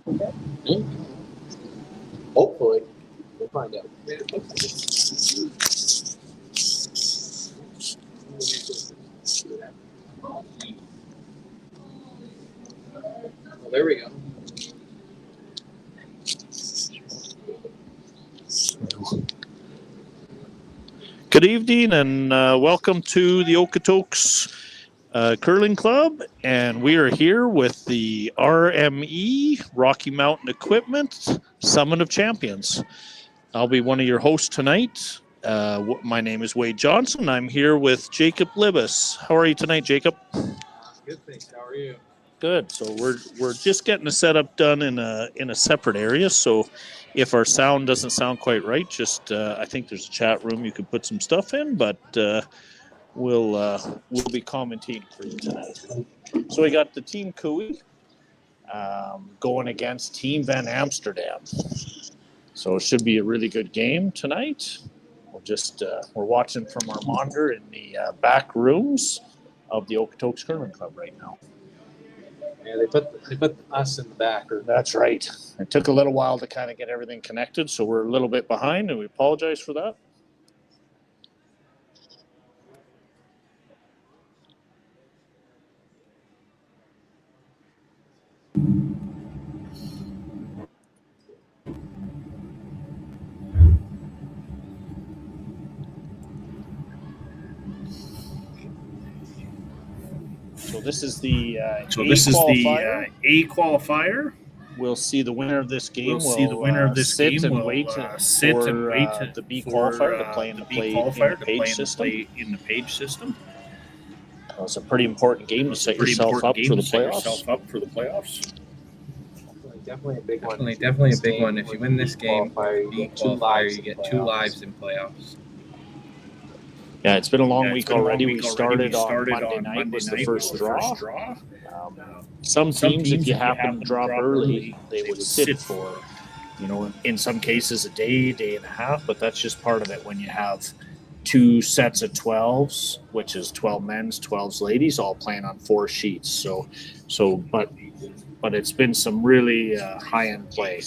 Okay. Hopefully. We'll find out. Well, there we go. Good evening and welcome to the Okotoks Curling Club, and we are here with the RME Rocky Mountain Equipment Summit of Champions. I'll be one of your hosts tonight. My name is Wade Johnson. I'm here with Jacob Libas. How are you tonight, Jacob? Good, thanks. How are you? Good. So we're just getting the setup done in a separate area. So if our sound doesn't sound quite right, just I think there's a chat room you can put some stuff in, but we'll be commenting for you tonight. So we got the Team QUALIFIER going against Team Van Amsterdam. So it should be a really good game tonight. We're watching from our monitor in the back rooms of the Okotoks Curling Club right now. Yeah, they put us in the back. That's right. It took a little while to kind of get everything connected, so we're a little bit behind, and we apologize for that. So this is the A qualifier. We'll see the winner of this game. We'll see the winner of this game. Sit and we'll wait sit for and wait the B qualifier to play in the page system. Well, it's a pretty important game to set yourself up for the playoffs. Definitely a big one. Definitely a big one. If you win this game, B qualifier, you get 2 lives in playoffs. Yeah, it's been a long week already. We started on Monday night was the first draw. Some teams, if you happen to drop early, they would sit for, in some cases a day and a half, but that's just part of it when you have 2 sets of 12s, which is 12 men's, 12 ladies, all playing on 4 sheets. But it's been some really high-end play.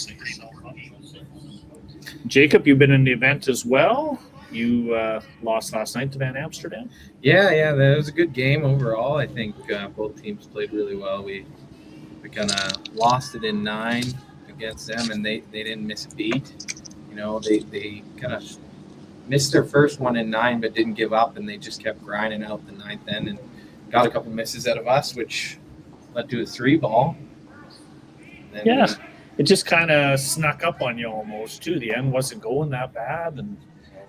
Jacob, you've been in the event as well. You lost last night to Van Amsterdam. Yeah, that was a good game overall. I think both teams played really well. We kind of lost it in 9 against them, and they didn't miss a beat. They kind of missed their first one in 9, but didn't give up, and they just kept grinding out the 9th end and got a couple misses out of us, which led to a 3-ball. Yeah, it just kind of snuck up on you almost too. The end wasn't going that bad, and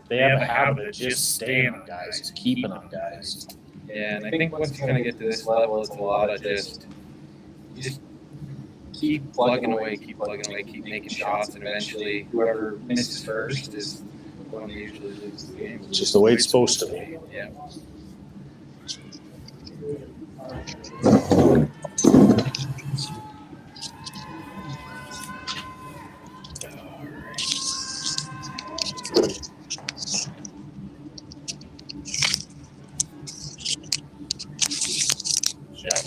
they have a habit of just staying on guys, just keeping on guys. Yeah, and I think once you kind of get to this level, it's a lot of you just keep plugging away, keep making shots, and eventually whoever misses first is the one who usually loses the game. It's just the way it's supposed to be. Yeah.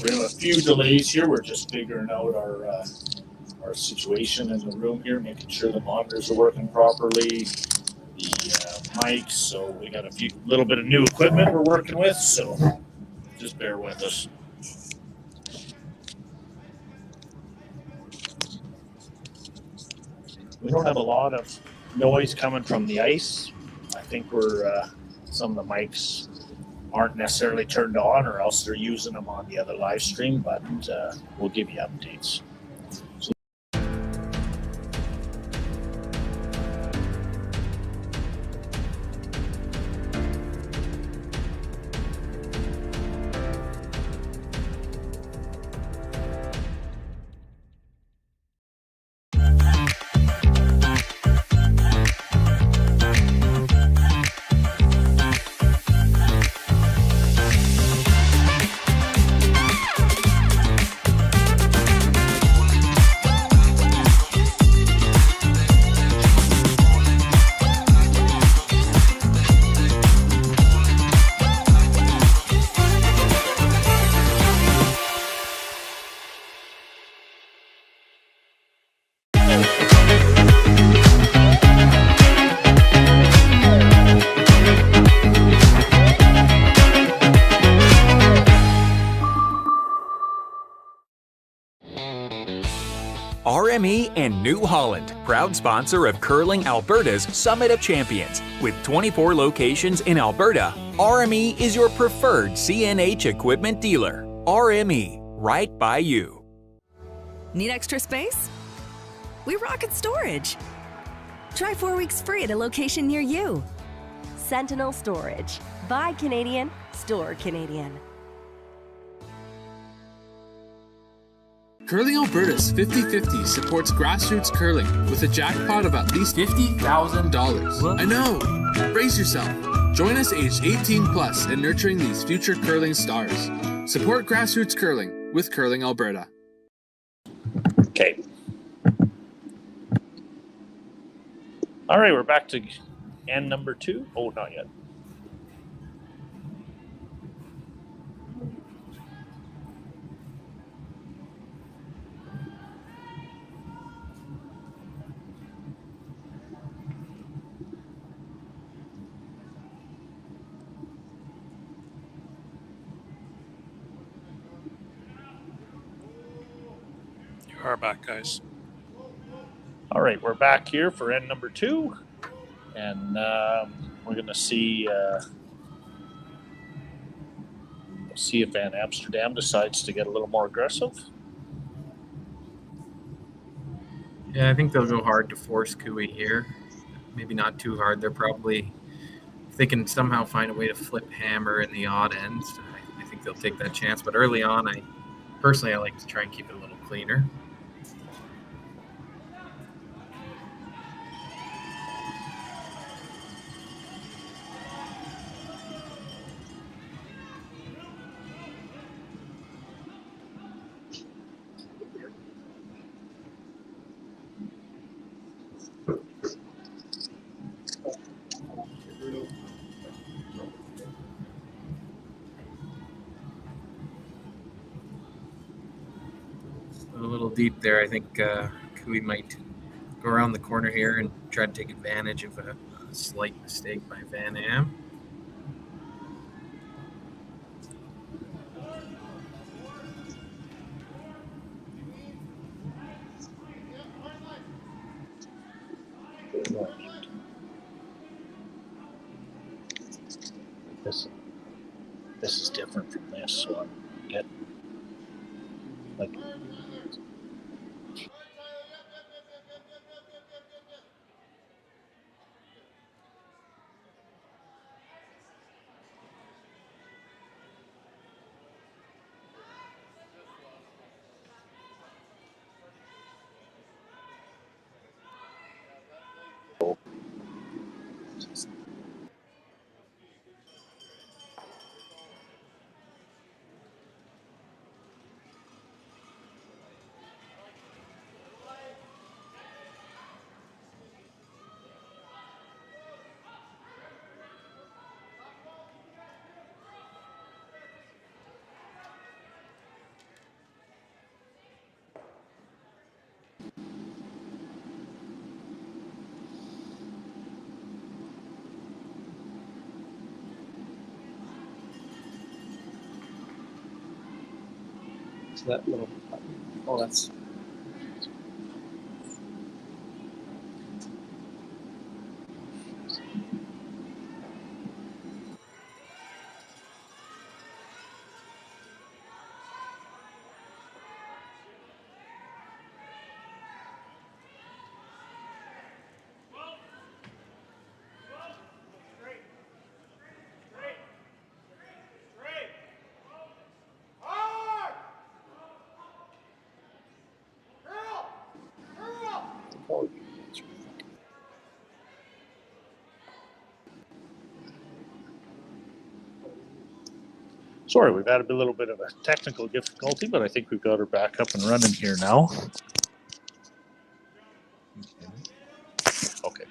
We have a few delays here. We're just figuring out our situation in the room here, making sure the monitors are working properly, the mics. So we got a little bit of new equipment we're working with. So just bear with us. We don't have a lot of noise coming from the ice. I think some of the mics aren't necessarily turned on, or else they're using them on the other live stream, but we'll give you updates. RME and New Holland, proud sponsor of Curling Alberta's Summit of Champions. With 24 locations in Alberta, RME is your preferred CNH equipment dealer. RME, right by you. Need extra space? We rocket storage. Try 4 weeks free at a location near you. Sentinel Storage. Buy Canadian, store Canadian. Curling Alberta's 50-50 supports grassroots curling with a jackpot of at least $50,000. I know! Brace yourself. Join us aged 18 plus in nurturing these future curling stars. Support grassroots curling with Curling Alberta. Okay. All right, we're back to end number 2. Oh, not yet. You are back, guys. All right, we're back here for end number 2, and we're going to see if Van Amsterdam decides to get a little more aggressive. Yeah, I think they'll go hard to force Kui here. Maybe not too hard. They're probably, if they can somehow find a way to flip hammer in the odd ends, I think they'll take that chance. But early on, I like to try and keep it a little cleaner. A little deep there. I think Kui might go around the corner here and try to take advantage of a slight mistake by Van Am. This is different from this, so I'm getting like. That little, oh, that's. Sorry, we've had a little bit of a technical difficulty, but I think we've got her back up and running here now. Okay.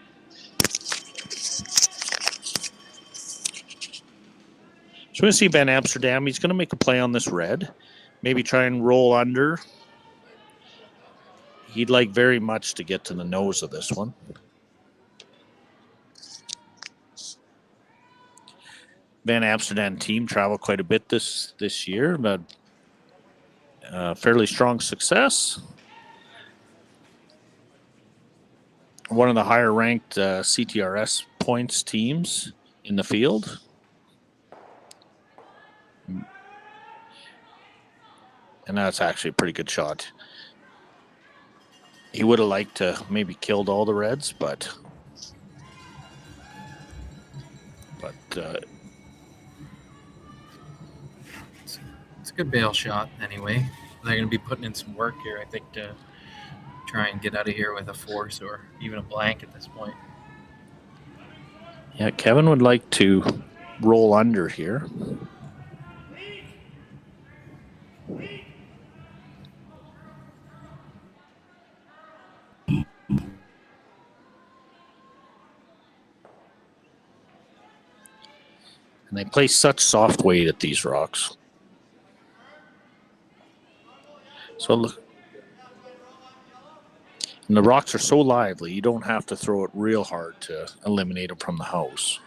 So we're going to see Van Amsterdam. He's going to make a play on this red. Maybe try and roll under. He'd like very much to get to the nose of this one. Van Amsterdam team traveled quite a bit this year, but fairly strong success. one of the higher ranked CTRS points teams in the field. And that's actually a pretty good shot. He would have liked to maybe killed all the Reds, but it's a good bail shot anyway. They're going to be putting in some work here, I think, to try and get out of here with a force or even a blank at this point. yeah, Kevin would like to roll under here. And they place such soft weight at these rocks. So look. And the rocks are so lively, you don't have to throw it real hard to eliminate them from the house.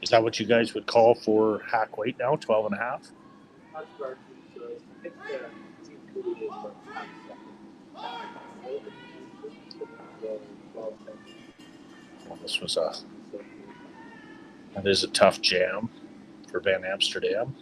Is that what you guys would call for hack weight now, 12 and a half? Well, that is a tough jam for Van Amsterdam.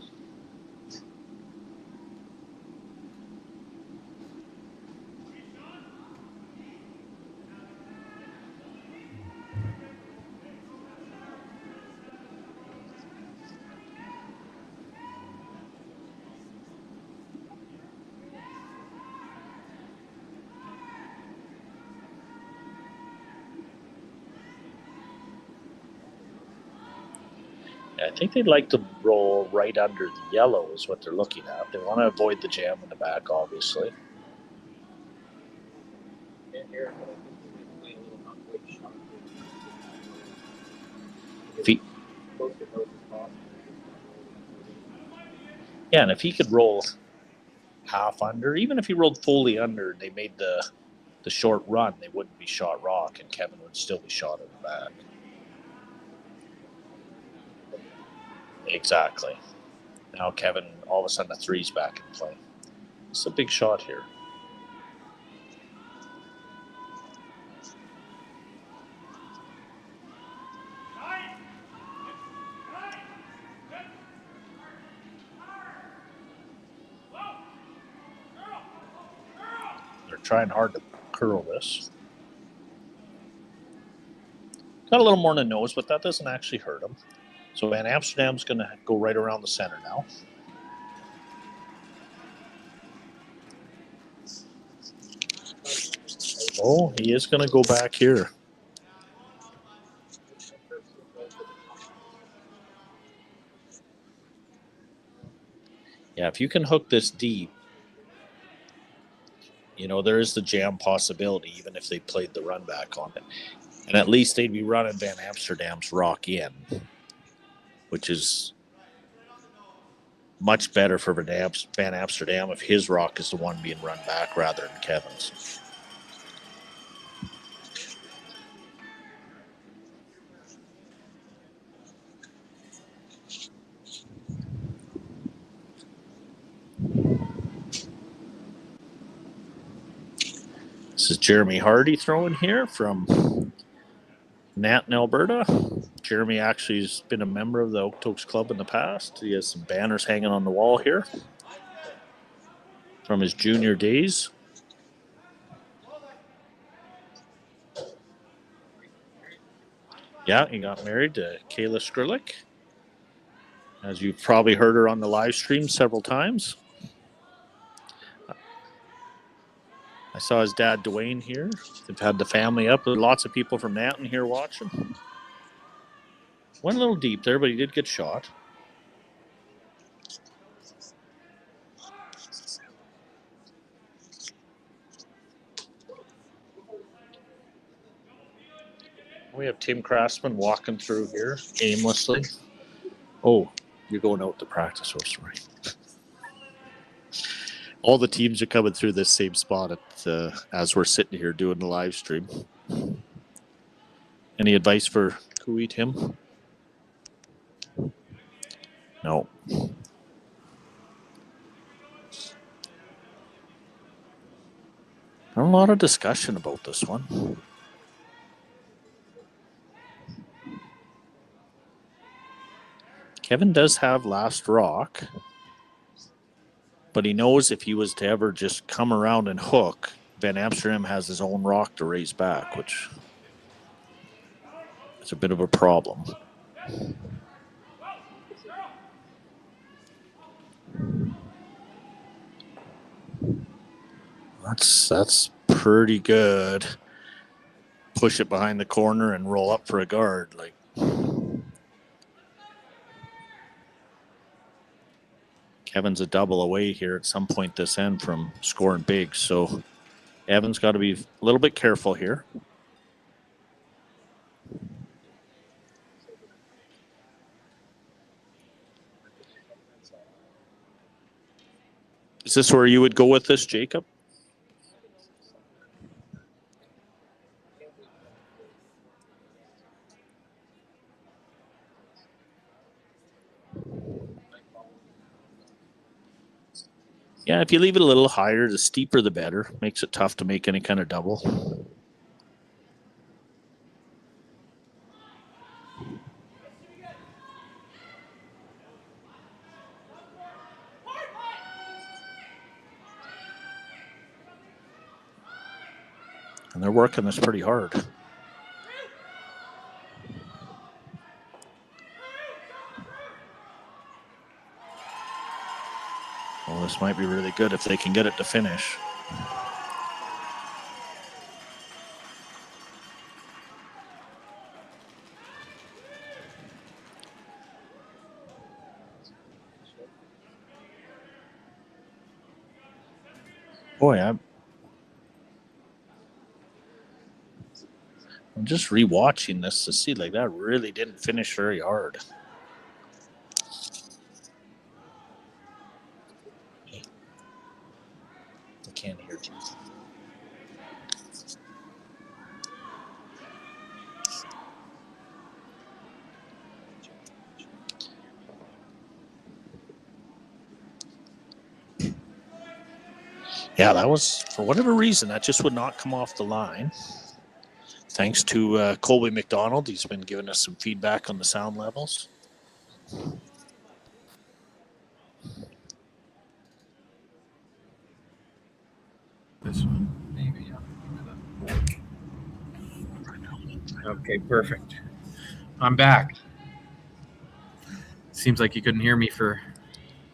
I think they'd like to roll right under the yellow is what they're looking at. They want to avoid the jam in the back, obviously. Yeah, and if he could roll half under, even if he rolled fully under, they made the short run, they wouldn't be shot rock, and Kevin would still be shot in the back. Exactly. Now Kevin, all of a sudden, the three's back in play. It's a big shot here. They're trying hard to curl this. Got a little more in the nose, but that doesn't actually hurt him. So Van Amsterdam's going to go right around the center now. Oh, he is going to go back here. Yeah, if you can hook this deep, you know, there is the jam possibility, even if they played the run back on it. And at least they'd be running Van Amsterdam's rock in, which is much better for Van Amsterdam if his rock is the one being run back rather than Kevin's. This is Jeremy Hardy throwing here from Nat in Alberta. Jeremy actually has been a member of the Okotoks club in the past. He has some banners hanging on the wall here from his junior days. Yeah, he got married to Kayla Skrlik, as you've probably heard her on the live stream several times. I saw his dad, Dwayne, here. They've had the family up. There are lots of people from Nanton here watching. Went a little deep there, but he did get shot. We have Tim Craftsman walking through here aimlessly. Oh, you're going out to practice. Oh, sorry. All the teams are coming through this same spot as we're sitting here doing the live stream. Any advice for Kuwait, Tim? No. Not a lot of discussion about this one. Kevin does have last rock, but he knows if he was to ever just come around and hook, Van Amsterdam has his own rock to raise back, which is a bit of a problem. That's pretty good. Push it behind the corner and roll up for a guard. Like, Kevin's a double away here at some point this end from scoring big, so Evan's got to be a little bit careful here. Is this where you would go with this, Jacob? Yeah, if you leave it a little higher, the steeper the better. Makes it tough to make any kind of double. And they're working this pretty hard. Well, this might be really good if they can get it to finish. Boy, I'm just rewatching this to see, like, that really didn't finish very hard. I can't hear you. Yeah, that was, for whatever reason, that just would not come off the line. Thanks to Colby McDonald. He's been giving us some feedback on the sound levels. This one, maybe. Yeah. Okay, perfect. I'm back. Seems like you couldn't hear me for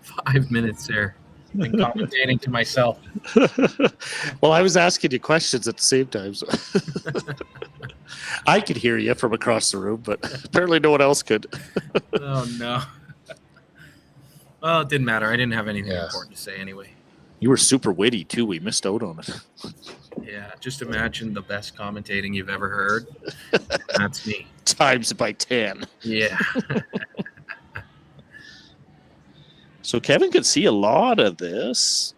5 minutes there. Been commentating to myself. Well, I was asking you questions at the same time. So. I could hear you from across the room, but apparently no one else could. Oh, no. Well, it didn't matter. I didn't have anything important to say anyway. You were super witty, too. We missed out on it. Yeah, just imagine the best commentating you've ever heard. That's me. Times by 10. Yeah. So Kevin could see a lot of this.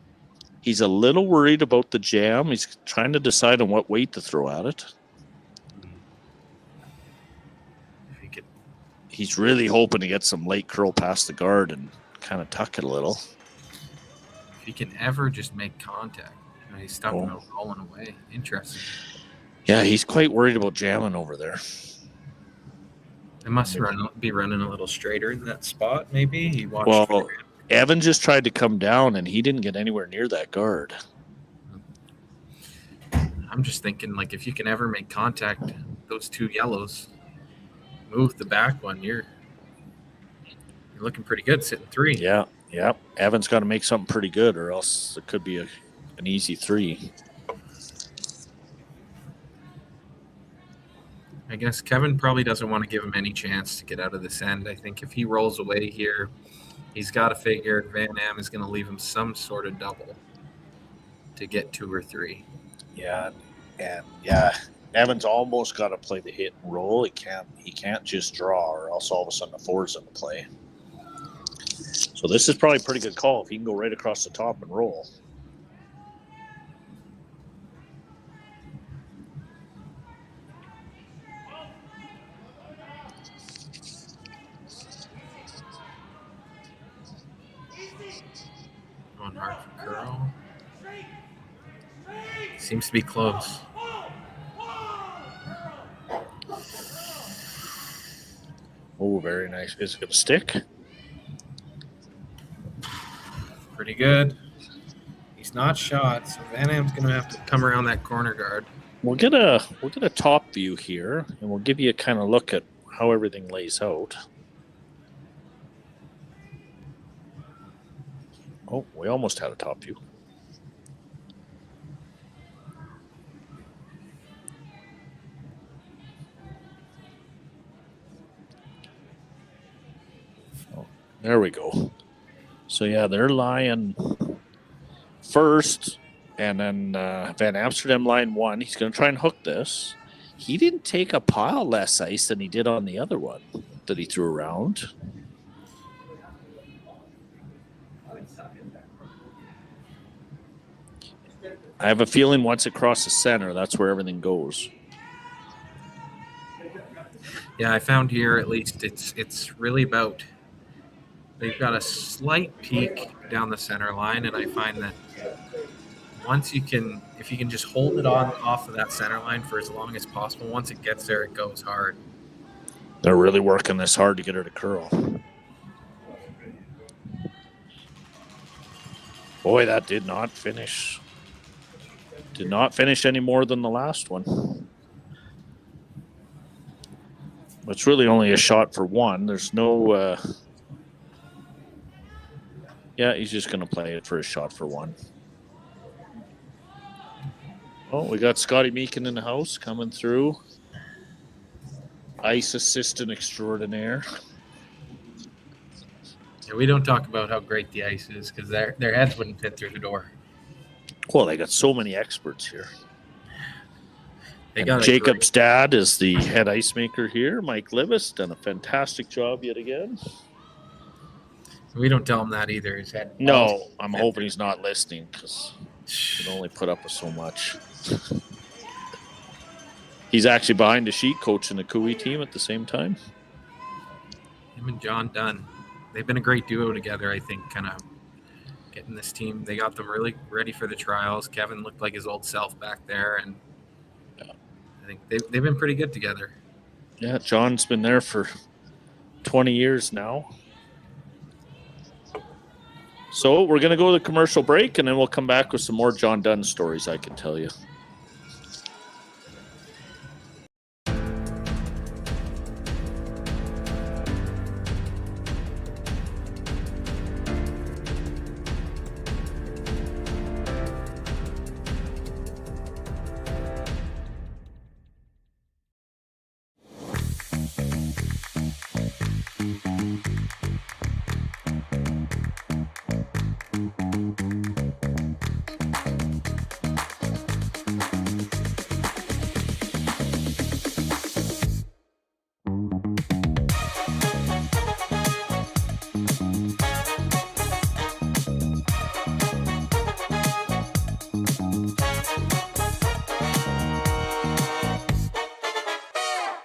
He's a little worried about the jam. He's trying to decide on what weight to throw at it. He's really hoping to get some late curl past the guard and kind of tuck it a little. If he can ever just make contact. You know, he's stuck rolling away. Interesting. Yeah, he's quite worried about jamming over there. They must be running a little straighter in that spot, maybe. He watched. Well, Evan just tried to come down, and he didn't get anywhere near that guard. I'm just thinking, like, if you can ever make contact, those two yellows, move the back one, you're looking pretty good sitting 3. Yeah. Evan's got to make something pretty good, or else it could be an easy 3. I guess Kevin probably doesn't want to give him any chance to get out of this end. I think if he rolls away here, he's got to figure Van Am is going to leave him some sort of double to get 2 or 3. Yeah, and Evan's almost got to play the hit and roll. He can't just draw, or else all of a sudden the 4's in the play. So this is probably a pretty good call if he can go right across the top and roll. Going hard for Curl. Seems to be close. Oh, very nice. Is it going to stick? Pretty good. He's not shot, so Van Am's going to have to come around that corner guard. We'll get a top view here, and we'll give you a kind of look at how everything lays out. Oh, we almost had a top view. Oh, there we go. So, yeah, they're lying first, and then Van Amsterdam line 1. He's going to try and hook this. He didn't take a pile less ice than he did on the other one that he threw around. I have a feeling once it crosses center, that's where everything goes. Yeah, I found here at least it's really about. They've got a slight peak down the center line, and I find that once if you can just hold it on off of that center line for as long as possible, once it gets there, it goes hard. They're really working this hard to get her to curl. Boy, that did not finish. Did not finish any more than the last one. It's really only a shot for one. There's no... Yeah, he's just going to play it for a shot for one. Oh, we got Scotty Meekin in the house coming through. Ice assistant extraordinaire. Yeah, we don't talk about how great the ice is because their heads wouldn't fit through the door. Well, they got so many experts here. They Jacob's dad is the head ice maker here. Mike Livis done a fantastic job yet again. We don't tell him that either. His head. No, I'm hoping he's not listening because he can only put up with so much. He's actually behind the sheet coaching the Cooey team at the same time. Him and John Dunn. They've been a great duo together, I think, kind of getting this team. They got them really ready for the trials. Kevin looked like his old self back there, and I think they've been pretty good together. Yeah, John's been there for 20 years now. So we're going to go to the commercial break, and then we'll come back with some more John Dunn stories I can tell you.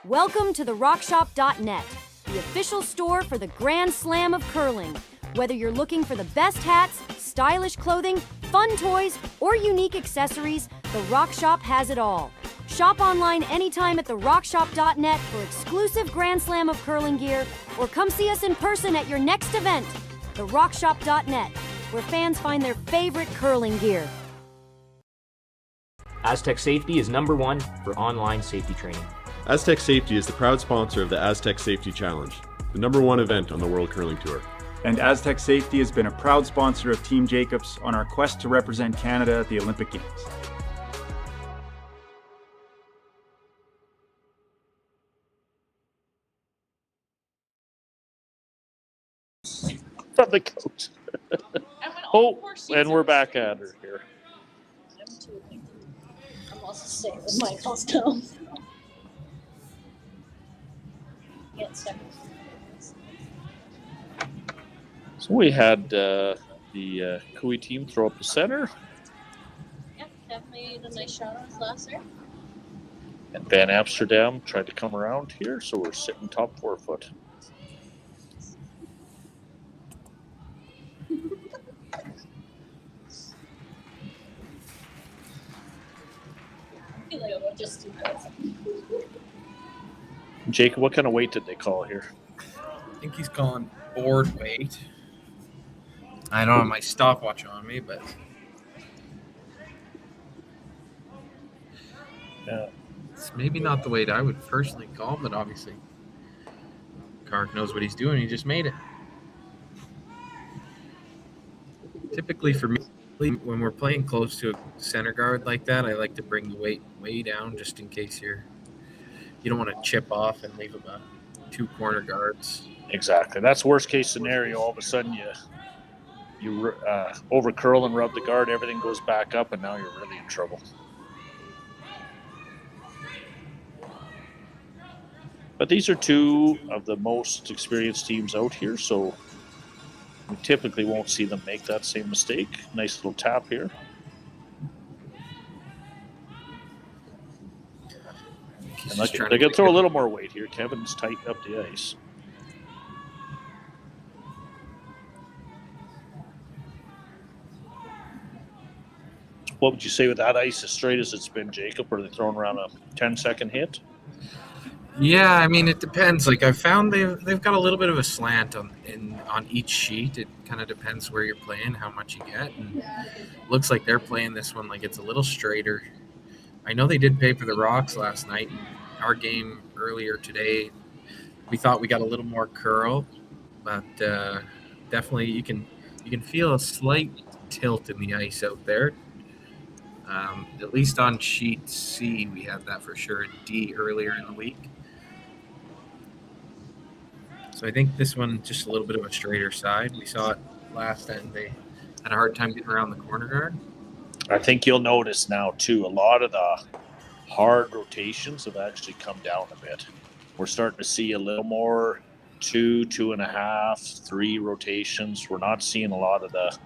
Welcome to the RockShop.net, the official store for the Grand Slam of curling. Whether you're looking for the best hats, stylish clothing, fun toys, or unique accessories, the Rock Shop has it all. Shop online anytime at therockshop.net for exclusive Grand Slam of curling gear, or come see us in person at your next event. The RockShop.net, where fans find their favorite curling gear. Aztec Safety is #1 for online safety training. Aztec Safety is the proud sponsor of the Aztec Safety Challenge, the #1 event on the World Curling Tour. And Aztec Safety has been a proud sponsor of Team Jacobs on our quest to represent Canada at the Olympic Games. From the coach. Oh, and we're back at her here. I'm also staying with my Costco. Get stuck. So we had the Cooey team throw up the center. Yeah, Kev made a nice shot on his last serve. And Van Amsterdam tried to come around here, so we're sitting top 4 foot. feel like I'll just do this. Jacob, what kind of weight did they call here? I think he's calling board weight. I don't have my stopwatch on me, but it's maybe not the weight I would personally call, but obviously Kark knows what he's doing. He just made it. Typically for me, when we're playing close to a center guard like that, I like to bring the weight way down just in case you don't want to chip off and leave about 2 corner guards. Exactly. That's worst case scenario. All of a sudden you over curl and rub the guard, everything goes back up, and now you're really in trouble. But these are 2 of the most experienced teams out here, so we typically won't see them make that same mistake. Nice little tap here. And they're going to throw a little more weight here. Kevin's tightened up the ice. What would you say with that ice as straight as it's been, Jacob? Are they throwing around a 10-second hit? Yeah, I mean, it depends. Like, I've found they've got a little bit of a slant on each sheet. It kind of depends where you're playing, how much you get. And looks like they're playing this one like it's a little straighter. I know they did pay for the rocks last night. Our game earlier today, we thought we got a little more curl, but definitely you can feel a slight tilt in the ice out there. At least on sheet C, we had that for sure. D earlier in the week. So I think this one just a little bit of a straighter side. We saw it last time. They had a hard time getting around the corner guard. I think you'll notice now, too, a lot of the hard rotations have actually come down a bit. We're starting to see a little more 2, 2.5, 3 rotations. We're not seeing a lot of the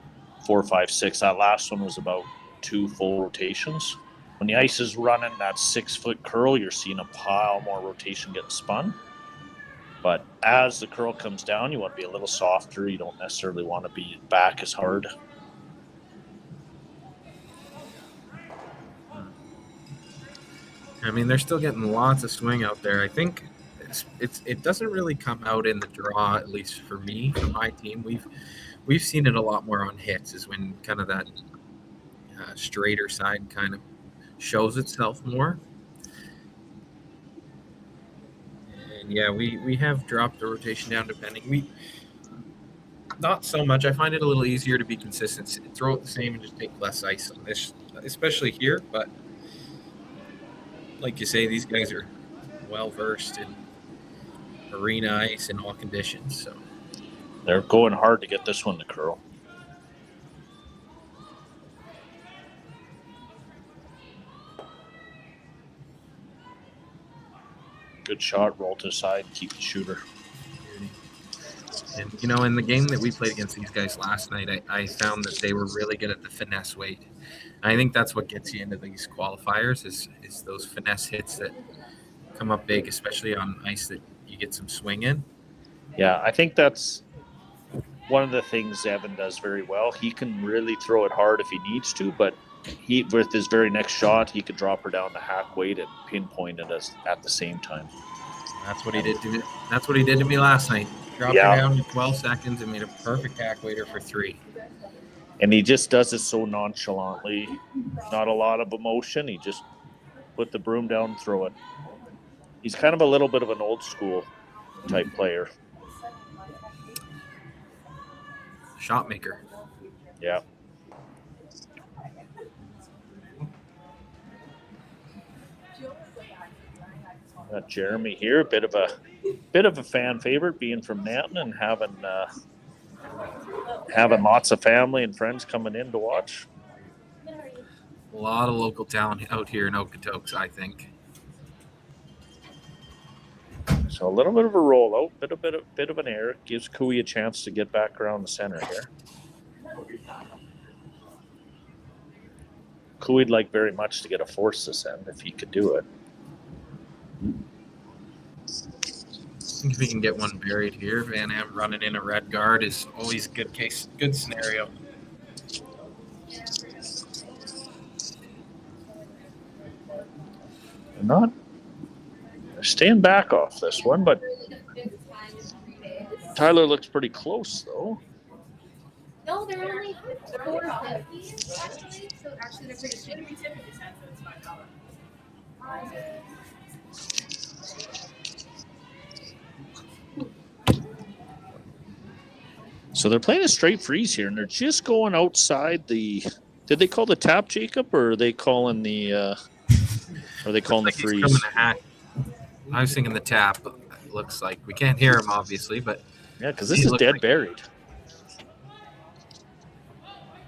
4, 5, 6. That last one was about 2 full rotations. When the ice is running that 6-foot curl, you're seeing a pile more rotation getting spun. But as the curl comes down, you want to be a little softer. You don't necessarily want to be back as hard. I mean, they're still getting lots of swing out there. I think it doesn't really come out in the draw, at least for me, for my team. We've seen it a lot more on hits, is when kind of that straighter side kind of shows itself more. And yeah, we have dropped the rotation down depending. Not so much. I find it a little easier to be consistent. Throw it the same and just take less ice on this, especially here. But like you say, these guys are well versed in arena ice in all conditions. So they're going hard to get this one to curl. Good shot, roll to the side, keep the shooter. And, you know, in the game that we played against these guys last night, I found that they were really good at the finesse weight. And I think that's what gets you into these qualifiers is those finesse hits that come up big, especially on ice that you get some swing in. Yeah, I think that's one of the things Evan does very well. He can really throw it hard if he needs to, but with his very next shot, he could drop her down to hack weight and pinpoint it at the same time. That's what he did to me. That's what he did to me last night. Dropped her down in 12 seconds and made a perfect hack waiter for 3. And he just does it so nonchalantly. Not a lot of emotion. He just put the broom down and throw it. He's kind of a little bit of an old school type player. Shot maker. Yeah. Got Jeremy here, a bit of a fan favorite, being from Nanton and having lots of family and friends coming in to watch. A lot of local talent out here in Okotoks, I think. So a little bit of a rollout, bit of an error, gives Cooey a chance to get back around the center here. Cooey'd like very much to get a force this end if he could do it. I think if we can get one buried here, Van Am running in a red guard is always a good scenario. Not staying back off this one, but Tyler looks pretty close, though. No, they're only $4.50 actually. So actually, they're pretty cheap. So they're playing a straight freeze here, and they're just going outside the. Did they call the tap, Jacob, or are they calling the? Are they calling the freeze? I was thinking the tap. It looks like we can't hear him, obviously, but yeah, because this is dead buried.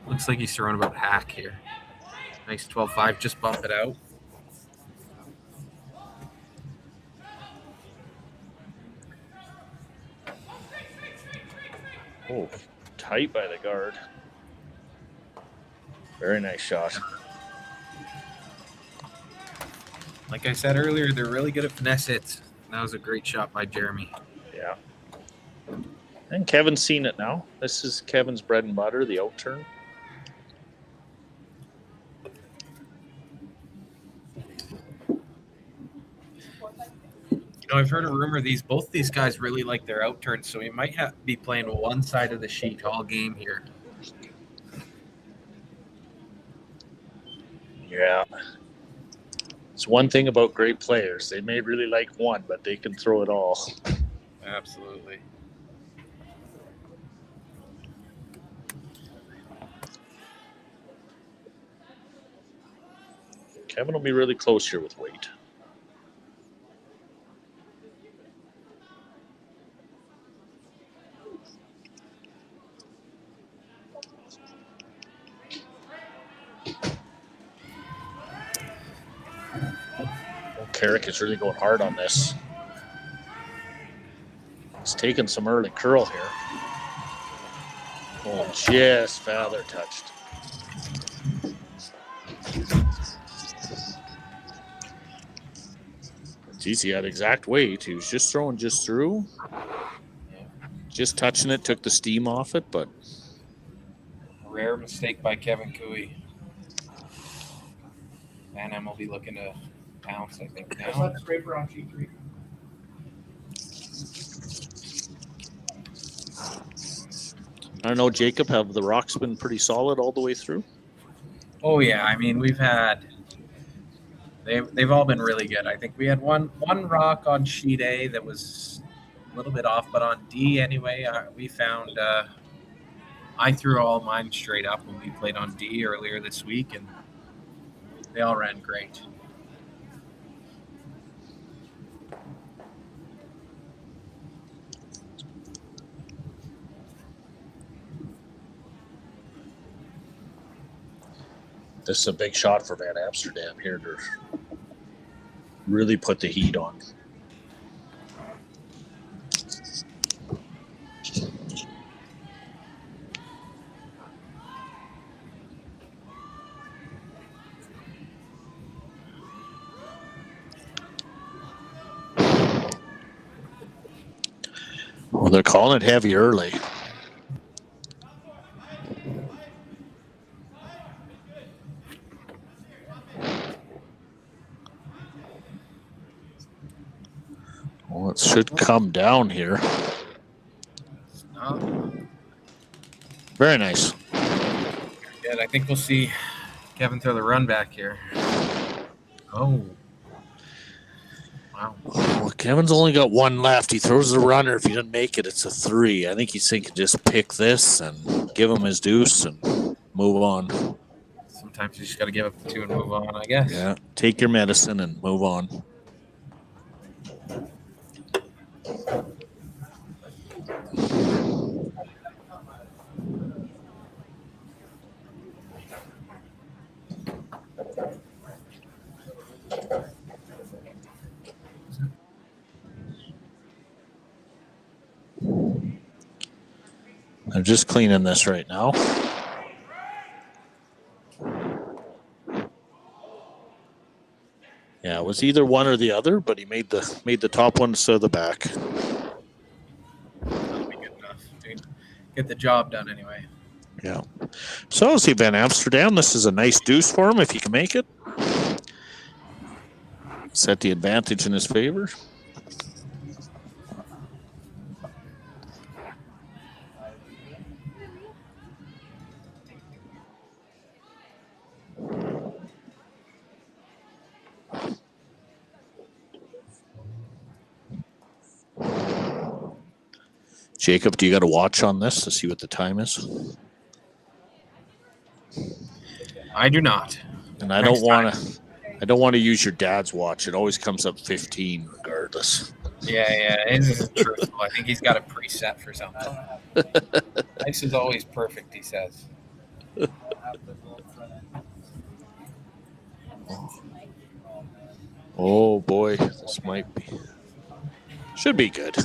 Looks like he's throwing about hack here. Nice 12-5. Just bump it out. Oh, tight by the guard. Very nice shot. Like I said earlier, they're really good at finesse hits. That was a great shot by Jeremy. Yeah. And Kevin's seen it now. This is Kevin's bread and butter, the out turn. You know, I've heard a rumor both these guys really like their out turns, so we might be playing one side of the sheet all game here. Yeah. It's one thing about great players. They may really like one, but they can throw it all. Absolutely. Kevin will be really close here with weight. Carrick is really going hard on this. He's taking some early curl here. Oh, just feather touched. Geez, he had exact weight. He was just throwing just through. Just touching it, took the steam off it, but. Rare mistake by Kevin Cooey. Van Em will be looking to pounce, I think, now. Let's scraper on G3. I don't know, Jacob, have the rocks been pretty solid all the way through? Oh, yeah. I mean, we've had... They've all been really good. I think we had one rock on sheet A that was a little bit off, but on D anyway, we found... I threw all mine straight up when we played on D earlier this week, and they all ran great. This is a big shot for Van Amsterdam here to really put the heat on. Well, they're calling it heavy early. Well, it should come down here. Very nice. Good. I think we'll see Kevin throw the run back here. Oh. Wow. Well, Kevin's only got one left. He throws the runner. If he doesn't make it, it's a 3. I think he's thinking just pick this and give him his deuce and move on. Sometimes you just got to give up the 2 and move on, I guess. Yeah, take your medicine and move on. I'm just cleaning this right now. Yeah, it was either one or the other, but he made the top one instead of the back. That'll be good enough. Get the job done anyway. Yeah. So see Van Amsterdam. This is a nice deuce for him if he can make it. set the advantage in his favor. Jacob, do you got a watch on this to see what the time is? I do not. And I don't want to use your dad's watch. It always comes up 15 regardless. Yeah, his is truthful. I think he's got a preset for something. This is always perfect, he says. Oh boy, this might be. Should be good.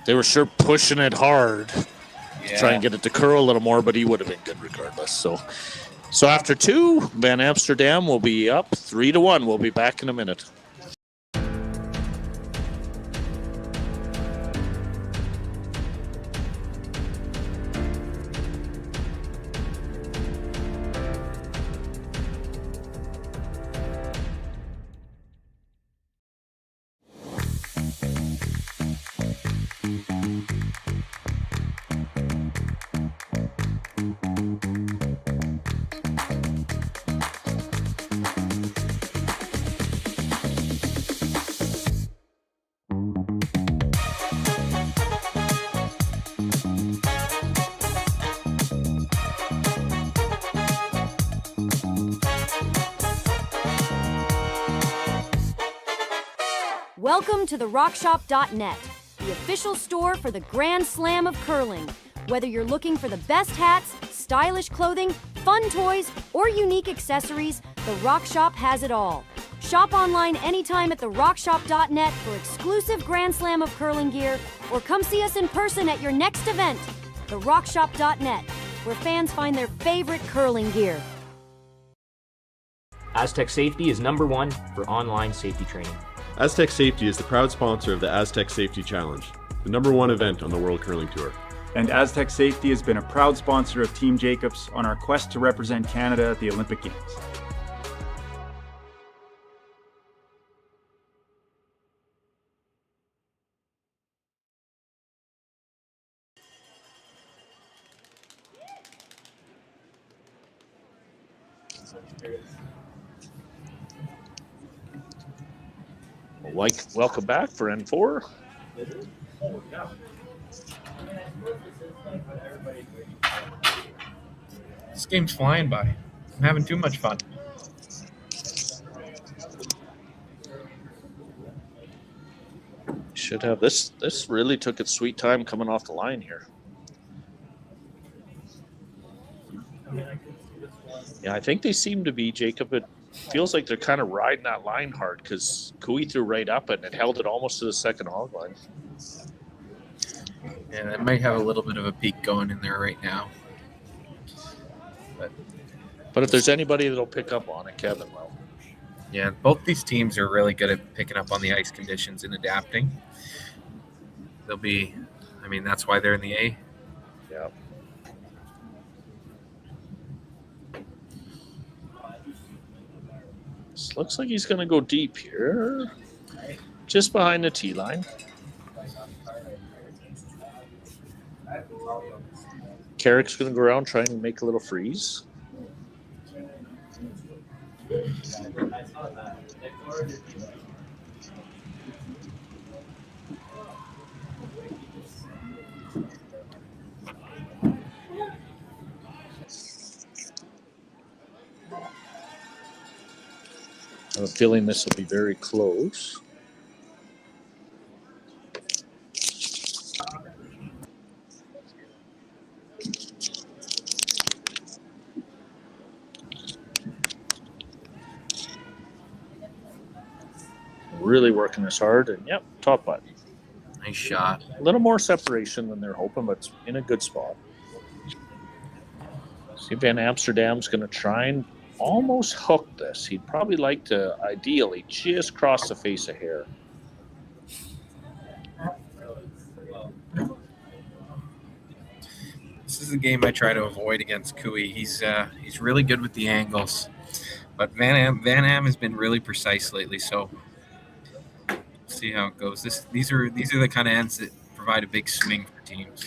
They were sure pushing it hard to try and get it to curl a little more, but he would have been good regardless. So after 2, Van Amsterdam will be up 3-1. We'll be back in a minute. Welcome to the RockShop.net, the official store for the Grand Slam of curling. Whether you're looking for the best hats, stylish clothing, fun toys, or unique accessories, the Rock Shop has it all. Shop online anytime at therockshop.net for exclusive Grand Slam of curling gear, or come see us in person at your next event. The RockShop.net, where fans find their favorite curling gear. Aztec Safety is #1 for online safety training. Aztec Safety is the proud sponsor of the Aztec Safety Challenge, the #1 event on the World Curling Tour. And Aztec Safety has been a proud sponsor of Team Jacobs on our quest to represent Canada at the Olympic Games. Welcome back for N4. This game's flying by. I'm having too much fun. Should have this. This really took its sweet time coming off the line here. Yeah, I think they seem to be, Jacob. It feels like they're kind of riding that line hard because Kui threw right up it and it held it almost to the second hog line. Yeah, that might have a little bit of a peak going in there right now. But if there's anybody that'll pick up on it, Kevin will. Yeah, both these teams are really good at picking up on the ice conditions and adapting. They'll be, I mean, that's why they're in the A. Yeah. This looks like he's going to go deep here, just behind the tee line. Carrick's going to go around trying to make a little freeze. I have a feeling this will be very close. Really working this hard, and yep, top button. Nice shot. A little more separation than they're hoping, but it's in a good spot. See, Van Amsterdam's going to try and almost hook this. He'd probably like to, ideally, just cross the face a hair. This is the game I try to avoid against Kui. He's really good with the angles, but Van Am has been really precise lately. So see how it goes. These are the kind of ends that provide a big swing for teams.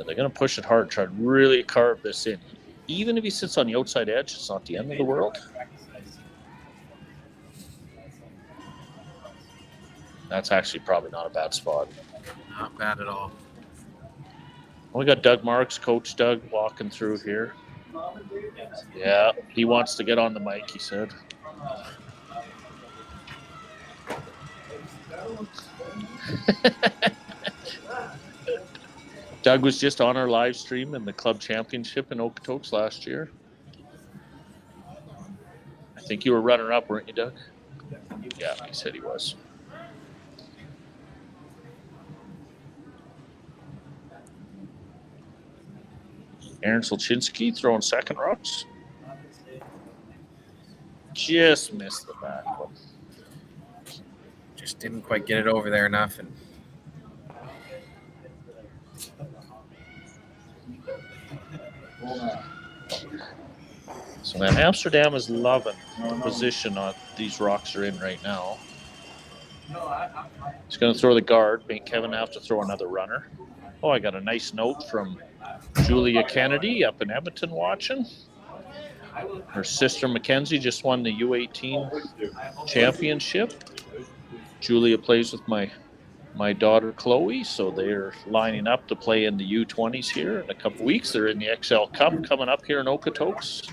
They're going to push it hard, try to really carve this in. Even if he sits on the outside edge, it's not the end of the world. That's actually probably not a bad spot. Not bad at all. We got Doug Marks, Coach Doug, walking through here. Yeah, he wants to get on the mic, he said. Doug was just on our live stream in the club championship in Okotoks last year. I think you were runner-up, weren't you, Doug? Yeah, he said he was. Aaron Solchinski throwing second rocks. Just missed the back one. Just didn't quite get it over there enough. And so man, Amsterdam is loving the position on these rocks are in right now. He's going to throw the guard, making Kevin have to throw another runner. Oh, I got a nice note from Julia Kennedy up in Edmonton watching. Her sister Mackenzie just won the U18 championship. Julia plays with my daughter Chloe, so they're lining up to play in the U20s here in a couple weeks. They're in the XL Cup coming up here in Okotoks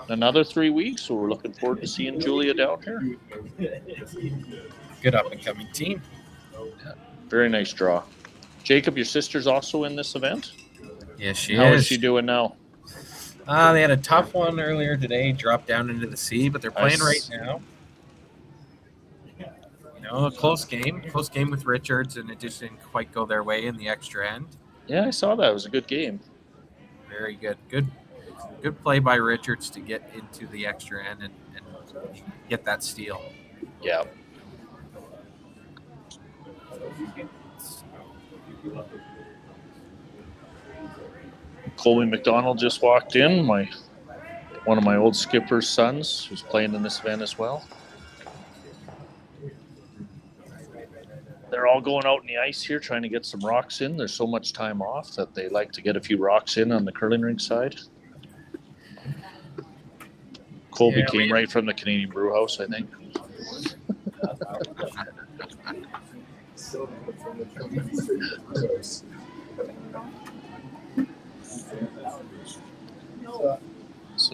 in another 3 weeks, so we're looking forward to seeing Julia down here. Good up-and-coming team. Yeah, very nice draw. Jacob, your sister's also in this event? Yes, she is. How is she doing now? They had a tough one earlier today, dropped down into the sea, but they're playing right now. You know, a close game with Richards, and it just didn't quite go their way in the extra end. Yeah, I saw that. It was a good game. Very good. Good play by Richards to get into the extra end and get that steal. Yeah. Colby McDonald just walked in, one of my old skipper's sons, who's playing in this event as well. They're all going out in the ice here, trying to get some rocks in. There's so much time off that they like to get a few rocks in on the curling rink side. Colby came right from the Canadian Brew House, I think. So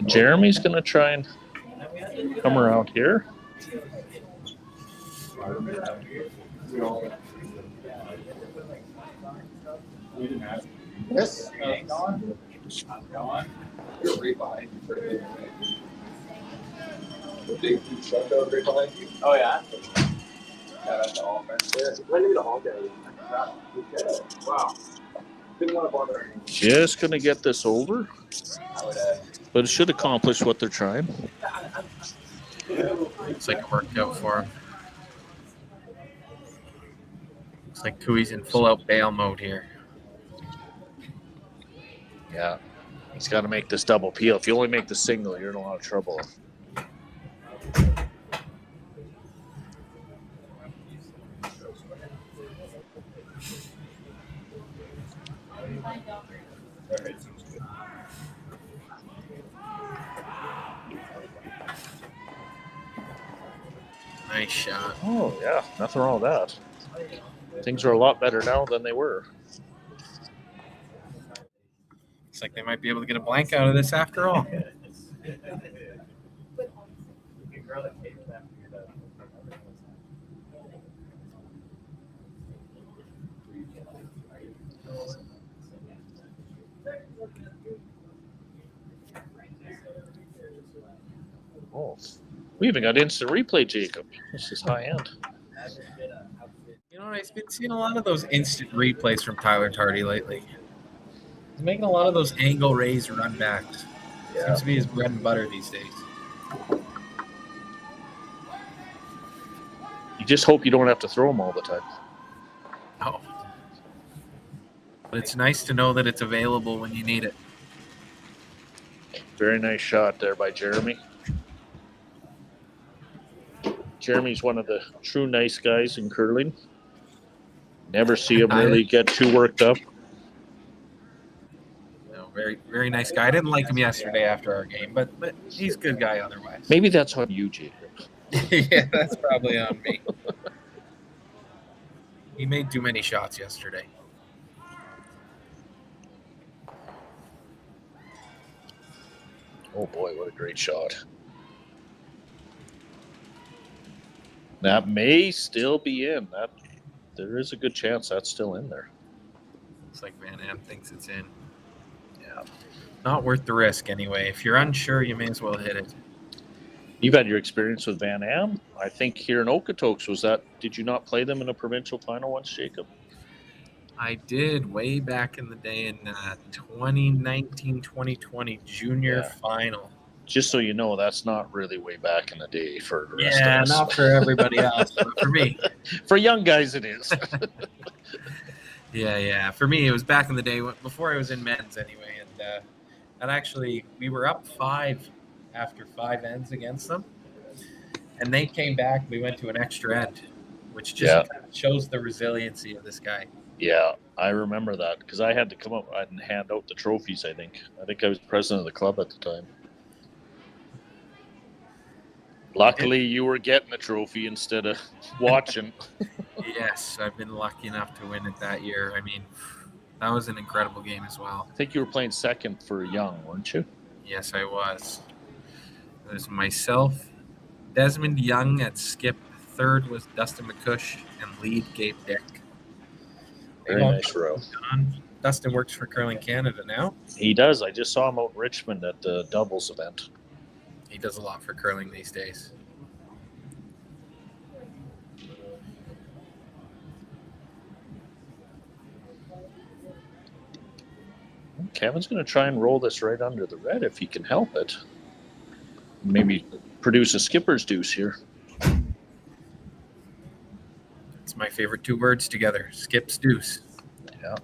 Jeremy's going to try and come around here. Yes. Oh yeah. Yeah, that's the offense. When did the Hall get? Wow. Didn't want to bother. Just going to get this over. But it should accomplish what they're trying. Looks like it worked out for him. Looks like Cooey's in full-out bail mode here. Yeah. He's got to make this double peel. If you only make the single, you're in a lot of trouble. Nice shot. Oh, yeah. Nothing wrong with that. Things are a lot better now than they were. Looks like they might be able to get a blank out of this after all. Oh, we even got instant replay, Jacob. This is high end. You know, I've been seeing a lot of those instant replays from Tyler Tardy lately. He's making a lot of those angle raise run backs. Yeah. Seems to be his bread and butter these days. You just hope you don't have to throw them all the time. No. But it's nice to know that it's available when you need it. Very nice shot there by Jeremy. Jeremy's one of the true nice guys in curling. Never see him really get too worked up. No, very, very nice guy. I didn't like him yesterday after our game, but he's a good guy otherwise. Maybe that's on you, Jacob. Yeah, that's probably on me. He made too many shots yesterday. Oh boy, what a great shot. That may still be in. There is a good chance that's still in there. Looks like Van Am thinks it's in. Yeah. Not worth the risk anyway. If you're unsure, you may as well hit it. You've had your experience with Van Am. I think here in Okotoks, did you not play them in a provincial final once, Jacob? I did way back in the day in 2019, 2020 junior final. Just so you know, that's not really way back in the day for the rest of us. Not for everybody else, but for me. For young guys, it is. Yeah. For me, it was back in the day before I was in men's anyway. And actually, we were up 5 after 5 ends against them. And they came back. We went to an extra end, which just kind of shows the resiliency of this guy. Yeah, I remember that because I had to come up and hand out the trophies, I think. I think I was president of the club at the time. Luckily, you were getting the trophy instead of watching. Yes, I've been lucky enough to win it that year. I mean, that was an incredible game as well. I think you were playing second for Young, weren't you? Yes, I was. It was myself, Desmond Young at skip. Third was Dustin McCush, and lead Gabe Dick. Very nice row. Dustin works for Curling Canada now. He does. I just saw him out in Richmond at the doubles event. He does a lot for curling these days. Kevin's going to try and roll this right under the red if he can help it. Maybe produce a skipper's deuce here. It's my favorite 2 words together. Skip's deuce. Yeah.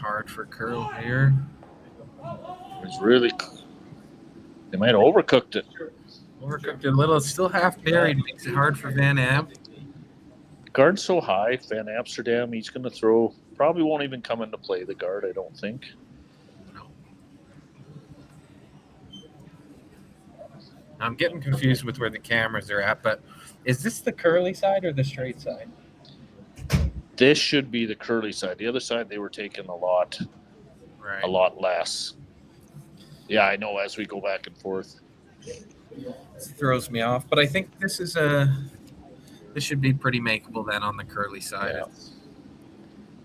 Hard for curl here. It's really. They might have overcooked it. Overcooked it a little. It's still half buried. Makes it hard for Van Am. Guard's so high, Van Amsterdam, he's going to throw. Probably won't even come into play, the guard, I don't think. No. I'm getting confused with where the cameras are at, but is this the curly side or the straight side? This should be the curly side. The other side, they were taking a lot less. Yeah, I know, as we go back and forth. This throws me off, but I think this should be pretty makeable then on the curly side. Yeah.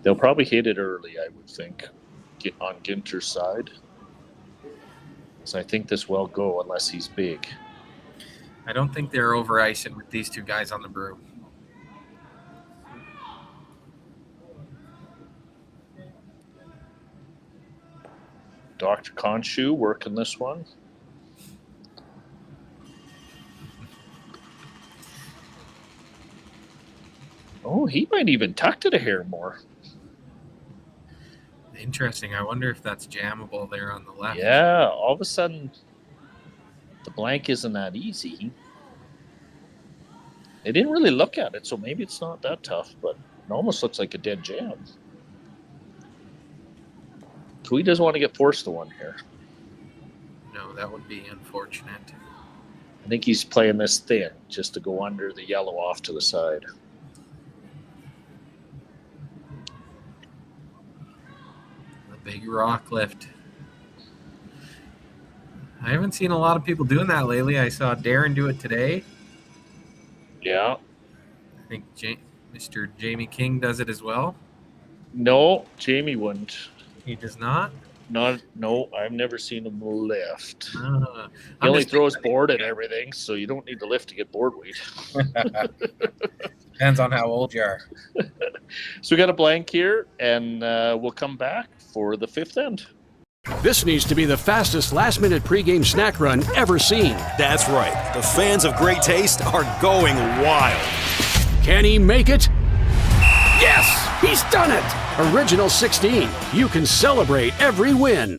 They'll probably hit it early, I would think, on Ginter's side. So I think this will go unless he's big. I don't think they're over icing with these 2 guys on the brew. Dr. Khonshu working this one. Oh, he might even tuck it a hair more. Interesting. I wonder if that's jammable there on the left. Yeah, all of a sudden, the blank isn't that easy. They didn't really look at it, so maybe it's not that tough, but it almost looks like a dead jam. He doesn't want to get forced to one here. No, that would be unfortunate. I think he's playing this thin just to go under the yellow off to the side. The big rock lift. I haven't seen a lot of people doing that lately. I saw Darren do it today. Yeah. I think Mr. Jamie King does it as well. No, Jamie wouldn't. He does not? No, I've never seen him lift. He I'm only just throws board and everything, so you don't need to lift to get board weight. Depends on how old you are. So we got a blank here, and we'll come back for the fifth end. This needs to be the fastest last-minute pregame snack run ever seen. That's right. The fans of great taste are going wild. Can he make it? Yes! He's done it! Original 16. You can celebrate every win.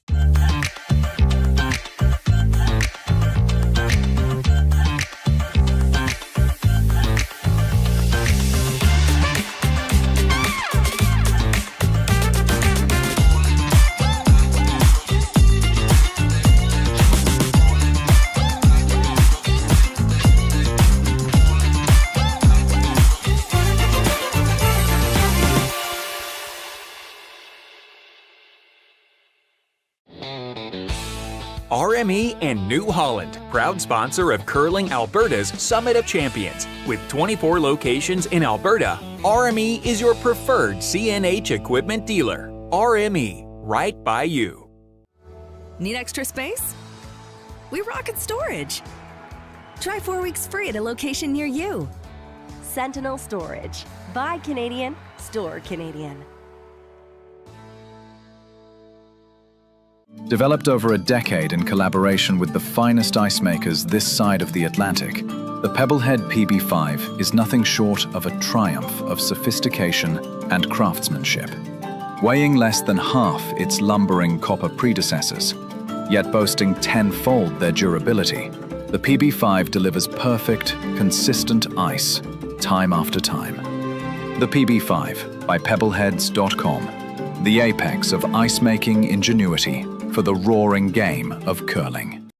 RME and New Holland, proud sponsor of Curling Alberta's Summit of Champions. With 24 locations in Alberta, RME is your preferred CNH equipment dealer. RME, right by you. Need extra space? We rocket storage. Try 4 weeks free at a location near you. Sentinel Storage. Buy Canadian, store Canadian. Developed over a decade in collaboration with the finest ice makers this side of the Atlantic, the Pebblehead PB5 is nothing short of a triumph of sophistication and craftsmanship. Weighing less than half its lumbering copper predecessors, yet boasting tenfold their durability, the PB5 delivers perfect, consistent ice, time after time. The PB5 by Pebbleheads.com, the apex of ice-making ingenuity for the roaring game of curling.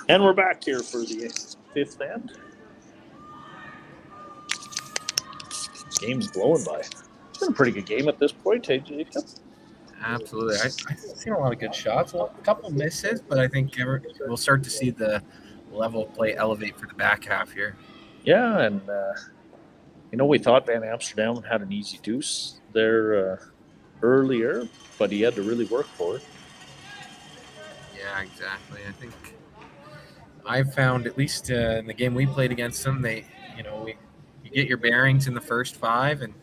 And we're back here for the fifth end. Game's blowing by. It's been a pretty good game at this point, hey, Jacob? Absolutely. I've seen a lot of good shots. Well, a couple misses, but I think we'll start to see the level of play elevate for the back half here. Yeah, and we thought Van Amsterdam had an easy deuce there earlier, but he had to really work for it. Yeah, exactly. I think I've found, at least in the game we played against them, you get your bearings in the first 5 and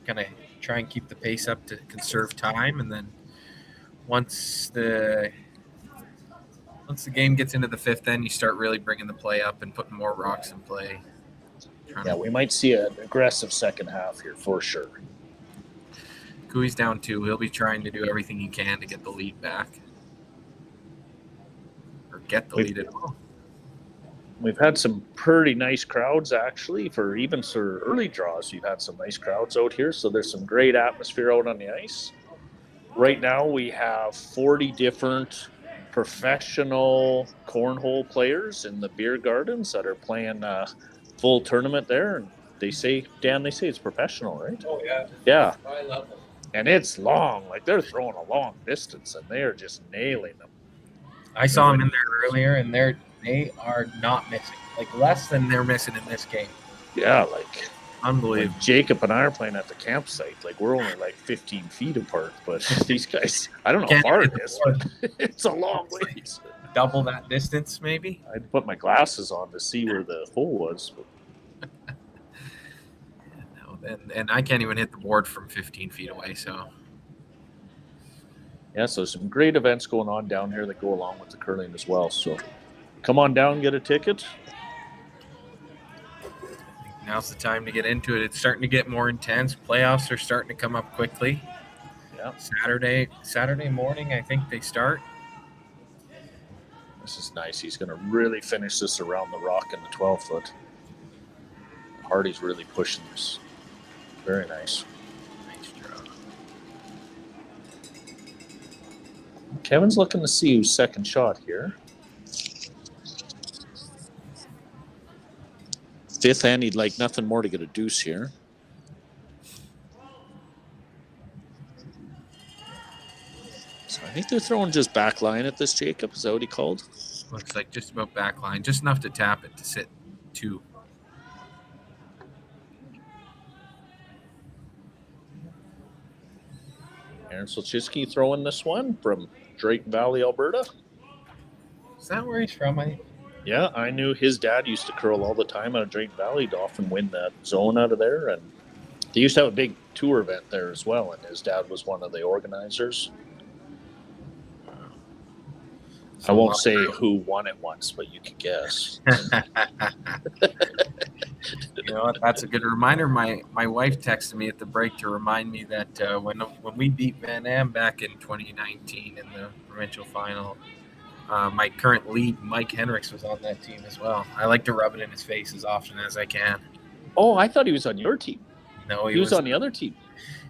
kind of try and keep the pace up to conserve time, and then once the game gets into the fifth end, you start really bringing the play up and putting more rocks in play. Yeah, we might see an aggressive second half here for sure. Cooey's down 2. He'll be trying to do everything he can to get the lead back. Or get the lead at all. We've had some pretty nice crowds, actually, for early draws. We've had some nice crowds out here, so there's some great atmosphere out on the ice. Right now, we have 40 different professional cornhole players in the beer gardens that are playing full tournament there, and they say it's professional, right? Oh yeah. Yeah. High level. And it's long. Like, they're throwing a long distance, and they are just nailing them. I saw them in there earlier, and they are not missing. Like, less than they're missing in this game. Yeah, like unbelievable. Like Jacob and I are playing at the campsite. Like, we're only like 15 feet apart, but these guys, I don't know how far it is, but it's a long ways. Double that distance, maybe? I'd put my glasses on to see where the hole was. And I can't even hit the board from 15 feet away, so. Yeah, so some great events going on down here that go along with the curling as well. So come on down, get a ticket. Now's the time to get into it. It's starting to get more intense. Playoffs are starting to come up quickly. Yeah. Saturday morning, I think they start. This is nice. He's going to really finish this around the rock in the 12-foot. Hardy's really pushing this. Very nice. Nice draw. Kevin's looking to see who's second shot here. Fifth hand, he'd like nothing more to get a deuce here. So I think they're throwing just back line at this, Jacob. Is that what he called? Looks like just about back line. Just enough to tap it to sit 2. Aaron Solchinsky throwing this one from Drayton Valley, Alberta. Is that where he's from? Yeah, I knew his dad used to curl all the time out of Drayton Valley to often win that zone out of there. And they used to have a big tour event there as well. And his dad was one of the organizers. I won't say who won it once, but you can guess. You know what? That's a good reminder. My wife texted me at the break to remind me that when we beat Van Am back in 2019 in the provincial final, my current lead, Mike Henricks, was on that team as well. I like to rub it in his face as often as I can. Oh, I thought he was on your team. No, he was on the other team.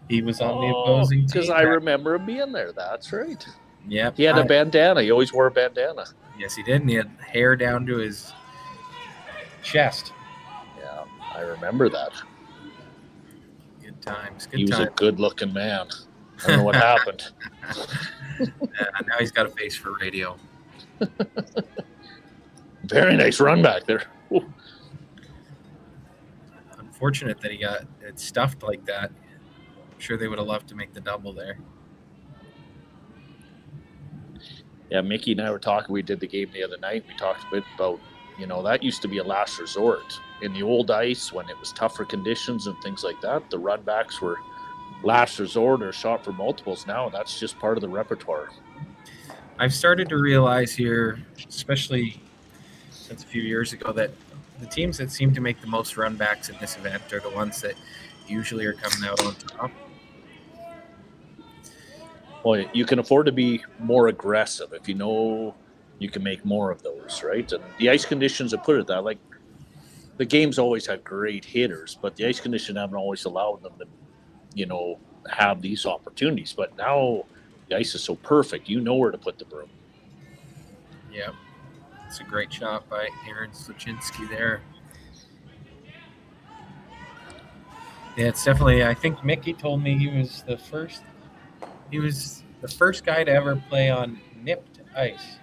He was on the opposing team. Because I remember him being there. That's right. Yep. He had a bandana. He always wore a bandana. Yes, he did. And he had hair down to his chest. Yeah, I remember that. Good times. He was a good-looking man. I don't know what happened. Now he's got a face for radio. Very nice run back there. Ooh. Unfortunate that he got it stuffed like that. I'm sure they would have loved to make the double there. Yeah, Mickey and I were talking. We did the game the other night. We talked a bit about, that used to be a last resort. In the old ice, when it was tougher conditions and things like that, the runbacks were last resort or shot for multiples. Now that's just part of the repertoire. I've started to realize here, especially since a few years ago, that the teams that seem to make the most runbacks in this event are the ones that usually are coming out on top. Well, you can afford to be more aggressive if you know you can make more of those, right? And the ice conditions have put it that. Like, the game's always had great hitters, but the ice conditions haven't always allowed them to, have these opportunities. But now the ice is so perfect, you know where to put the broom. Yeah. It's a great shot by Aaron Sluchinski there. Yeah, it's definitely, I think Mickey told me he was the first guy to ever play on nipped ice.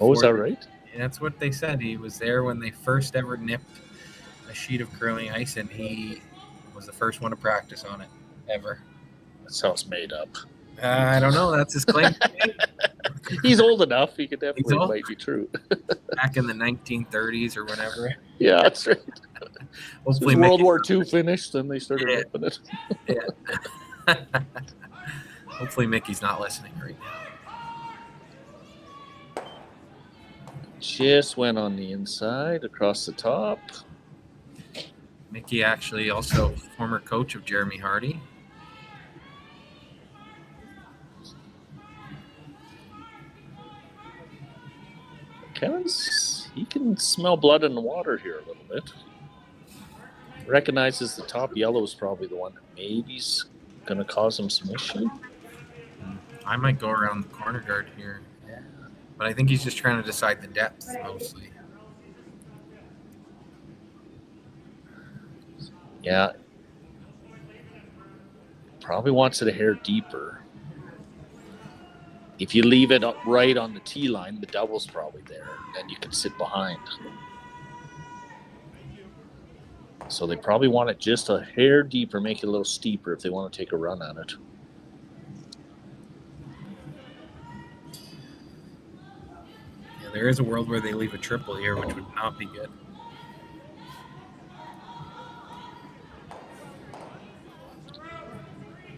Oh, is that right? Yeah, that's what they said. He was there when they first ever nipped a sheet of curling ice, and he was the first one to practice on it, ever. That sounds made up. I don't know. That's his claim. He's old enough. He could definitely might be true. Back in the 1930s or whenever. Yeah, that's right. Hopefully World War II finished, then they started nipping it. Yeah. Hopefully Mickey's not listening right now. Just went on the inside, across the top. Mickey actually also former coach of Jeremy Hardy. He can smell blood in the water here a little bit. Recognizes the top yellow is probably the one that maybe's going to cause him some issue. I might go around the corner guard here. Yeah. But I think he's just trying to decide the depth mostly. Yeah. Probably wants it a hair deeper. If you leave it right on the tee line, the double's probably there. Then you can sit behind. So they probably want it just a hair deeper, make it a little steeper if they want to take a run at it. Yeah, there is a world where they leave a triple here, which would not be good.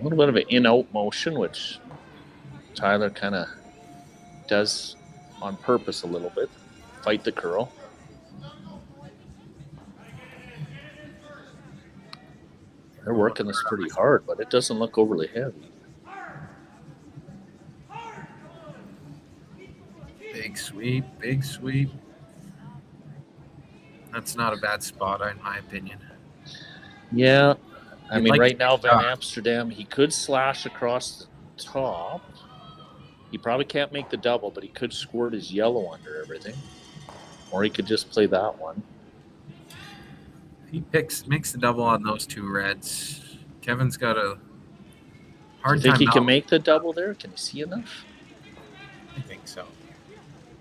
A little bit of an in-out motion, which Tyler kind of does on purpose a little bit. Fight the curl. They're working this pretty hard, but it doesn't look overly heavy. Big sweep, big sweep. That's not a bad spot, in my opinion. Yeah. I mean, like right now, Van Amsterdam, he could slash across the top. He probably can't make the double, but he could squirt his yellow under everything. Or he could just play that one. If he makes the double on those two reds, Kevin's got a hard time. Do you think he can make the double there? Can you see enough? I think so.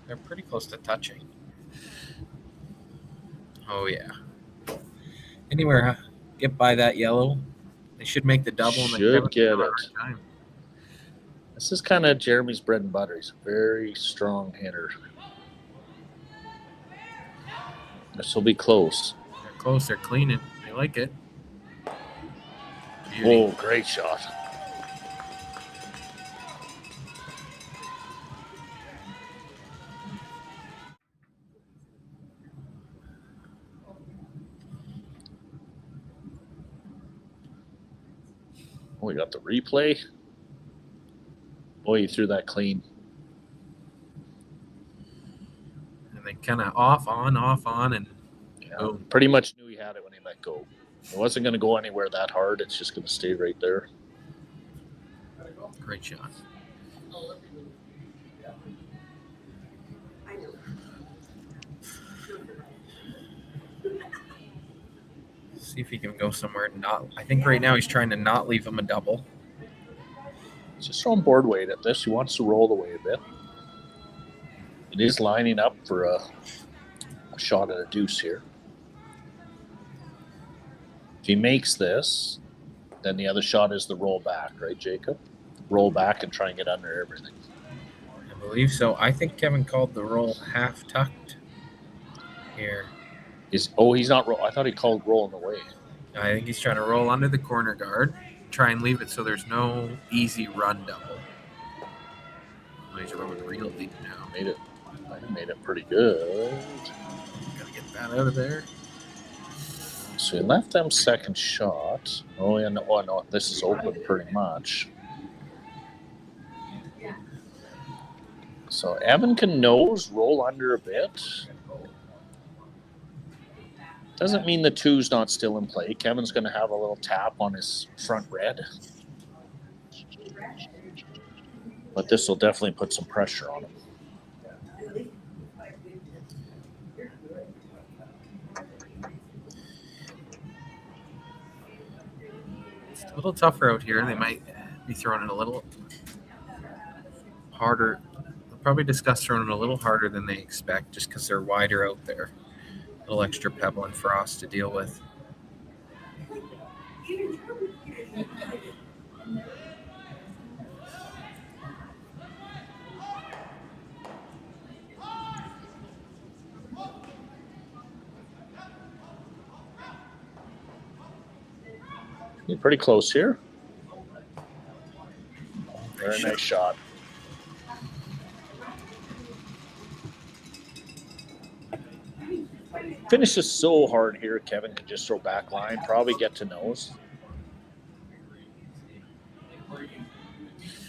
They're pretty close to touching. Oh, yeah. Anywhere, get by that yellow. They should make the double. And Should get it. This is kind of Jeremy's bread and butter. He's a very strong hitter. This will be close. They're close. They're cleaning. They like it. Beauty. Oh, great shot. We got the replay. Boy, you threw that clean. And they kind of off, on, and boom. Pretty much knew he had it when he let go. It wasn't going to go anywhere that hard. It's just going to stay right there. Great shot. See if he can go somewhere. I think right now he's trying to not leave him a double. Just throwing board weight at this. He wants to roll away a bit. It is lining up for a shot at a deuce here. If he makes this, then the other shot is the roll back, right, Jacob? Roll back and try and get under everything. I believe so. I think Kevin called the roll half tucked here. He's not roll. I thought he called rolling away. I think he's trying to roll under the corner guard, try and leave it so there's no easy run double. Oh, he's rolling real deep now. Made it pretty good. Gotta get that out of there. So he left them second shot. Oh, yeah, no, this is open pretty much. So Evan can nose, roll under a bit. Doesn't mean the two's not still in play. Kevin's going to have a little tap on his front red. But this will definitely put some pressure on him. It's a little tougher out here. They might be throwing it a little harder. They'll probably discuss throwing it a little harder than they expect just because they're wider out there. A little extra pebble and frost to deal with. You're pretty close here. Very nice shot. Finishes so hard here. Kevin can just throw back line, probably get to nose.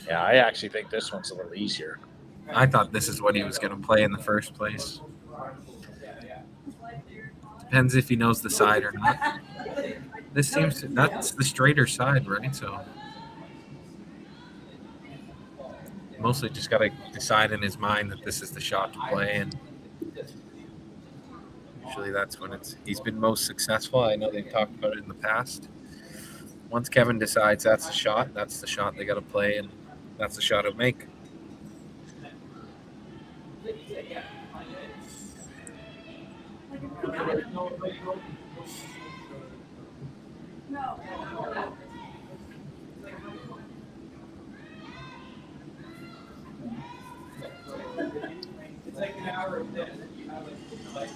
Yeah, I actually think this one's a little easier. I thought this is what he was going to play in the first place. Depends if he knows the side or not. This seems to, that's the straighter side, right? So mostly just got to decide in his mind that this is the shot to play, and usually that's when he's been most successful. I know they've talked about it in the past. Once Kevin decides that's the shot they got to play, and that's the shot he'll make. It's like an hour of this. You have like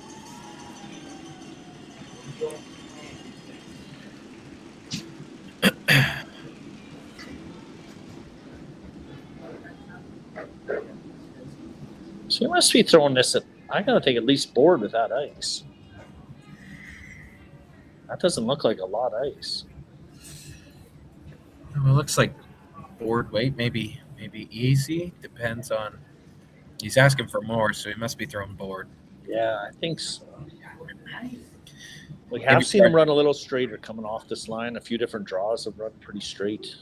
So you must be throwing this at, I got to take at least board with that ice. That doesn't look like a lot of ice. Well, it looks like board weight, maybe easy. Depends on. He's asking for more, so he must be throwing board. Yeah, I think so. We have seen him run a little straighter coming off this line. A few different draws have run pretty straight.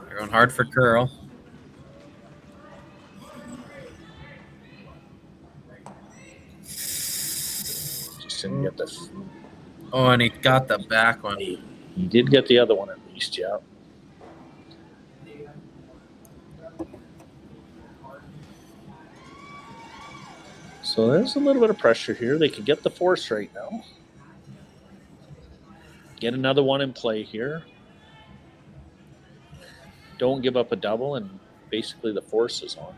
They're going hard for curl. Just didn't get this. Oh, and he got the back one. You did get the other one at least, yeah. So there's a little bit of pressure here. They could get the force right now. Get another one in play here. Don't give up a double, and basically the force is on.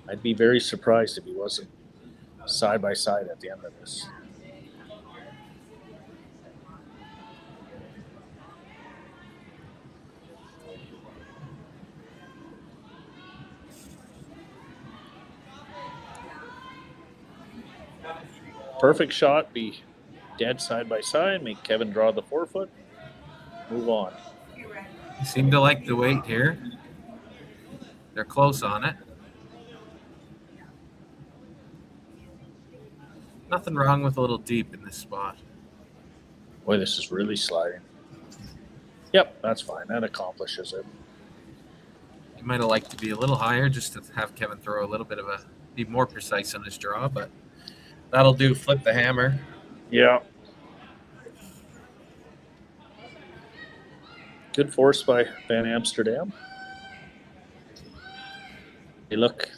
I'd be very surprised if he wasn't side by side at the end of this. Perfect shot, be dead side by side, make Kevin draw the 4-foot, move on. You seem to like the weight here. They're close on it. Nothing wrong with a little deep in this spot. Boy, this is really sliding. Yep, that's fine. That accomplishes it. You might have liked to be a little higher just to have Kevin throw a little bit of be more precise on his draw, but that'll do. Flip the hammer. Yeah. Good force by Van Amsterdam. They look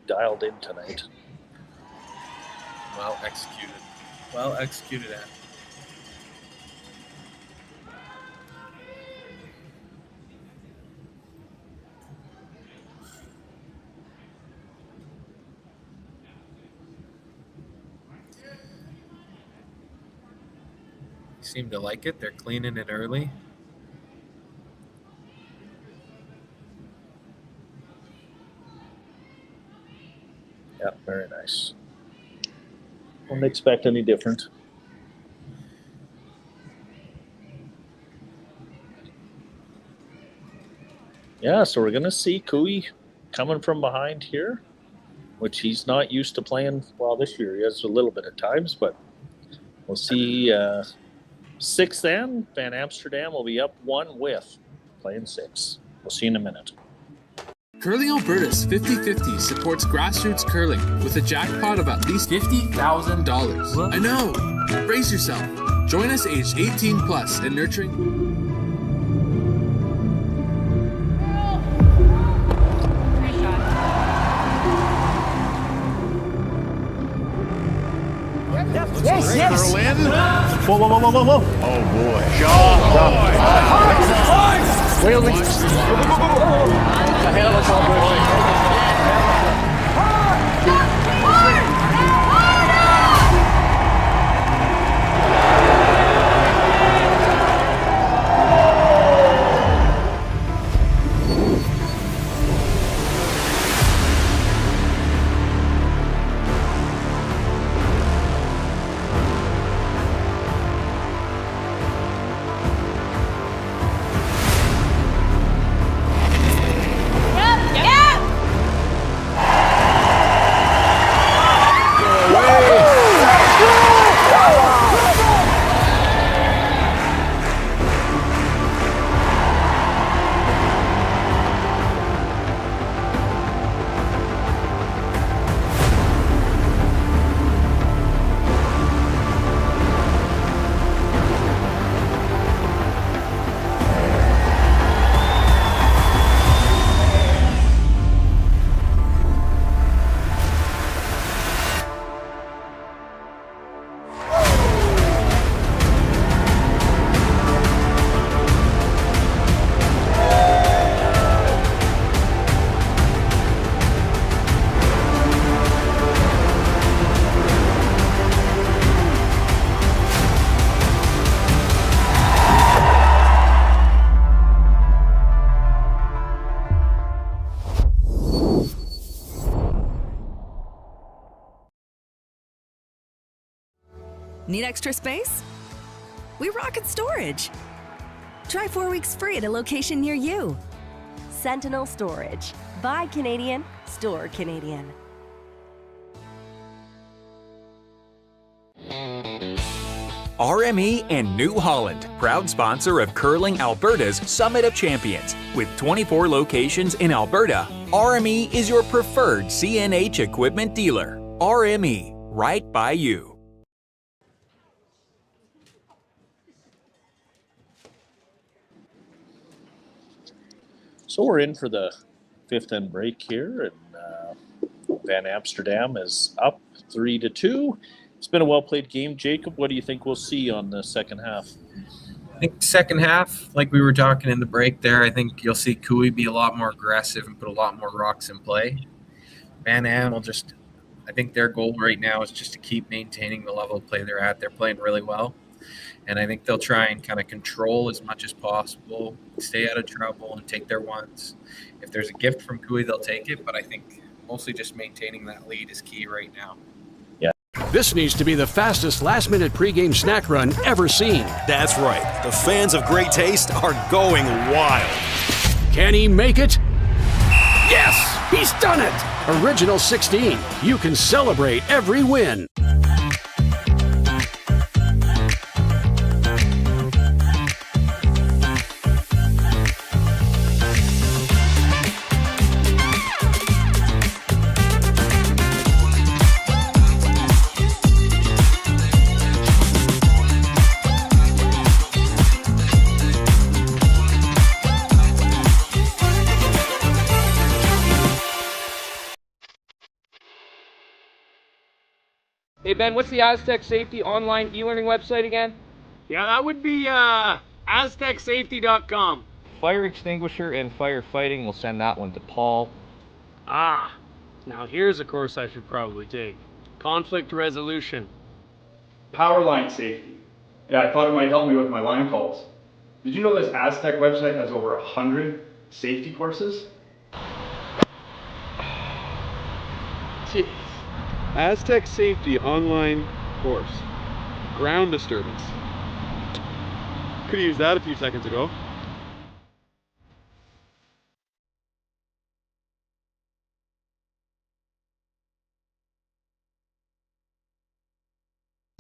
dialed in tonight. Well executed. Well executed at. Seem to like it. They're cleaning it early. Yeah, very nice. Wouldn't expect any different. Yeah, so we're going to see Cooey coming from behind here, which he's not used to playing. Well, this year he has a little bit of times, but we'll see. 6 then. Van Amsterdam will be up 1 with playing 6. We'll see in a minute. Curling Alberta's 50-50 supports grassroots curling with a jackpot of at least $50,000. I know! Brace yourself. Join us aged 18 plus and nurturing... Yes, yes. Curl in. Whoa, whoa, whoa, whoa, whoa, whoa. Oh boy. Wheeling. Ahead of us all, Need extra space? We rocket storage. Try 4 weeks free at a location near you. Sentinel Storage. Buy Canadian, store Canadian. RME and New Holland, proud sponsor of Curling Alberta's Summit of Champions. With 24 locations in Alberta, RME is your preferred CNH equipment dealer. RME, right by you. So we're in for the fifth end break here, and Van Amsterdam is up 3-2. It's been a well-played game. Jacob, what do you think we'll see on the second half? I think second half, like we were talking in the break there, I think you'll see Cooey be a lot more aggressive and put a lot more rocks in play. Van Am will just, I think their goal right now is just to keep maintaining the level of play they're at. They're playing really well. And I think they'll try and kind of control as much as possible, stay out of trouble, and take their ones. If there's a gift from Cooey, they'll take it. But I think mostly just maintaining that lead is key right now. This needs to be the fastest last-minute pregame snack run ever seen. That's right. The fans of great taste are going wild. Can he make it? Yes! He's done it! Original 16. You can celebrate every win. Hey Ben, what's the Aztec Safety online e-learning website again? Yeah, that would be aztecsafety.com. Fire extinguisher and firefighting, we'll send that one to Paul. Ah, now here's a course I should probably take. Conflict resolution. Power line safety. Yeah, I thought it might help me with my line calls. Did you know this Aztec website has over 100 safety courses? Jeez. Aztec Safety online course. Ground disturbance. Could have used that a few seconds ago.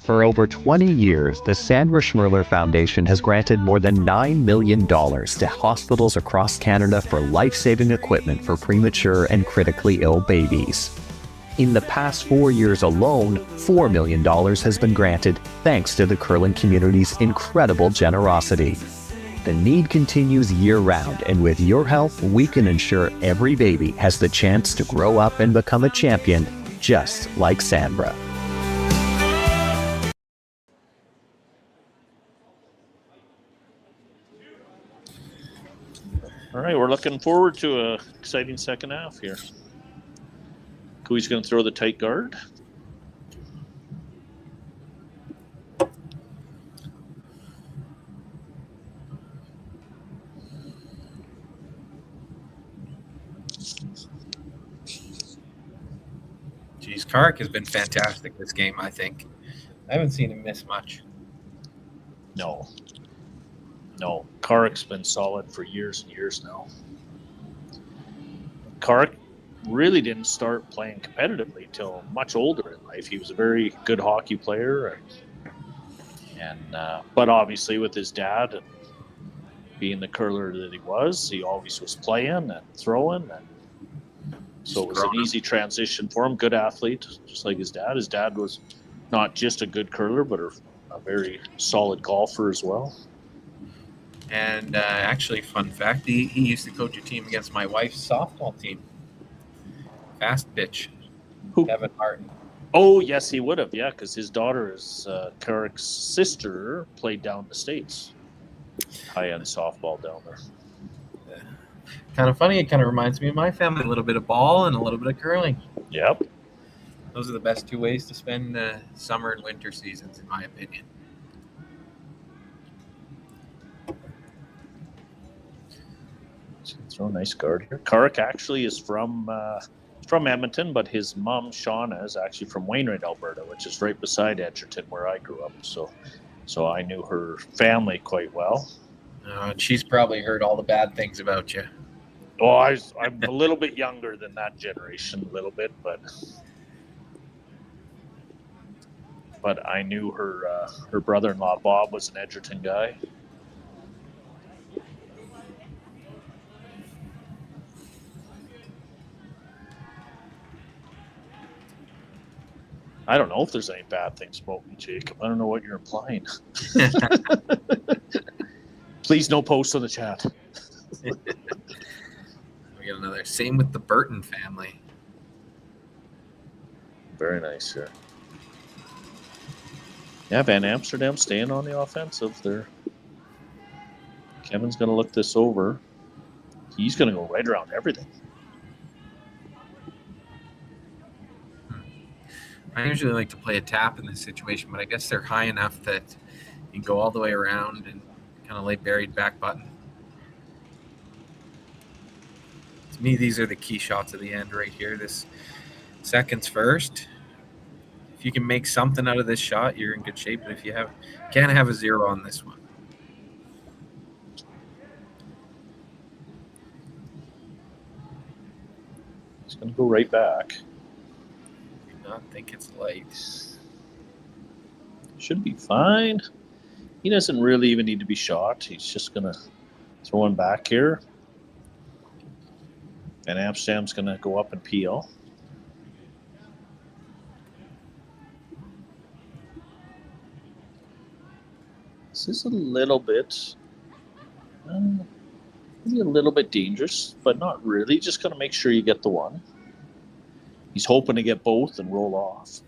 For over 20 years, the Sandra Schmirler Foundation has granted more than $9 million to hospitals across Canada for life-saving equipment for premature and critically ill babies. In the past 4 years alone, $4 million has been granted thanks to the curling community's incredible generosity. The need continues year-round, and with your help, we can ensure every baby has the chance to grow up and become a champion, just like Sandra. All right, we're looking forward to an exciting second half here. Cooey's going to throw the tight guard. Geez, Kark has been fantastic this game, I think. I haven't seen him miss much. No, Kark's been solid for years and years now. Kark really didn't start playing competitively till much older in life. He was a very good hockey player, but obviously with his dad and being the curler that he always was playing and throwing, and so it was an easy transition for him. Good athlete, just like his dad. His dad was not just a good curler, but a very solid golfer as well. And actually, fun fact, he used to coach a team against my wife's softball team. Fast pitch. Who? Kevin Martin. Oh, yes, he would have, yeah, because his daughter is Karik's sister, played down the States. High-end softball down there. Yeah. Kind of funny. It kind of reminds me of my family. A little bit of ball and a little bit of curling. Yep. Those are the best two ways to spend summer and winter seasons, in my opinion. Throw a nice guard here. Karik actually is from Edmonton, but his mom, Shauna, is actually from Wainwright, Alberta, which is right beside Edgerton, where I grew up. So I knew her family quite well. She's probably heard all the bad things about you. Oh, I'm a little bit younger than that generation, a little bit, but but I knew her brother-in-law Bob was an Edgerton guy. I don't know if there's any bad things about me, Jacob. I don't know what you're implying. Please no post on the chat. We got another. Same with the Burton family. Very nice here. Yeah, Van Amsterdam staying on the offensive there. Kevin's going to look this over. He's going to go right around everything. I usually like to play a tap in this situation, but I guess they're high enough that you can go all the way around and kind of lay buried back button. To me, these are the key shots of the end right here. This seconds first. If you can make something out of this shot, you're in good shape. But if you can't have a zero on this one. It's going to go right back. I do not think it's light. Should be fine. He doesn't really even need to be shot. He's just going to throw one back here. And Amsterdam's going to go up and peel. This is a little bit, maybe a little bit dangerous, but not really. Just going to make sure you get the one. He's hoping to get both and roll off.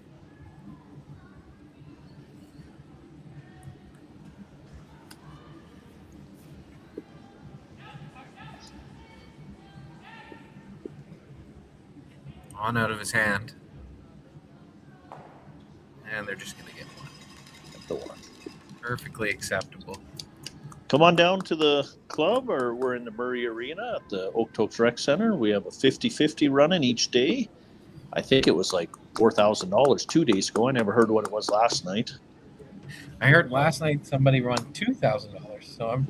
On out of his hand. And they're just going to get one. Get the one. Perfectly acceptable. Come on down to the club, or we're in the Murray Arena at the Okotoks Rec Center. We have a 50-50 running each day. I think it was like $4,000 2 days ago. I never heard what it was last night. I heard last night somebody run $2,000. So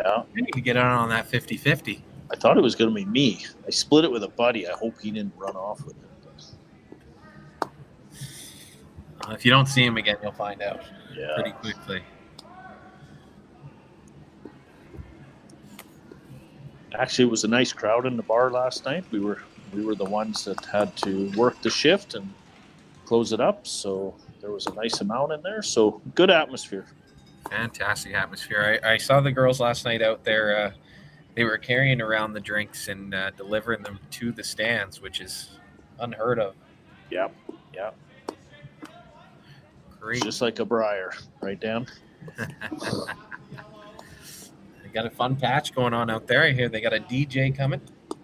I need to get on that 50-50. I thought it was going to be me. I split it with a buddy. I hope he didn't run off with it. If you don't see him again, you'll find out pretty quickly. Actually, it was a nice crowd in the bar last night. We were the ones that had to work the shift and close it up, so there was a nice amount in there. So good atmosphere. Fantastic atmosphere. I saw the girls last night out there. They were carrying around the drinks and delivering them to the stands, which is unheard of. Yep. Great. Just like a Briar, right, Dan? They got a fun patch going on out there. I hear they got a DJ coming.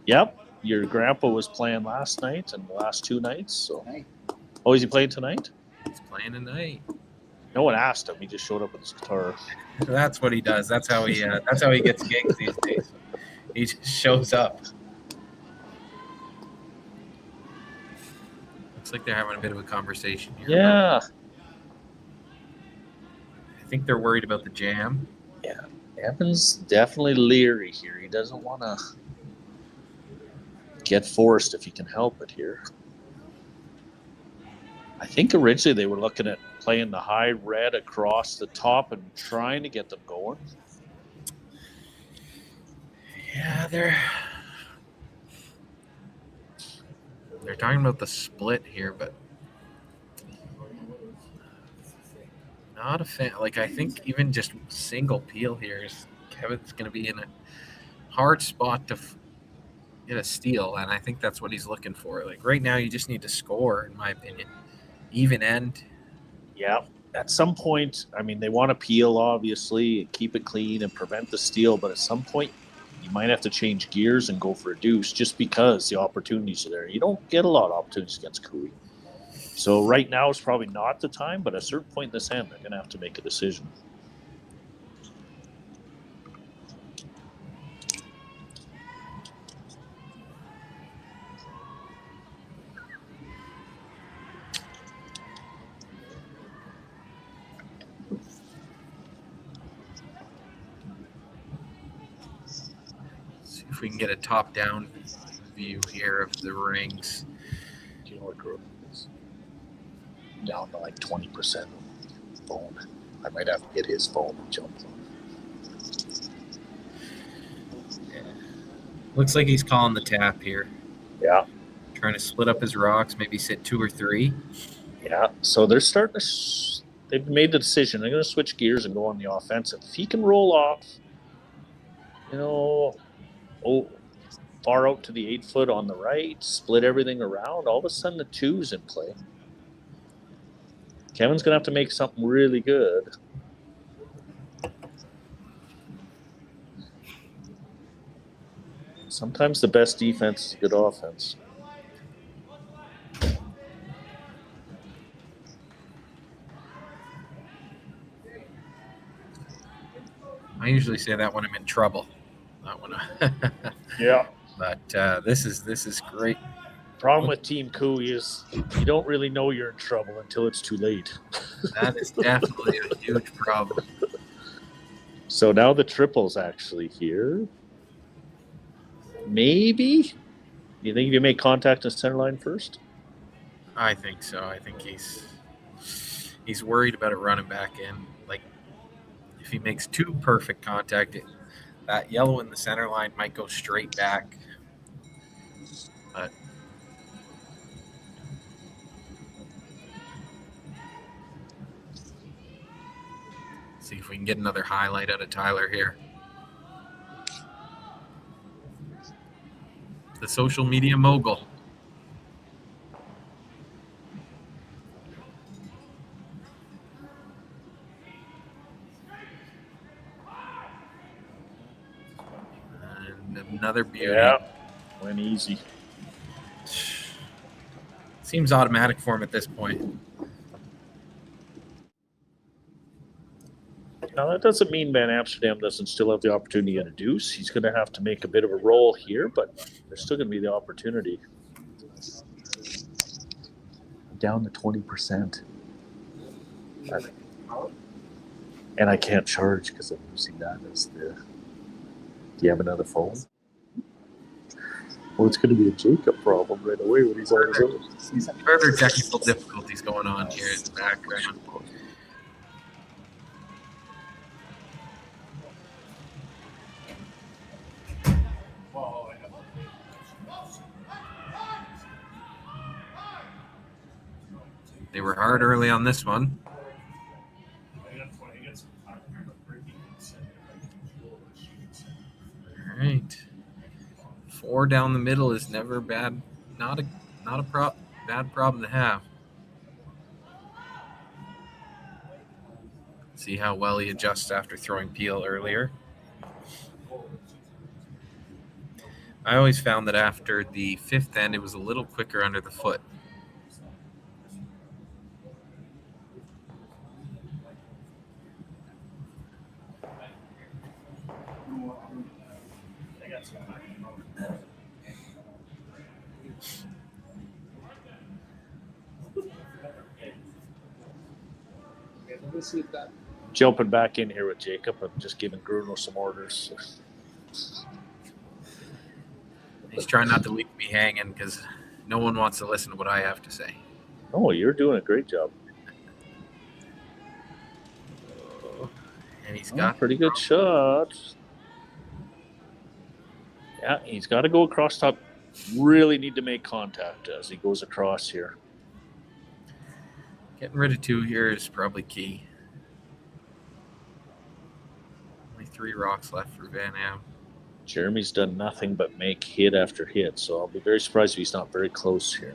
Yep. Your grandpa was playing last night and the last 2 nights. So, oh, is he playing tonight? He's playing tonight. No one asked him. He just showed up with his guitar. That's what he does. That's how he gets gigs these days. He just shows up. Looks like they're having a bit of a conversation here. Yeah. I think they're worried about the jam. Yeah. Evan's definitely leery here. He doesn't want to get forced if he can help it here. I think originally they were looking at playing the high red across the top and trying to get them going. Yeah, they're talking about the split here, but not a fan. Like, I think even just single peel here is Kevin's going to be in a hard spot to get a steal, and I think that's what he's looking for. Like, right now, you just need to score, in my opinion. Even end. Yeah. At some point, I mean, they want to peel, obviously, keep it clean and prevent the steal, but at some point, you might have to change gears and go for a deuce just because the opportunities are there. You don't get a lot of opportunities against Cooey. So right now is probably not the time, but at a certain point in this hand, they're going to have to make a decision. See if we can get a top-down view here of the rings. Do you know what group it is? down to like 20% phone. I might have to get his phone and jump on. Looks like he's calling the tap here. Yeah. Trying to split up his rocks, maybe sit 2 or 3. Yeah, so they're starting to. They've made the decision. They're going to switch gears and go on the offensive. If he can roll off, far out to the 8 foot on the right, split everything around, all of a sudden the 2's in play. Kevin's going to have to make something really good. Sometimes the best defense is good offense. I usually say that when I'm in trouble. Not when Yeah. But this is great. Problem with Team Cooey is you don't really know you're in trouble until it's too late. That is definitely a huge problem. So now the triple's actually here. Maybe? Do you think if you make contact in center line first? I think so. I think he's worried about it running back in. Like, if he makes 2 perfect contact, that yellow in the center line might go straight back. But see if we can get another highlight out of Tyler here. The social media mogul. And another beauty. Yeah, went easy. Seems automatic for him at this point. Now, that doesn't mean Van Amsterdam doesn't still have the opportunity to deuce. He's going to have to make a bit of a roll here, but there's still going to be the opportunity. Down to 20%. And I can't charge because I'm using that as the... Do you have another phone? Well, it's going to be a Jacob problem right away when he's on his own. Further technical difficulties going on here in the background. They were hard early on this one. All right. 4 down the middle is never bad. Not a bad problem to have. See how well he adjusts after throwing Peel earlier. I always found that after the 5th end, it was a little quicker under the foot. Jumping back in here with Jacob and just giving Bruno some orders. He's trying not to leave me hanging because no one wants to listen to what I have to say. Oh, you're doing a great job. And he's got pretty good shot. Yeah, he's got to go across top. Really need to make contact as he goes across here. Getting rid of 2 here is probably key. Only 3 rocks left for Van Am. Jeremy's done nothing but make hit after hit, so I'll be very surprised if he's not very close here.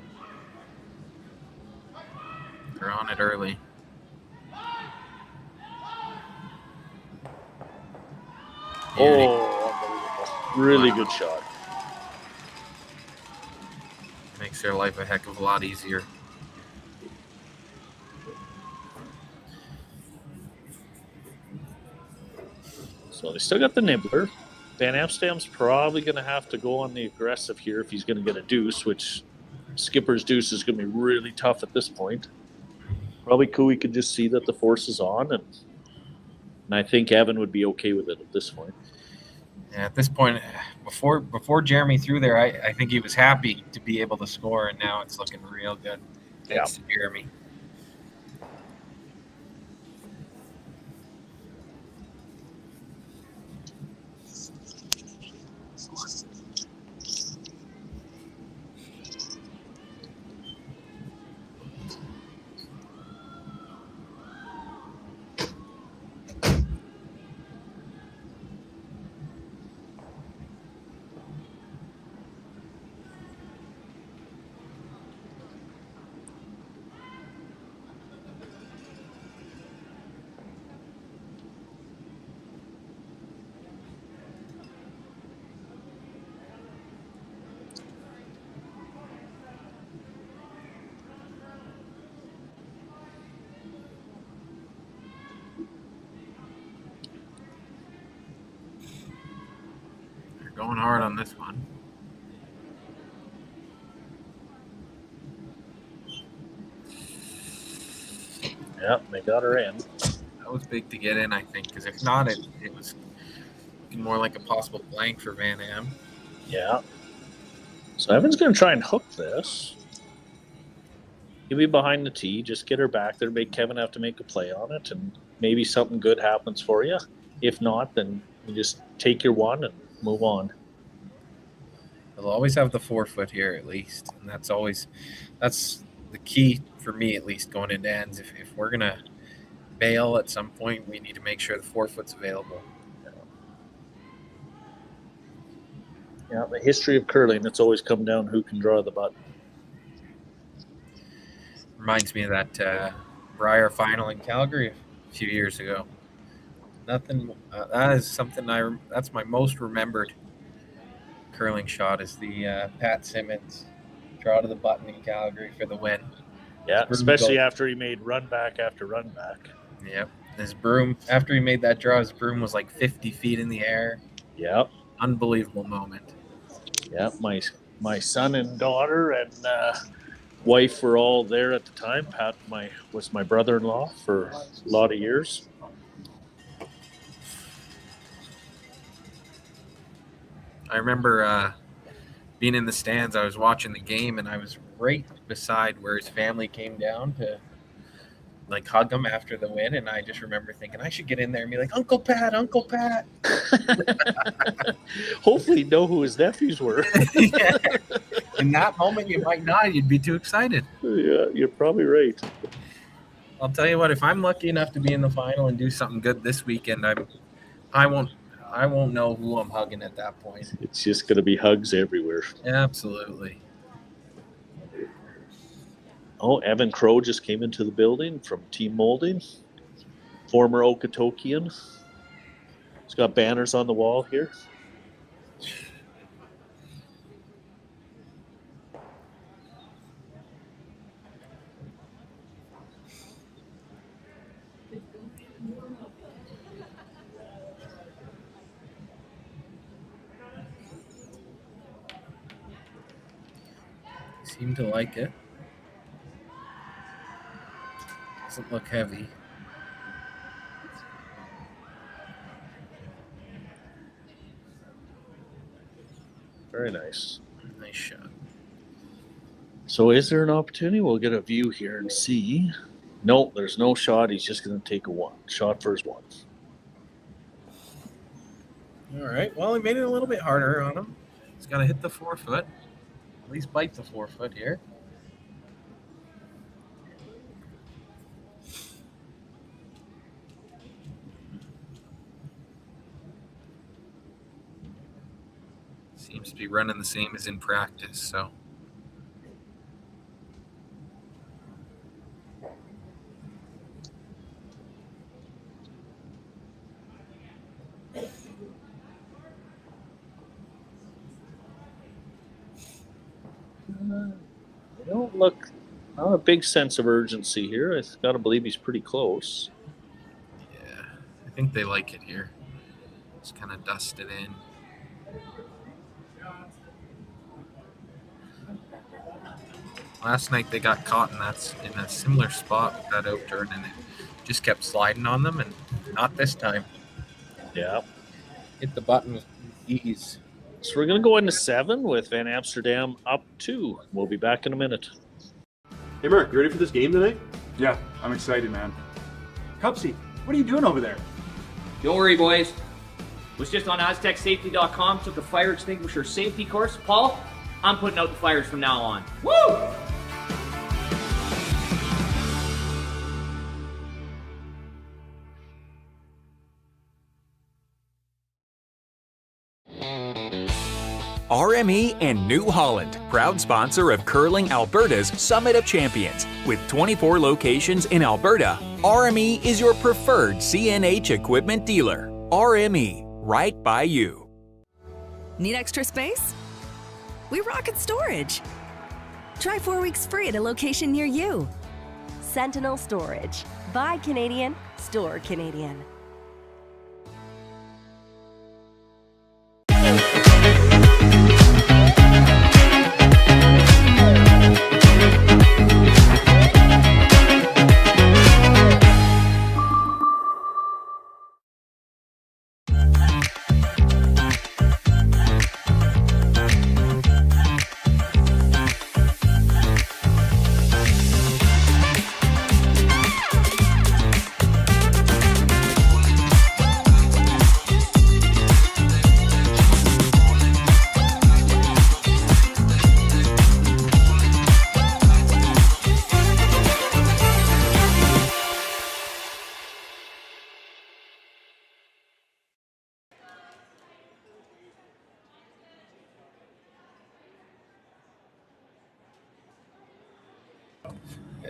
They're on it early. Oh, unbelievable. Really good shot. Makes their life a heck of a lot easier. So they still got the nibbler. Van Amsterdam's probably going to have to go on the aggressive here if he's going to get a deuce, which skipper's deuce is going to be really tough at this point. Probably Cooey could just see that the force is on, and I think Evan would be okay with it at this point. Yeah, at this point, before Jeremy threw there, I think he was happy to be able to score, and now it's looking real good. Thanks to Jeremy. Going hard on this one. Yep, they got her in. That was big to get in, I think, because if not, it was looking more like a possible blank for Van Am. Yeah. So Evan's going to try and hook this. He'll be behind the tee. Just get her back there. Make Kevin have to make a play on it, and maybe something good happens for you. If not, then you just take your one and move on. They'll always have the 4-foot here at least, and that's the key for me at least going into ends. If we're gonna bail at some point, we need to make sure the 4-foot's available. Yeah, the history of curling, it's always come down who can draw the button. Reminds me of that Briar final in Calgary a few years ago. Nothing. That is something that's my most remembered curling shot is the Pat Simmons draw to the button in Calgary for the win. Yeah, especially after he made run back after run back. Yep. His broom, after he made that draw, his broom was like 50 feet in the air. Yep. Unbelievable moment. Yeah, my son and daughter and wife were all there at the time. Pat was my brother-in-law for a lot of years. I remember being in the stands. I was watching the game, and I was right beside where his family came down to like hug him after the win. And I just remember thinking I should get in there and be like, Uncle Pat, Uncle Pat. Hopefully know who his nephews were. Yeah. In that moment, you might not. You'd be too excited. Yeah, you're probably right. I'll tell you what, if I'm lucky enough to be in the final and do something good this weekend, I won't know who I'm hugging at that point. It's just going to be hugs everywhere. Absolutely. Oh, Evan Crow just came into the building from Team Molding. Former Okotokian. He's got banners on the wall here. Seem to like it. Doesn't look heavy. Very nice. Nice shot. So is there an opportunity? We'll get a view here and see. No, there's no shot. He's just going to take a one. Shot for his one. All right. Well, he made it a little bit harder on him. He's got to hit the 4-foot. At least bite the 4-foot here. Seems to be running the same as in practice, so. They don't look, not a big sense of urgency here. I've got to believe he's pretty close. Yeah, I think they like it here. Just kind of dust it in. Last night they got caught in a similar spot with that out turn, and it just kept sliding on them, and not this time. Yeah. Hit the button with ease. So we're going to go into 7 with Van Amsterdam up 2. We'll be back in a minute. Hey Mark, you ready for this game tonight? Yeah, I'm excited, man. Cupsy, what are you doing over there? Don't worry, boys. Was just on AztecSafety.com, took a fire extinguisher safety course. Paul, I'm putting out the fires from now on. Woo! RME and New Holland, proud sponsor of Curling Alberta's Summit of Champions. With 24 locations in Alberta, RME is your preferred CNH equipment dealer. RME, right by you. Need extra space? We rocket storage. Try 4 weeks free at a location near you. Sentinel Storage. Buy Canadian, store Canadian.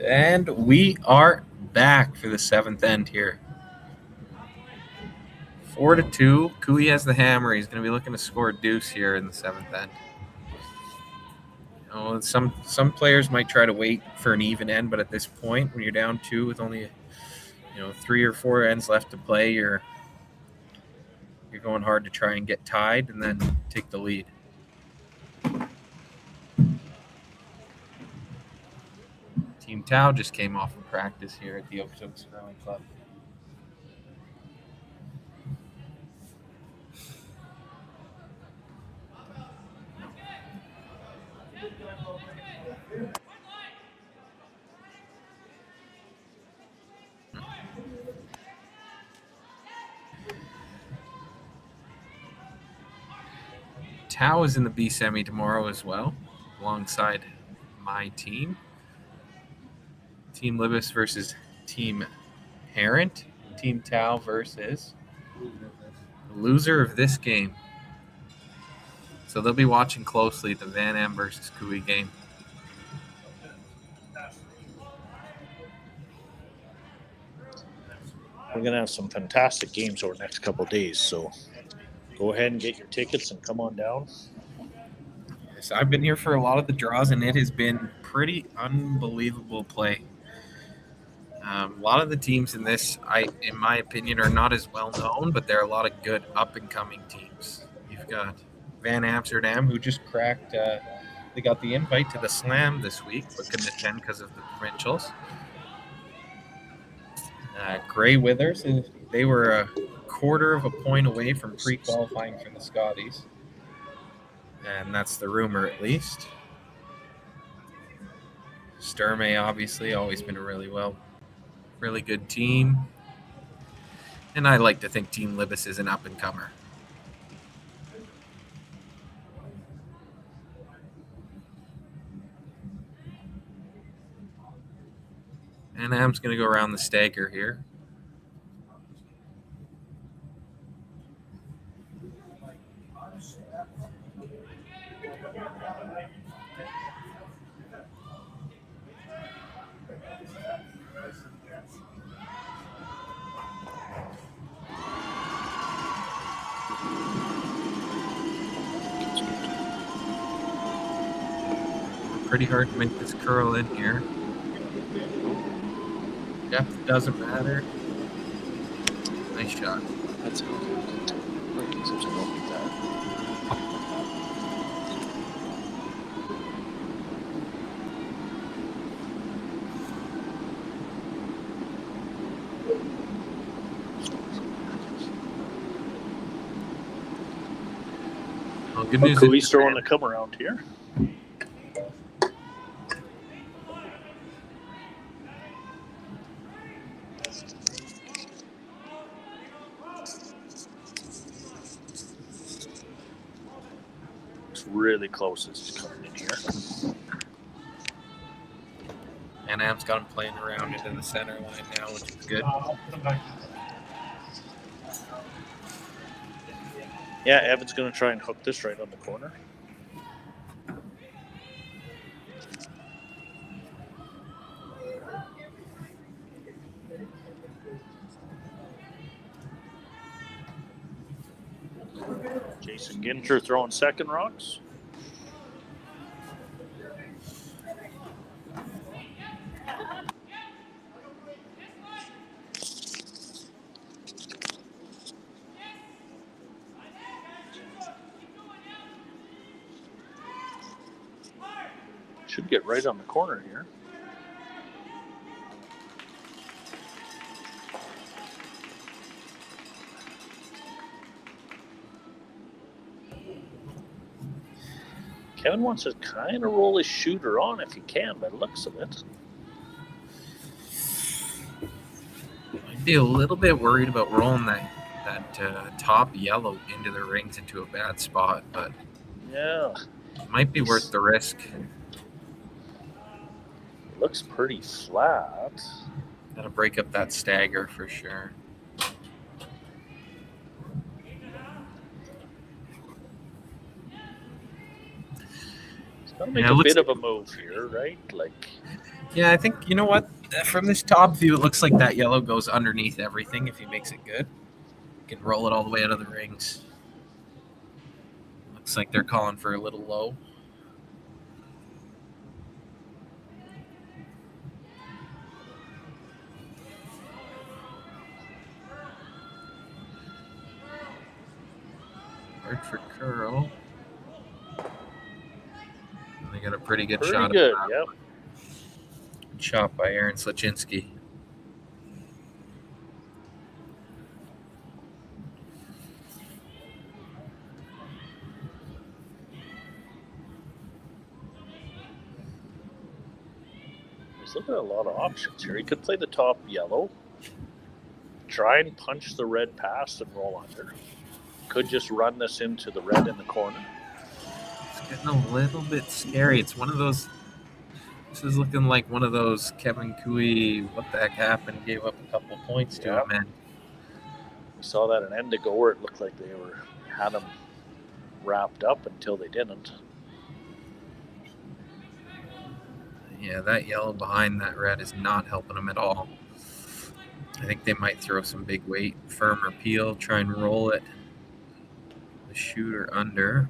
And we are back for the 7th end here. 4-2. Kui has the hammer. He's going to be looking to score a deuce here in the 7th end. Some players might try to wait for an even end, but at this point, when you're down 2 with only 3 or 4 ends left to play, you're going hard to try and get tied and then take the lead. Team Tau just came off of practice here at the Okotoks Rowing Club. Tau is in the B semi tomorrow as well, alongside my team. Team Libis versus Team Parent. Team Tau versus the loser of this game. So they'll be watching closely the Van Am versus Kui game. We're going to have some fantastic games over the next couple of days, so go ahead and get your tickets and come on down. Yes, I've been here for a lot of the draws, and it has been pretty unbelievable play. A lot of the teams in this, in my opinion, are not as well known, but there are a lot of good up-and-coming teams. You've got Van Amsterdam, who just cracked, they got the invite to the Slam this week, but couldn't attend because of the provincials. Grey Withers, they were a quarter of a point away from pre-qualifying for the Scotties. And that's the rumor, at least. Sturmey, obviously, always been a really good team. And I like to think Team Libis is an up-and-comer. And Am's going to go around the stagger here. Pretty hard to make this curl in here. Depth doesn't matter. Nice shot. That's good. Well, good news. Kui's throwing the come around here. Really close as he's coming in here. And Am's got him playing around into the center line now, which is good. Yeah, Evan's going to try and hook this right on the corner. Jason Ginter throwing second rocks. Should get right on the corner here. Kevin wants to kind of roll his shooter on if he can, by the looks of it. I'd be a little bit worried about rolling that top yellow into the rings into a bad spot, but yeah, it might be worth the risk. Looks pretty flat. That'll break up that stagger for sure. Gotta make a bit of a move here, right? Like, Yeah, I think, you know what? From this top view, it looks like that yellow goes underneath everything if he makes it good. You can roll it all the way out of the rings. Looks like they're calling for a little low. Hard for curl. And they got a pretty good shot. Pretty good, yep. Good shot by Aaron Slaczynski. He's looking at a lot of options here. He could play the top yellow, try and punch the red past and roll under. Could just run this into the red in the corner. It's getting a little bit scary. It's one of those. This is looking like one of those Kevin Cooey, what the heck happened, gave up a couple points to him, man. We saw that an end ago where it looked like they had him wrapped up until they didn't. Yeah, that yellow behind that red is not helping him at all. I think they might throw some big weight, firm or peel, try and roll it. The shooter under.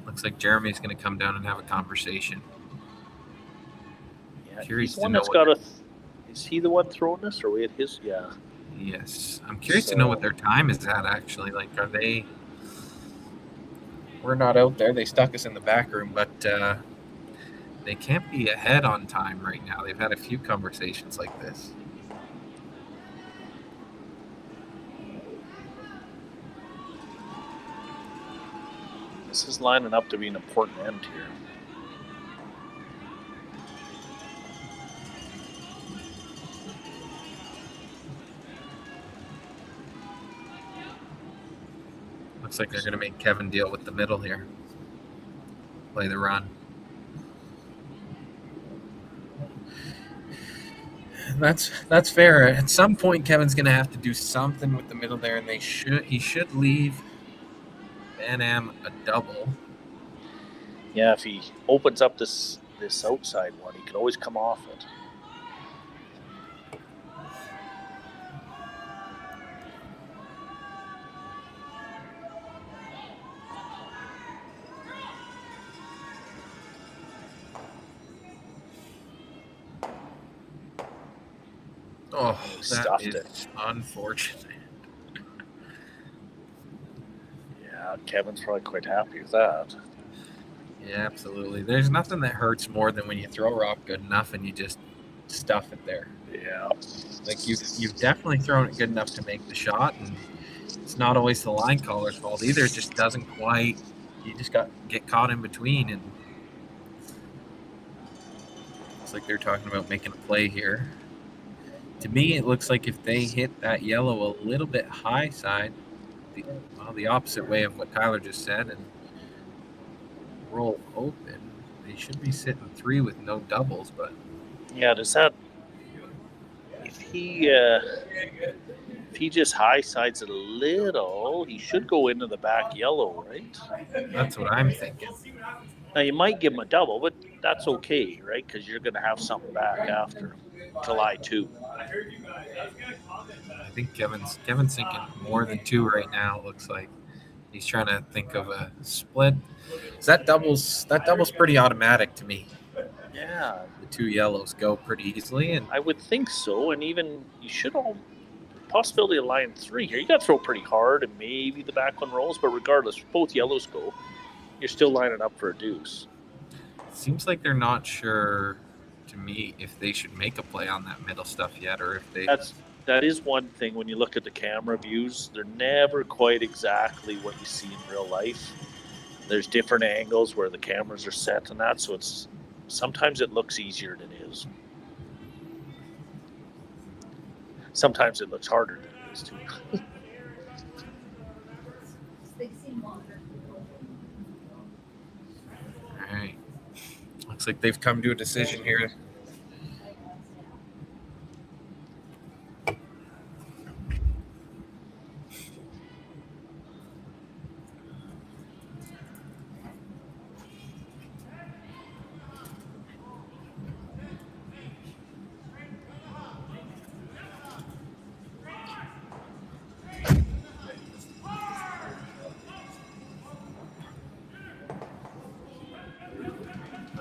Looks like Jeremy's going to come down and have a conversation. Yeah, Curious he's to one know that's what got is he the one throwing this, or we at his? Yeah. Yes. I'm curious to know what their time is at, actually. Like, are they... We're not out there. They stuck us in the back room, but they can't be ahead on time right now. They've had a few conversations like this. This is lining up to be an important end here. Looks like they're going to make Kevin deal with the middle here. Play the run. That's fair. At some point, Kevin's going to have to do something with the middle there, and he should leave Van Am a double. Yeah, if he opens up this outside one, he can always come off it. Oh, Stuffed that is it. unfortunate. Yeah, Kevin's probably quite happy with that. Yeah, absolutely. There's nothing that hurts more than when you throw a rock good enough and you just stuff it there. Yeah. Like you've definitely thrown it good enough to make the shot, and it's not always the line caller's fault either. It just doesn't quite. You just get caught in between, and it's like they're talking about making a play here. To me, it looks like if they hit that yellow a little bit high side, the opposite way of what Tyler just said, and roll open, they should be sitting 3 with no doubles. But yeah, does that? If he just high sides it a little, he should go into the back yellow, right? That's what I'm thinking. Now you might give him a double, but that's okay, right? Because you're going to have something back after July 2. I think Kevin's thinking more than 2 right now. It looks like he's trying to think of a split. That doubles pretty automatic to me. Yeah, the 2 yellows go pretty easily, and I would think so. And even you should all possibility of line 3 here. You got to throw pretty hard, and maybe the back one rolls. But regardless, both yellows go. You're still lining up for a deuce. Seems like they're not sure to me if they should make a play on that middle stuff yet, or if they. That is one thing when you look at the camera views. They're never quite exactly what you see in real life. There's different angles where the cameras are set and that, so it's sometimes it looks easier than it is. Sometimes it looks harder than it is too. All right. Looks like they've come to a decision here.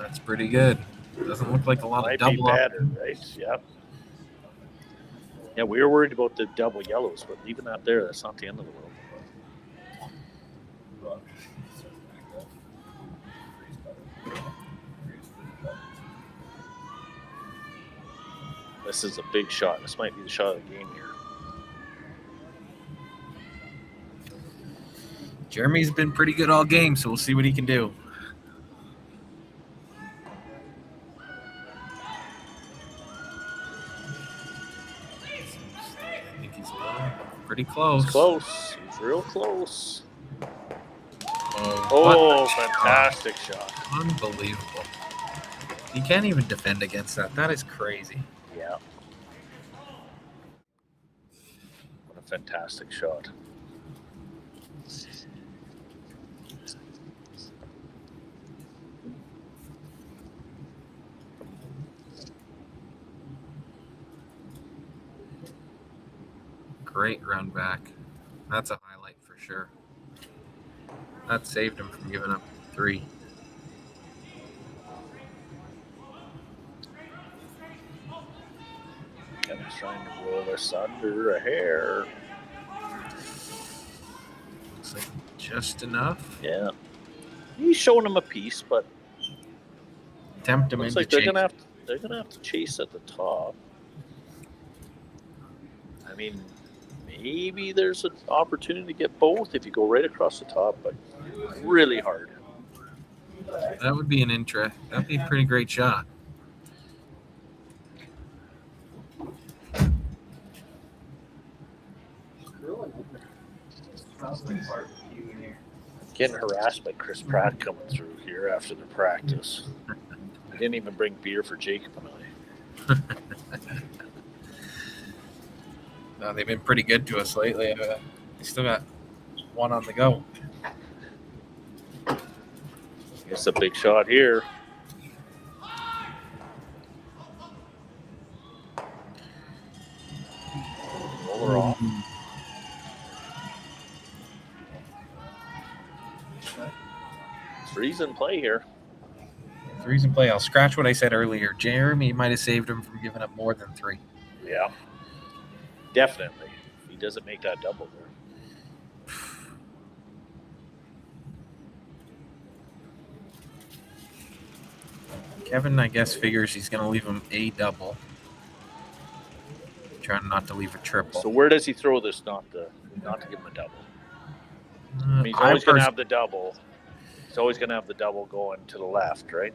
That's pretty good. Doesn't look like a lot Might of double be up. better, right? Yep. Yeah, we were worried about the double yellows, but leaving that there, that's not the end of the world. This is a big shot. This might be the shot of the game here. Jeremy's been pretty good all game, so we'll see what he can do. I think he's pretty close. He's close. He's real close. Oh, fantastic shot. Unbelievable. You can't even defend against that. That is crazy. Yeah. What a fantastic shot. Great run back. That's a highlight for sure. That saved him from giving up 3. And he's trying to roll this under a hair. Looks like just enough. Yeah. He's showing him a piece, but tempt him looks into like they're chase. gonna have to chase at the top. I mean, maybe there's an opportunity to get both if you go right across the top, but really hard. That would be that'd be a pretty great shot. Getting harassed by Chris Pratt coming through here after the practice. I didn't even bring beer for Jacob and I. No, they've been pretty good to us lately. They still got one on the go. It's a big shot here. Roller off. Three's in play here. Three's in play. I'll scratch what I said earlier. Jeremy might have saved him from giving up more than 3. Yeah. Definitely. He doesn't make that double there. Kevin, I guess, figures he's going to leave him a double. Trying not to leave a triple. So where does he throw this not to give him a double? I mean, he's always going to have the double. He's always going to have the double going to the left, right?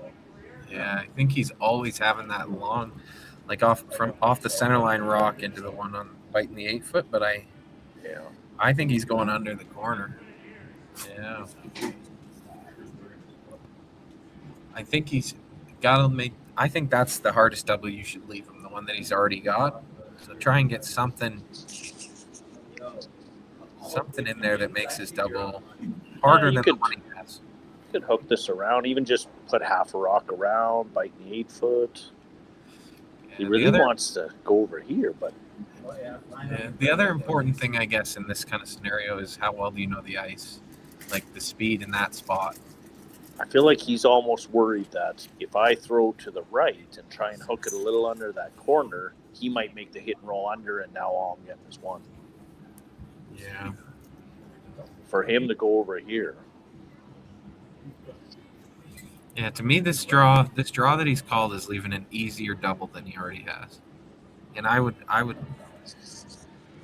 Yeah, I think he's always having that long, like off the center line rock into the one on biting the 8-foot. But I think he's going under the corner. Yeah, I think he's got to make. I think that's the hardest double you should leave him, the one that he's already got. So try and get something in there that makes his double harder than the one he has. You could hook this around, even just put half a rock around, bite the 8-foot. He really wants to go over here, but the other important thing, I guess, in this kind of scenario is how well do you know the ice, like the speed in that spot. I feel like he's almost worried that if I throw to the right and try and hook it a little under that corner, he might make the hit and roll under, and now all I'm getting is 1. Yeah. For him to go over here. Yeah, to me, this draw that he's called is leaving an easier double than he already has, and I would,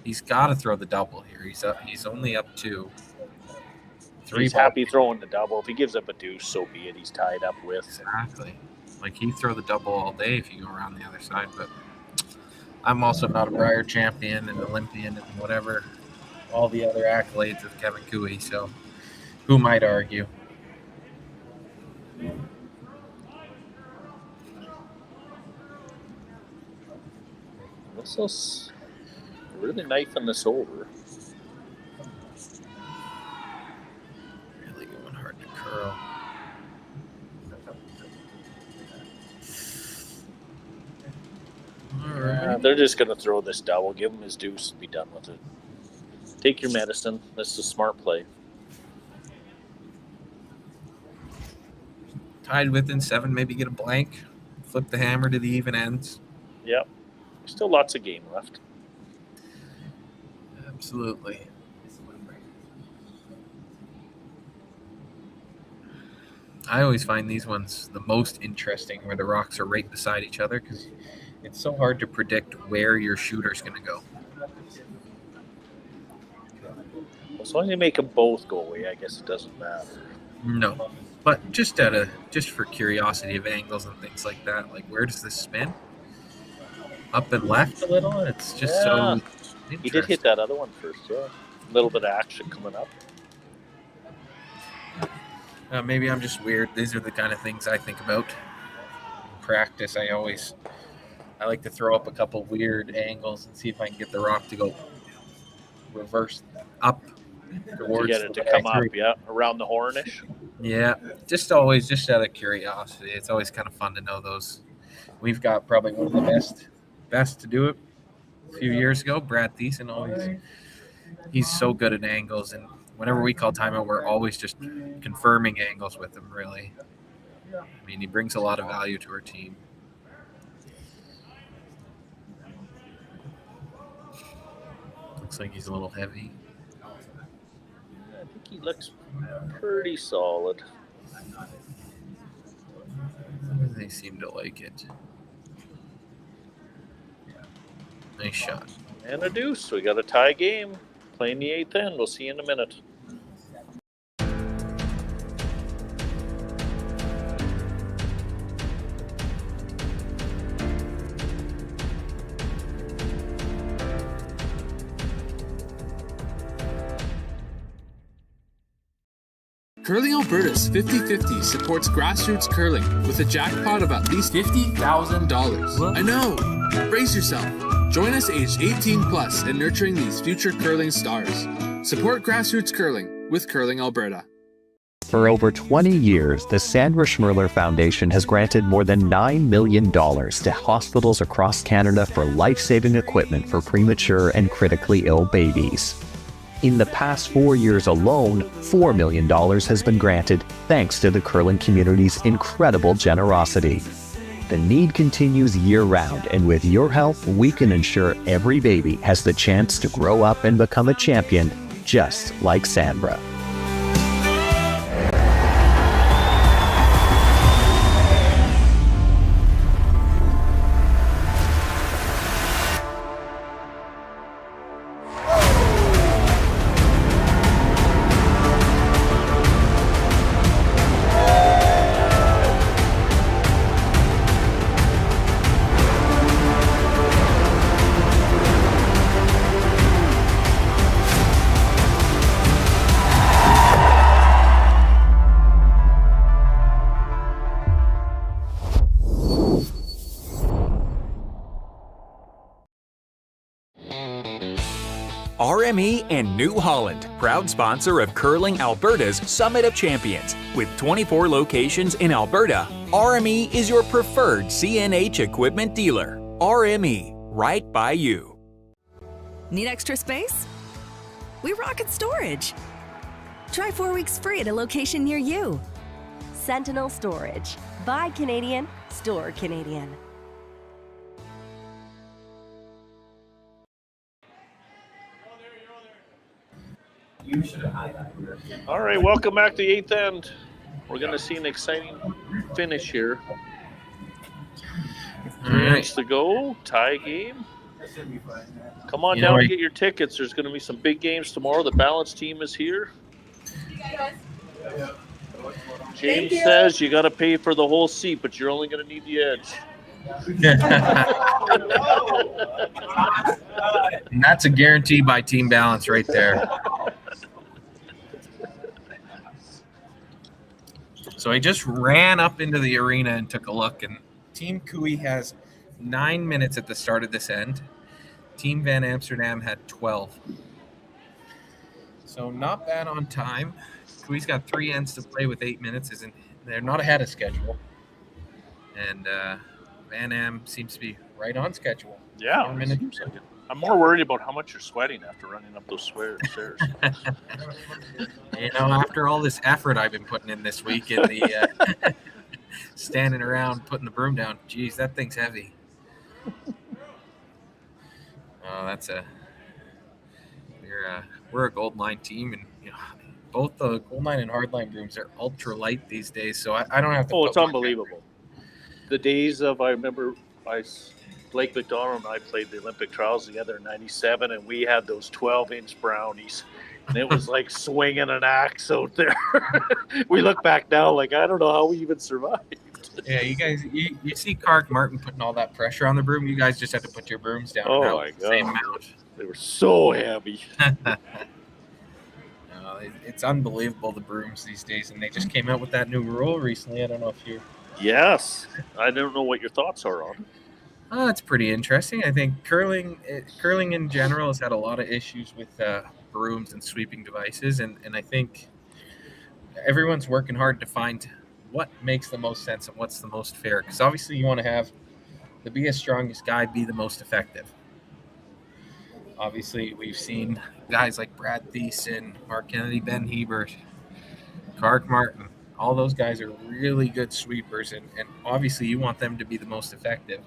he's got to throw the double here. He's only up 2. 3. He's happy throwing the double. If he gives up a deuce, so be it. He's tied up with. Exactly. Like, he'd throw the double all day if you go around the other side, but I'm also not a Brier champion and Olympian and whatever, all the other accolades of Kevin Cooey, so who might argue? This is really knifing this over. Really going hard to curl. All right. They're just going to throw this double, give him his deuce, and be done with it. Take your medicine. This is a smart play. tied within 7, maybe get a blank, flip the hammer to the even ends. Yep. Still lots of game left. Absolutely. I always find these ones the most interesting where the rocks are right beside each other because it's so hard to predict where your shooter's going to go. As long as you make them both go away, I guess it doesn't matter. No, but just for curiosity of angles and things like that, like where does this spin? Up and left a little? It's just so interesting. He did hit that other one first, yeah. A little bit of action coming up. Maybe I'm just weird. These are the kind of things I think about. In practice, I like to throw up a couple weird angles and see if I can get the rock to go reverse up towards. To get it to come up, yeah, around the hornish. Yeah, just out of curiosity. It's always kind of fun to know those. We've got probably one of the best to do it a few years ago. Brad Thiessen, he's so good at angles, and whenever we call timeout, we're always just confirming angles with him, really. I mean, he brings a lot of value to our team. Looks like he's a little heavy. I think he looks pretty solid. They seem to like it. Nice shot. And a deuce. We got a tie game. Playing the 8th end. We'll see you in a minute. Curling Alberta's 50-50 supports grassroots curling with a jackpot of at least $50,000. I know! Brace yourself. Join us aged 18 plus in nurturing these future curling stars. Support grassroots curling with Curling Alberta. For over 20 years, the Sandra Schmirler Foundation has granted more than $9 million to hospitals across Canada for life-saving equipment for premature and critically ill babies. In the past 4 years alone, $4 million has been granted thanks to the curling community's incredible generosity. The need continues year-round, and with your help, we can ensure every baby has the chance to grow up and become a champion, just like Sandra. RME and New Holland, proud sponsor of Curling Alberta's Summit of Champions. With 24 locations in Alberta, RME is your preferred CNH equipment dealer. RME, right by you. Need extra space? We rocket storage. Try 4 weeks free at a location near you. Sentinel Storage. Buy Canadian, store Canadian. You should have had that. All right, welcome back to the 8th end. We're going to see an exciting finish here. 3 minutes to go, tie game. Come on down and get your tickets. There's going to be some big games tomorrow. The balance team is here. James says you got to pay for the whole seat, but you're only going to need the edge. And that's a guarantee by Team Balance right there. So I just ran up into the arena and took a look, and Team Kui has 9 minutes at the start of this end. Team Van Amsterdam had 12. So not bad on time. Kui's got 3 ends to play with 8 minutes. They're not ahead of schedule. And Van Am seems to be right on schedule. Yeah, I'm more worried about how much you're sweating after running up those stairs. After all this effort I've been putting in this week in the standing around putting the broom down. Geez, that thing's heavy. We're a gold line team, and both the gold line and hard line brooms are ultra light these days. So I don't have to. Oh, it's unbelievable. The days of I remember Blake McDonald and I played the Olympic trials together in '97, and we had those 12-inch brownies, and it was like swinging an axe out there. We look back now, like I don't know how we even survived. Yeah, you guys, you see Clark Martin putting all that pressure on the broom. You guys just had to put your brooms down. Oh my God, same amount. They were so heavy. It's unbelievable, the brooms these days, and they just came out with that new rule recently. I don't know if you. Yes, I don't know what your thoughts are on it. It's pretty interesting. I think curling in general has had a lot of issues with brooms and sweeping devices, and I think everyone's working hard to find what makes the most sense and what's the most fair. Because obviously you want to have the biggest, strongest guy be the most effective. Obviously, we've seen guys like Brad Thiessen, Mark Kennedy, Ben Hebert, Clark Martin. All those guys are really good sweepers, and obviously you want them to be the most effective.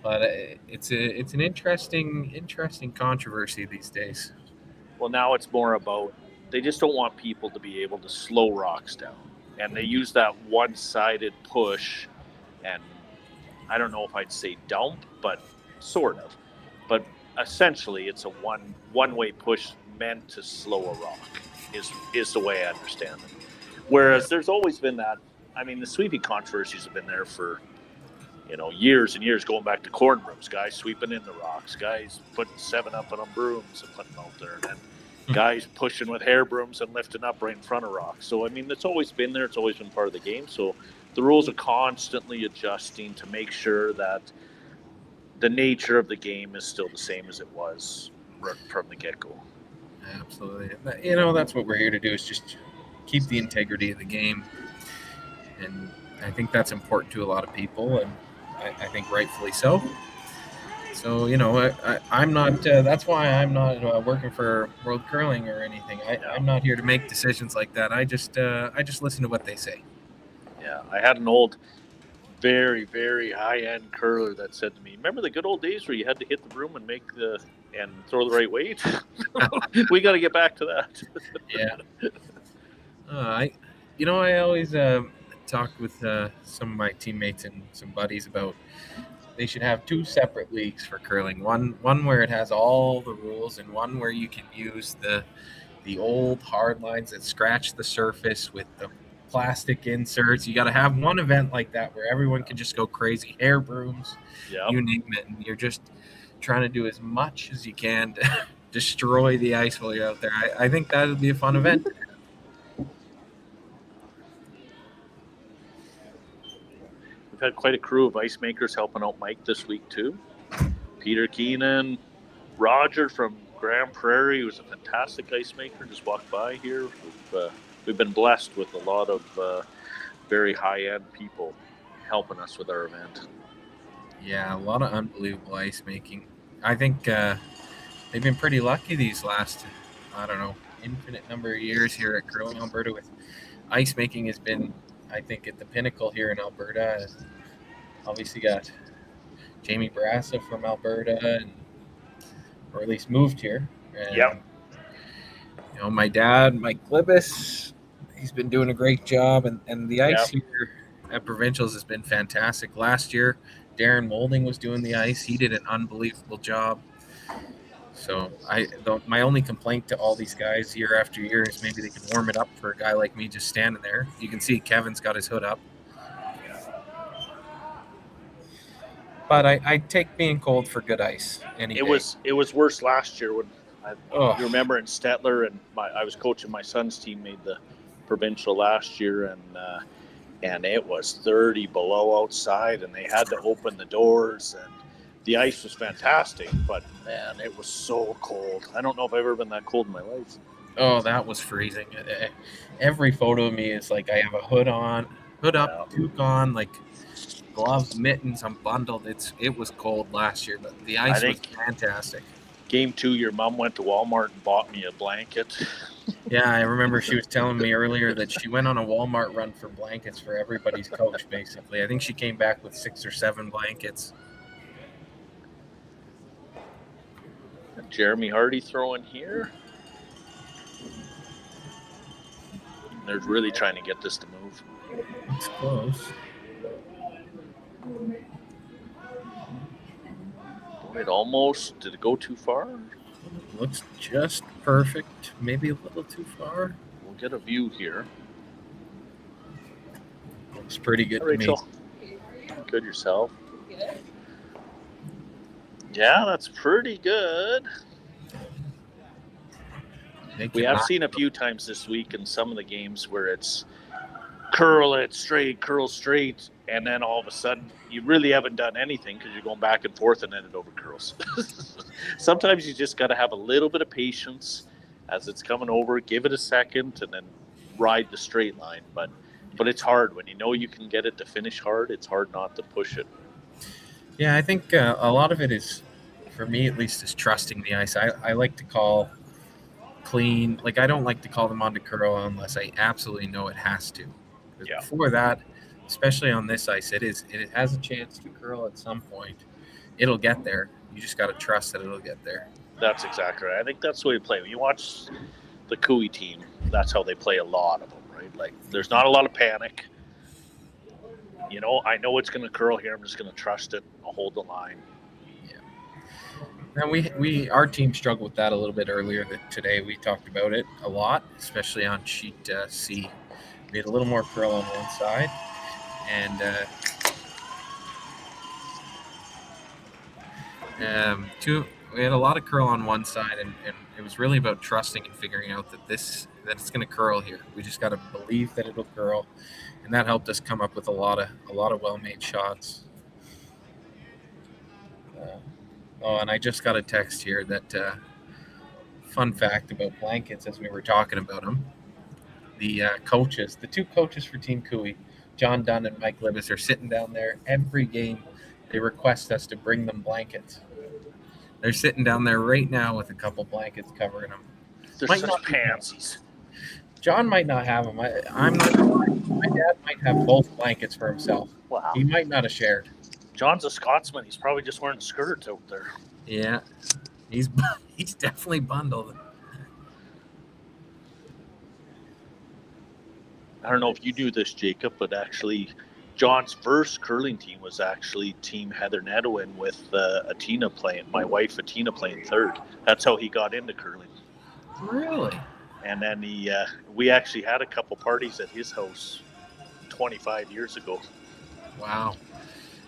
But it's an interesting controversy these days. Well, now it's more about they just don't want people to be able to slow rocks down, and they use that one-sided push, and I don't know if I'd say dump, but sort of. But essentially, it's a one-way push meant to slow a rock. Is the way I understand it. Whereas there's always been that. I mean, the sweeping controversies have been there for years and years, going back to corn brooms. Guys sweeping in the rocks, guys putting 7-Up on brooms and putting them out there, and then guys pushing with hair brooms and lifting up right in front of rocks. So I mean, it's always been there. It's always been part of the game. So the rules are constantly adjusting to make sure that the nature of the game is still the same as it was from the get-go. Absolutely. That's what we're here to do, is just keep the integrity of the game. And I think that's important to a lot of people, and I think rightfully so. So, I'm not, that's why I'm not working for World Curling or anything. I'm not here to make decisions like that. I just listen to what they say. Yeah, I had an old, very, very high-end curler that said to me, remember the good old days where you had to hit the broom and and throw the right weight? We got to get back to that. Yeah. I always talk with some of my teammates and some buddies about they should have two separate leagues for curling. One where it has all the rules, and one where you can use the old hard lines that scratch the surface with the plastic inserts. You got to have one event like that where everyone can just go crazy. Hair brooms, you name it, and you're just trying to do as much as you can to destroy the ice while you're out there. I think that would be a fun event. We've had quite a crew of ice makers helping out Mike this week too. Peter Keenan, Roger from Grand Prairie, who's a fantastic ice maker, just walked by here. We've been blessed with a lot of very high-end people helping us with our event. Yeah, a lot of unbelievable ice making. I think they've been pretty lucky these last, infinite number of years here at Curling Alberta. With ice making has been, I think, at the pinnacle here in Alberta. Obviously got Jamie Barassa from Alberta, or at least moved here. And, my dad, Mike Glibis, he's been doing a great job, and the ice here at Provincials has been fantastic. Last year, Darren Moulding was doing the ice. He did an unbelievable job. So my only complaint to all these guys year after year is maybe they can warm it up for a guy like me just standing there. You can see Kevin's got his hood up. But I take being cold for good ice any day. It was worse last year when you remember in Stettler, and I was coaching my son's team, made the provincial last year, and it was 30 below outside, and they had to open the doors, and the ice was fantastic, but man, it was so cold. I don't know if I've ever been that cold in my life. Oh, that was freezing. Every photo of me is like I have a hood up, toque on, like gloves, mittens. I'm bundled. It was cold last year, but the ice was fantastic. Game 2, your mom went to Walmart and bought me a blanket. Yeah, I remember she was telling me earlier that she went on a Walmart run for blankets for everybody's coach, basically. I think she came back with 6 or 7 blankets. Jeremy Hardy throwing here. They're really trying to get this to move. It's close. It almost, did it go too far? Looks just perfect. Maybe a little too far. We'll get a view here. Looks pretty good Rachel. to me. Good yourself. Yeah, that's pretty good. We have seen a few times this week in some of the games where it's curl straight, and then all of a sudden you really haven't done anything because you're going back and forth and then it over curls. Sometimes you just got to have a little bit of patience as it's coming over, give it a second, and then ride the straight line. But it's hard when you know you can get it to finish hard. It's hard not to push it. Yeah, I think a lot of it is, for me at least, is trusting the ice. I like to call clean. Like, I don't like to call them on to curl unless I absolutely know it has to. Yeah. Before that, especially on this ice, it has a chance to curl at some point. It'll get there. You just got to trust that it'll get there. That's exactly right. I think that's the way to play. When you watch the Cooey team, that's how they play a lot of them, right? Like, there's not a lot of panic. You know, I know it's going to curl here. I'm just going to trust it. I'll hold the line. And our team struggled with that a little bit earlier today. We talked about it a lot, especially on sheet C. We had a little more curl on one side, and we had a lot of curl on one side, and it was really about trusting and figuring out that it's going to curl here. We just got to believe that it'll curl, and that helped us come up with a lot of well-made shots. And I just got a text here that fun fact about blankets, as we were talking about them. The two coaches for Team Cooey, John Dunn and Mike Libis, are sitting down there every game. They request us to bring them blankets. They're sitting down there right now with a couple blankets covering them. They're such pansies. John might not have them. I'm not sure. My dad might have both blankets for himself. Wow. He might not have shared. John's a Scotsman. He's probably just wearing skirts out there. Yeah, he's definitely bundled. I don't know if you knew this, Jacob, but actually John's first curling team was actually Team Heather Nedwin with Atina playing, my wife Atina playing third. That's how he got into curling. Really? And then we actually had a couple parties at his house 25 years ago. Wow.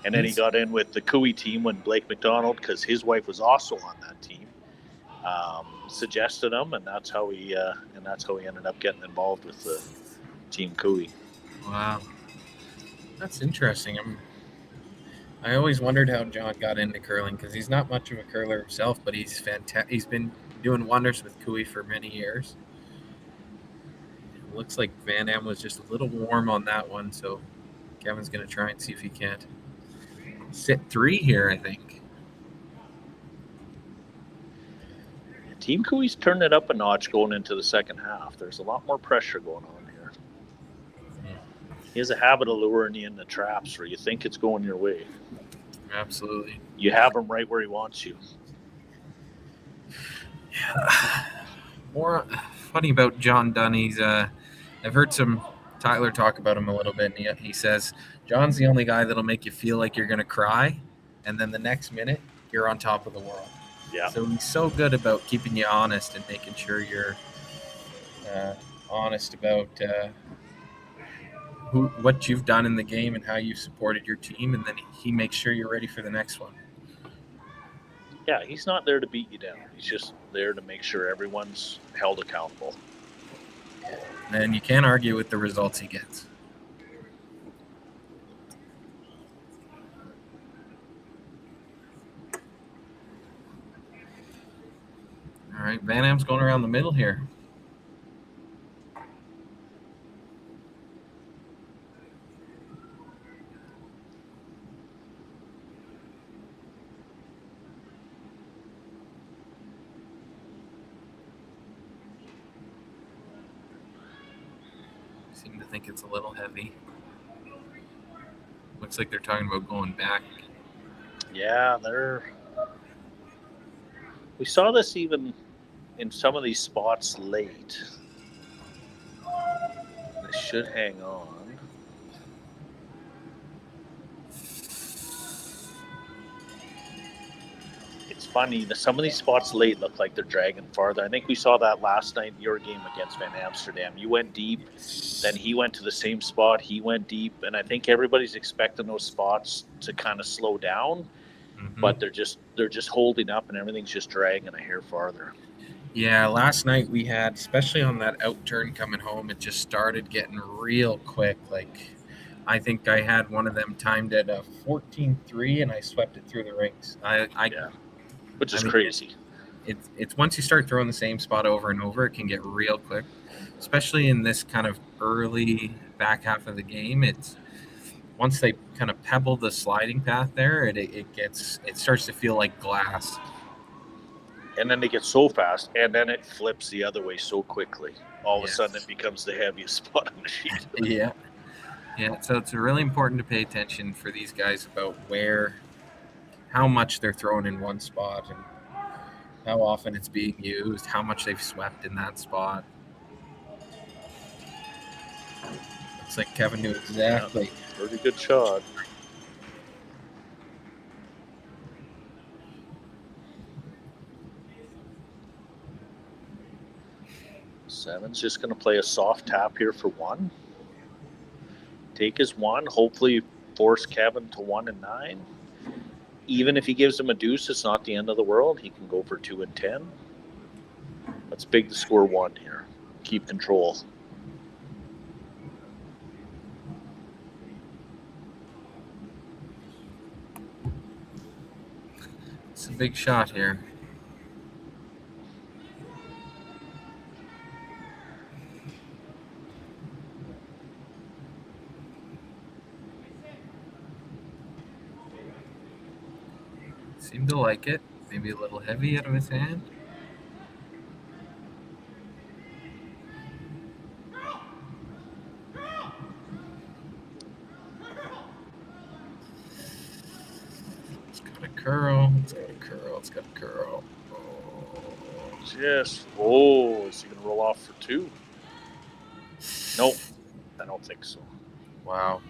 And then he got in with the Cooey team when Blake McDonald, because his wife was also on that team, suggested him, and that's how he ended up getting involved with the Team Cooey. Wow, that's interesting. I always wondered how John got into curling because he's not much of a curler himself, but he's fantastic. He's been doing wonders with Cooey for many years. It looks like Van Am was just a little warm on that one, so Kevin's going to try and see if he can't sit 3 here, I think. Team Cooey's turned it up a notch going into the second half. There's a lot more pressure going on here. He has a habit of luring you into traps where you think it's going your way. Absolutely. You have him right where he wants you. Yeah. More funny about John Dunn. I've heard some Tyler talk about him a little bit, and he says John's the only guy that'll make you feel like you're going to cry, and then the next minute you're on top of the world. Yeah. So he's so good about keeping you honest and making sure you're honest about what you've done in the game and how you've supported your team, and then he makes sure you're ready for the next one. Yeah, he's not there to beat you down. He's just there to make sure everyone's held accountable. And you can't argue with the results he gets. All right, Van Am's going around the middle here. seem to think it's a little heavy. Looks like they're talking about going back. Yeah, we saw this even in some of these spots late. They should hang on. It's funny, some of these spots late look like they're dragging farther. I think we saw that last night in your game against Van Amsterdam. You went deep, then he went to the same spot, he went deep, and I think everybody's expecting those spots to kind of slow down, but they're just holding up and everything's just dragging a hair farther. Yeah, last night we had, especially on that out turn coming home, it just started getting real quick. Like, I think I had one of them timed at a 14.3 and I swept it through the rings. Which is crazy. It's once you start throwing the same spot over and over, it can get real quick, especially in this kind of early back half of the game. It's once they kind of pebble the sliding path there, it starts to feel like glass. And then they get so fast, and then it flips the other way so quickly. All of a sudden, it becomes the heaviest spot on the sheet. Yeah. So it's really important to pay attention for these guys about how much they're throwing in one spot and how often it's being used, how much they've swept in that spot. Looks like Kevin knew exactly. Yeah, pretty good shot. Seven's just going to play a soft tap here for 1. Take his 1. Hopefully force Kevin to 1 and 9. Even if he gives him a deuce, it's not the end of the world. He can go for 2 and 10. Let's big to score 1 here. Keep control. It's a big shot here. Seemed to like it. Maybe a little heavy out of his hand. It's got a curl. It's got a curl. It's got a curl. Yes. Oh, is he going to roll off for 2? Nope. I don't think so. Wow.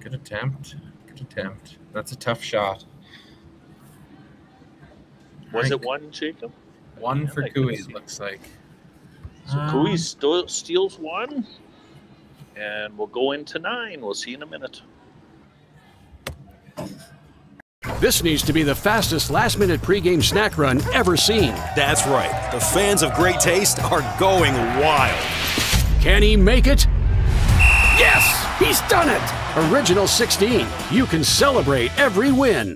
Good attempt. That's a tough shot. Was it 1, Jacob? 1 for Cooey, it looks like. So Cooey steals 1, and we'll go into 9. We'll see in a minute. This needs to be the fastest last-minute pregame snack run ever seen. That's right. The fans of great taste are going wild. Can he make it? Yes! He's done it! Original 16. You can celebrate every win.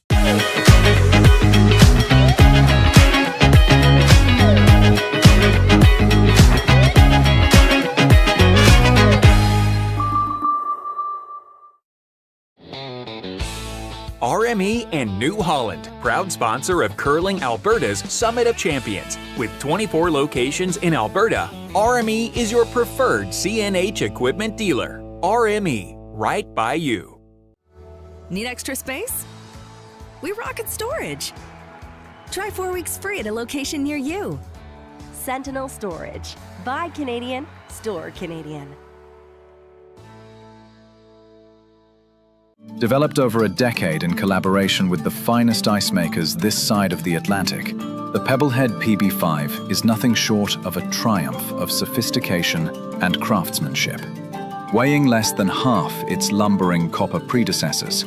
RME and New Holland, proud sponsor of Curling Alberta's Summit of Champions. With 24 locations in Alberta, RME is your preferred CNH equipment dealer. RME, right by you. Need extra space? We rocket storage. Try 4 weeks free at a location near you. Sentinel Storage. Buy Canadian, store Canadian. Developed over a decade in collaboration with the finest ice makers this side of the Atlantic, the Pebblehead PB5 is nothing short of a triumph of sophistication and craftsmanship. Weighing less than half its lumbering copper predecessors,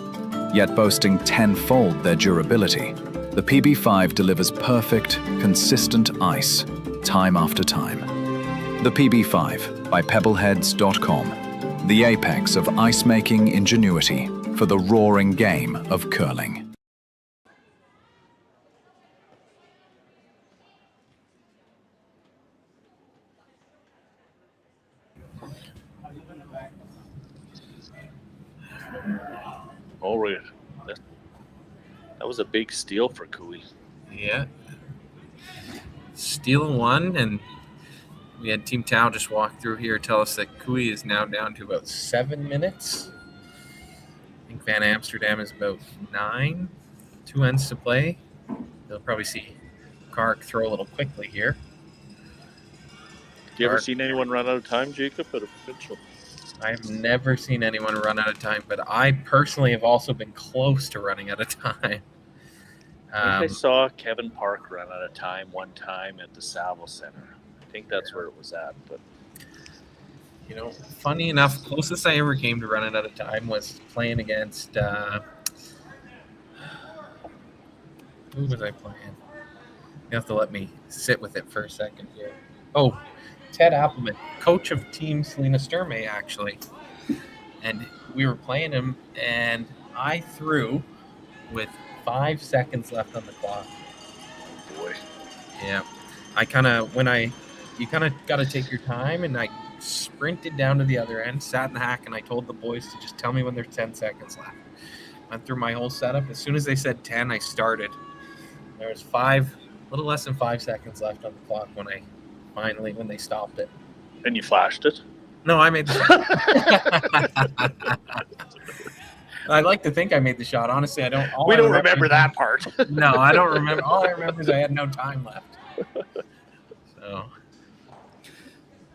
yet boasting tenfold their durability, the PB5 delivers perfect, consistent ice, time after time. The PB5 by Pebbleheads.com, the apex of ice-making ingenuity for the roaring game of curling. All right. That was a big steal for Cooey. Yeah. Stealing 1, and We had Team Tao just walk through here, tell us that Kui is now down to about 7 minutes. I think Van Amsterdam is about 9. 2 ends to play. You'll probably see Kark throw a little quickly here. Have you ever seen anyone run out of time, Jacob, at a provincial? I've never seen anyone run out of time, but I personally have also been close to running out of time. I think I saw Kevin Park run out of time one time at the Saville Center. I think that's where it was at. But you know, funny enough, closest I ever came to running out of time was playing against who was I playing? You have to let me sit with it for a second here. Oh, Ted Appleman, coach of Team Selena Sturmey, actually. And we were playing him, and I threw with 5 seconds left on the clock. Boy. Yeah. You kind of got to take your time, and I sprinted down to the other end, sat in the hack, and I told the boys to just tell me when there's 10 seconds left. Went through my whole setup. As soon as they said 10, I started. There was a little less than 5 seconds left on the clock when they stopped it. And you flashed it? No, I made the shot. I like to think I made the shot. Honestly, I don't. We don't remember that part. No, I don't remember. All I remember is I had no time left. So,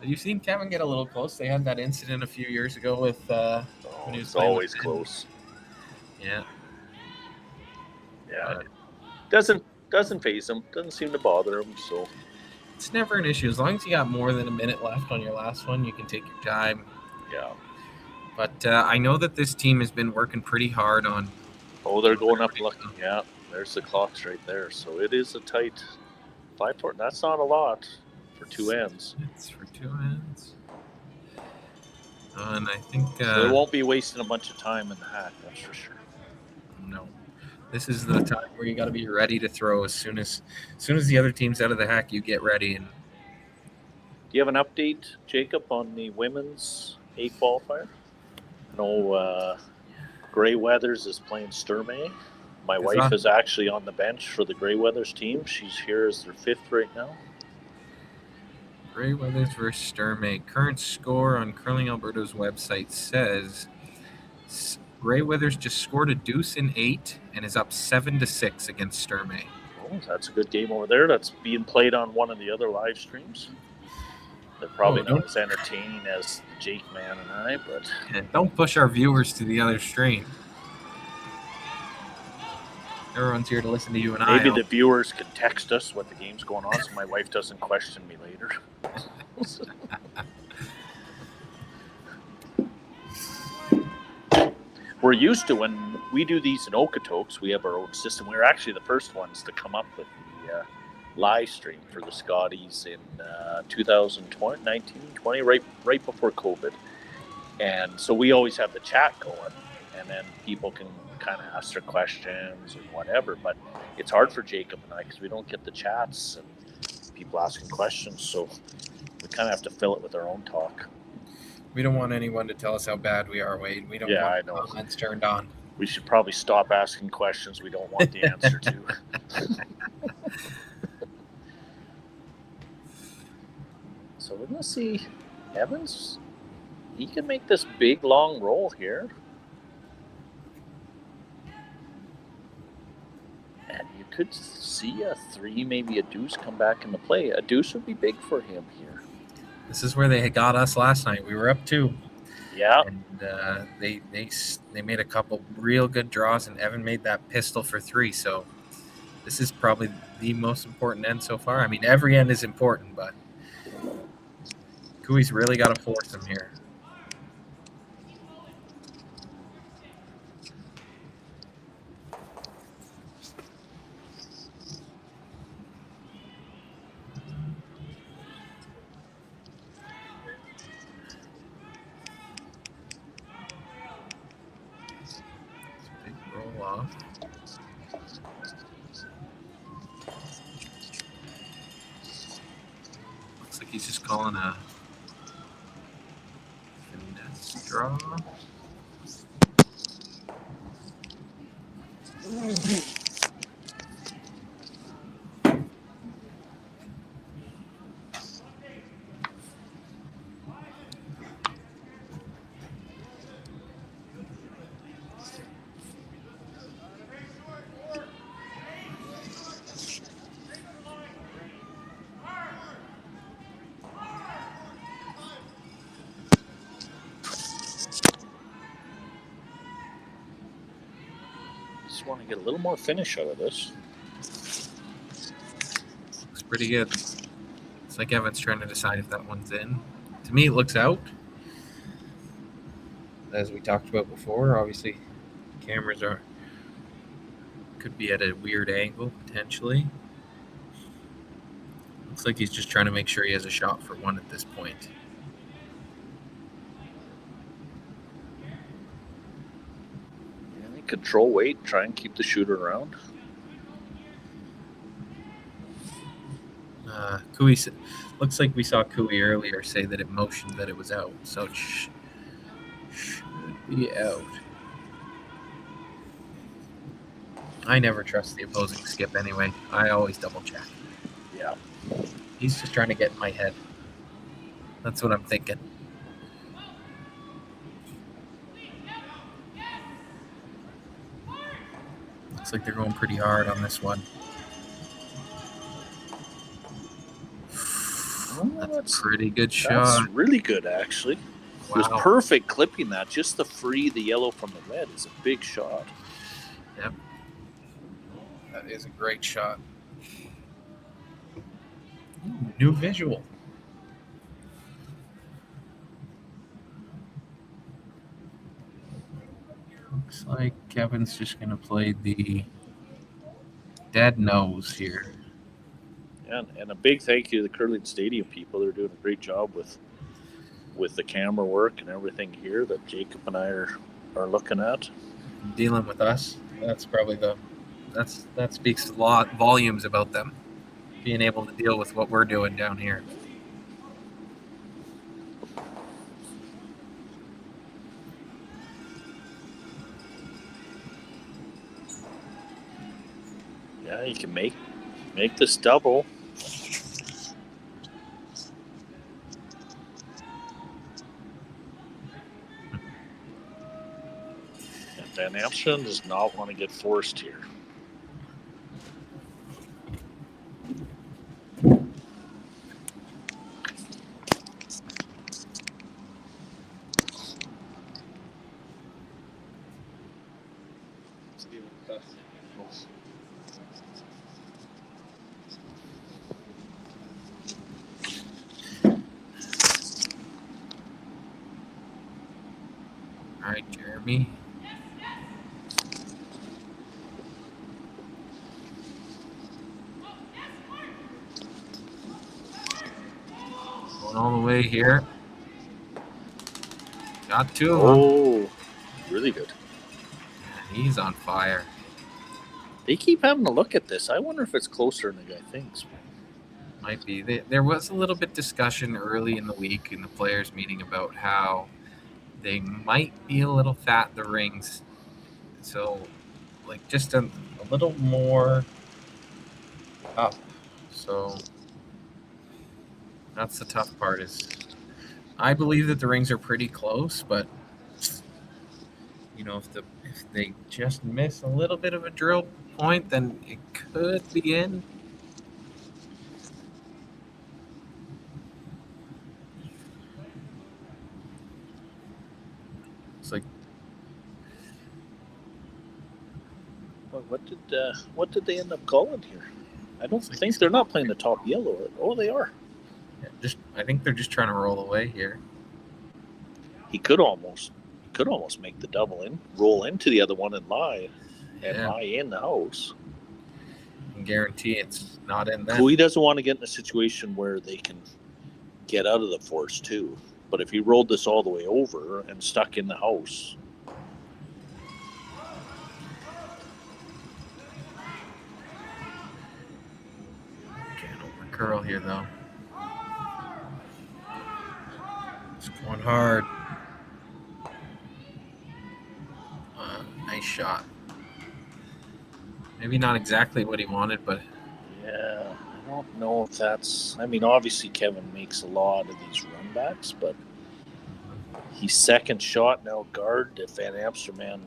you've seen Kevin get a little close. They had that incident a few years ago with when he was always close. Yeah. Yeah. Doesn't faze him. Doesn't seem to bother him. So it's never an issue as long as you got more than a minute left on your last one. You can take your time. Yeah. But I know that this team has been working pretty hard on. Oh, they're going up looking. Yeah, there's the clocks right there. So it is a tight 5-4. That's not a lot for 2 ends. It's for 2 ends. And I think so they won't be wasting a bunch of time in the hack. That's for sure. No, this is the time where you got to be ready to throw as soon as the other team's out of the hack. You get ready. And do you have an update, Jacob, on the women's 8 qualifier? No, Grey Weathers is playing Sturmey. My wife is actually on the bench for the Grey Weathers team. She's here as their 5th right now. Grey Weathers versus Sturmey. Current score on Curling Alberta's website says Grey Weathers just scored a deuce in 8 and is up 7-6 against Sturmey. Oh, that's a good game over there. That's being played on one of the other live streams. They're probably not as entertaining as Jake, Man, and I, but... Yeah, don't push our viewers to the other stream. Everyone's here to listen to you and I. Maybe the viewers can text us what the game's going on so my wife doesn't question me later. We're used to when we do these in Okotoks, we have our own system. We were actually the first ones to come up with the live stream for the Scotties in 2020, 1920, right before COVID. And so we always have the chat going, and then people can kind of ask their questions and whatever. But it's hard for Jacob and I because we don't get the chats and people asking questions. So we kind of have to fill it with our own talk. We don't want anyone to tell us how bad we are, Wade. We don't want comments turned on. We should probably stop asking questions we don't want the answer to. So we're going to see Evans. He can make this big, long roll here. And you could see a 3, maybe a deuce come back into play. A deuce would be big for him here. This is where they got us last night. We were up 2. Yeah. And they made a couple real good draws, and Evan made that pistol for 3. So this is probably the most important end so far. I mean, every end is important, but Kui's really got to force him here. Big roll off. Looks like he's just calling a finesse draw. want to get a little more finish out of this. Looks pretty good. It's like Evan's trying to decide if that one's in. To me, it looks out. As we talked about before, obviously, cameras could be at a weird angle potentially. Looks like he's just trying to make sure he has a shot for one at this point. Yeah, control weight, try and keep the shooter around. Cooey looks like we saw Cooey earlier say that it motioned that it was out, so it should be out. I never trust the opposing skip anyway. I always double check. Yeah. He's just trying to get in my head. That's what I'm thinking. Looks like they're going pretty hard on this one. That's a pretty good shot. That's really good, actually. It was perfect clipping that. Just to free the yellow from the red is a big shot. Yep. That is a great shot. Ooh, new visual. Looks like Kevin's just going to play the dead nose here. And a big thank you to the Curling Stadium people. They're doing a great job with the camera work and everything here that Jacob and I are looking at. Dealing with us. That's probably that speaks a lot volumes about them being able to deal with what we're doing down here. Yeah, you can make this double. And Van Amsterdam does not want to get forced here. All right, Jeremy. Going all the way here. Got two of them. Oh, really good. He's on fire. They keep having a look at this. I wonder if it's closer than the guy thinks. Might be. There was a little bit discussion early in the week in the players' meeting about how they might be a little fat, the rings. So, like, just a little more up. So, that's the tough part is I believe that the rings are pretty close, but, you know, if they just miss a little bit of a drill point, then it could be in. It's like, what did they end up calling here? I don't think they're not playing the top yellow. Oh, they are. Yeah, I think they're just trying to roll away here. He could almost make the double in, roll into the other one and lie in the house. I can guarantee it's not in there. He doesn't want to get in a situation where they can get out of the force too. But if he rolled this all the way over and stuck in the house. Can't over curl here though. It's going hard. Nice shot. Maybe not exactly what he wanted, but yeah, I don't know if that's. I mean, obviously Kevin makes a lot of these runbacks, but he's second shot now. Guard if Van Amsterdam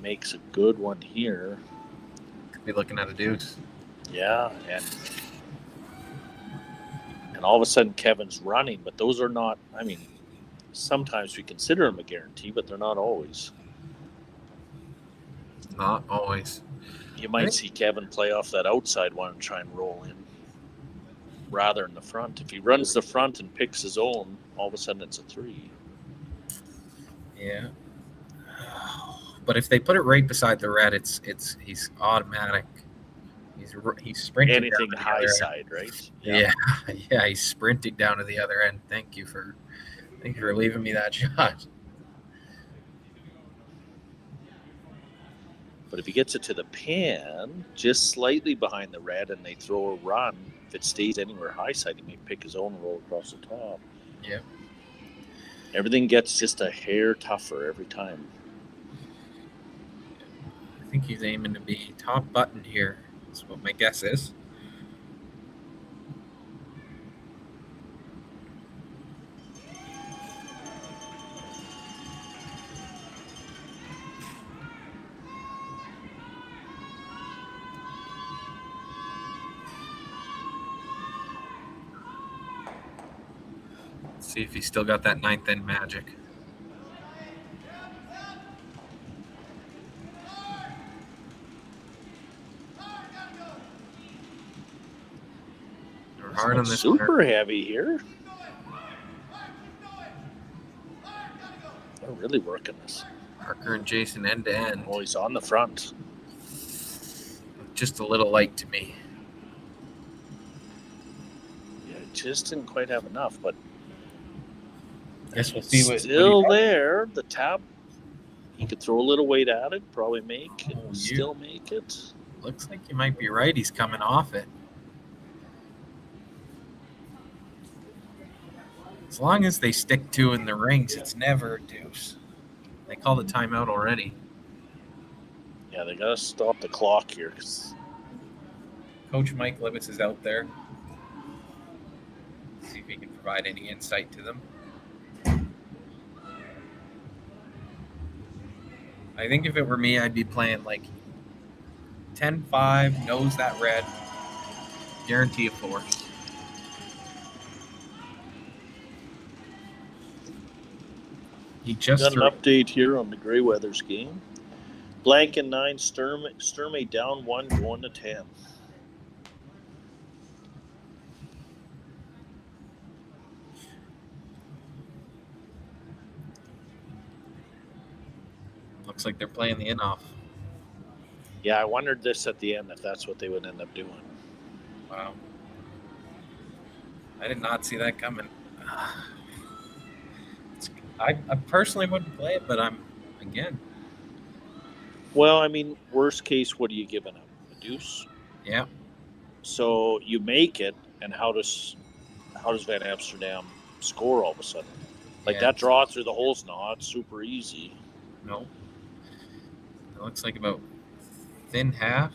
makes a good one here. Could be looking at a deuce. Yeah, and all of a sudden Kevin's running, but those are not. I mean, sometimes we consider them a guarantee, but they're not always. Not always. You might see Kevin play off that outside one and try and roll in rather than the front. If he runs the front and picks his own, all of a sudden it's a 3. Yeah. But if they put it right beside the red, he's automatic. He's sprinting. Anything high side, right? Yeah. Yeah, he's sprinting down to the other end. Thank you for leaving me that shot. But if he gets it to the pin, just slightly behind the red, and they throw a run, if it stays anywhere high side, he may pick his own roll across the top. Yeah. Everything gets just a hair tougher every time. I think he's aiming to be top button here. That's what my guess is. Let's see if he's still got that 9th end magic. Hard on this super heavy here. They're really working this. Parker and Jason end to end. Oh, he's on the front. Just a little light to me. Yeah, just didn't quite have enough, but guess we'll see what still there. The tap, he could throw a little weight at it, probably make it, still make it. Looks like you might be right. He's coming off it. As long as they stick to in the rings, it's never a deuce. They call the timeout already. Yeah, they got to stop the clock here. Cause Coach Mike Libetz is out there. See if he can provide any insight to them. I think if it were me, I'd be playing like 10-5, nose that red, guarantee a force. He just got an update here on the Grey Weathers game. Blank and 9, Sturmey down 1, going to 10. Looks like they're playing the in-off. Yeah, I wondered this at the end if that's what they would end up doing. Wow. I did not see that coming. I personally wouldn't play it, but again. Well, I mean, worst case, what are you giving up? A deuce? Yeah. So you make it, and how does Van Amsterdam score all of a sudden? Like that draw through the hole's not super easy. No. It looks like about thin half.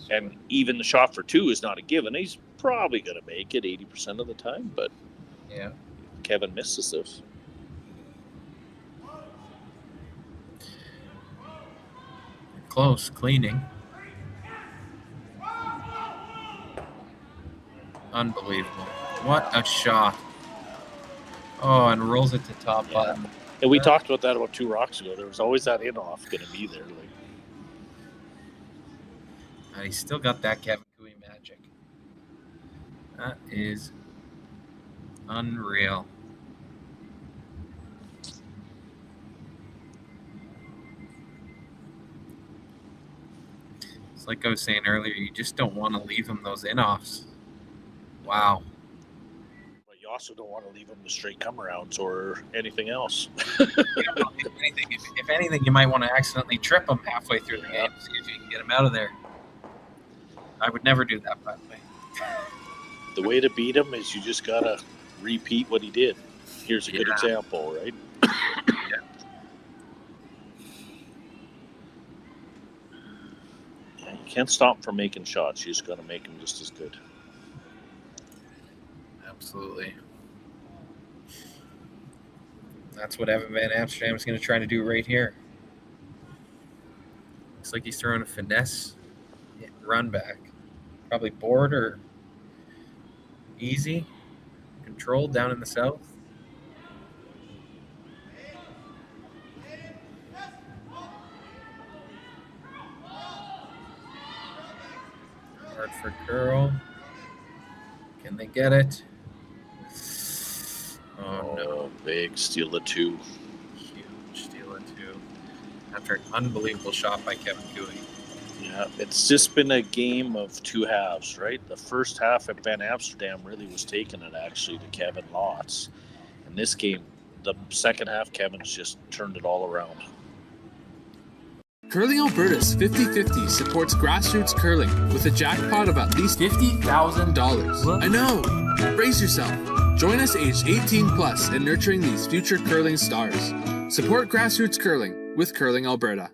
And even the shot for 2 is not a given. He's probably going to make it 80% of the time, but yeah. Kevin misses this. Close, cleaning. Unbelievable. What a shot. Oh, and rolls it to top button. And we talked about that about 2 rocks ago. There was always that in-off going to be there. And he's still got that Kevin Cooey magic. That is unreal. It's like I was saying earlier, you just don't want to leave him those in-offs. Wow. But you also don't want to leave him the straight come-arounds or anything else. If anything, you might want to accidentally trip him halfway through the game, see if you can get him out of there. I would never do that, by the way. The way to beat him is you just got to repeat what he did. Here's a good example, right? You can't stop him from making shots. You just got to make him just as good. Absolutely. That's what Evan Van Amsterdam is going to try to do right here. Looks like he's throwing a finesse run back. Probably board or easy. Controlled down in the south. Hartford girl. Can they get it? Oh no. Big steal of 2. Huge steal of 2. After an unbelievable shot by Kevin Cooey. Yeah, it's just been a game of 2 halves, right? The first half at Van Amsterdam really was taking it actually to Kevin lots. In this game, the second half, Kevin's just turned it all around. Curling Alberta's 50-50 supports grassroots curling with a jackpot of at least $50,000. I know! Brace yourself. Join us aged 18 plus in nurturing these future curling stars. Support grassroots curling with Curling Alberta.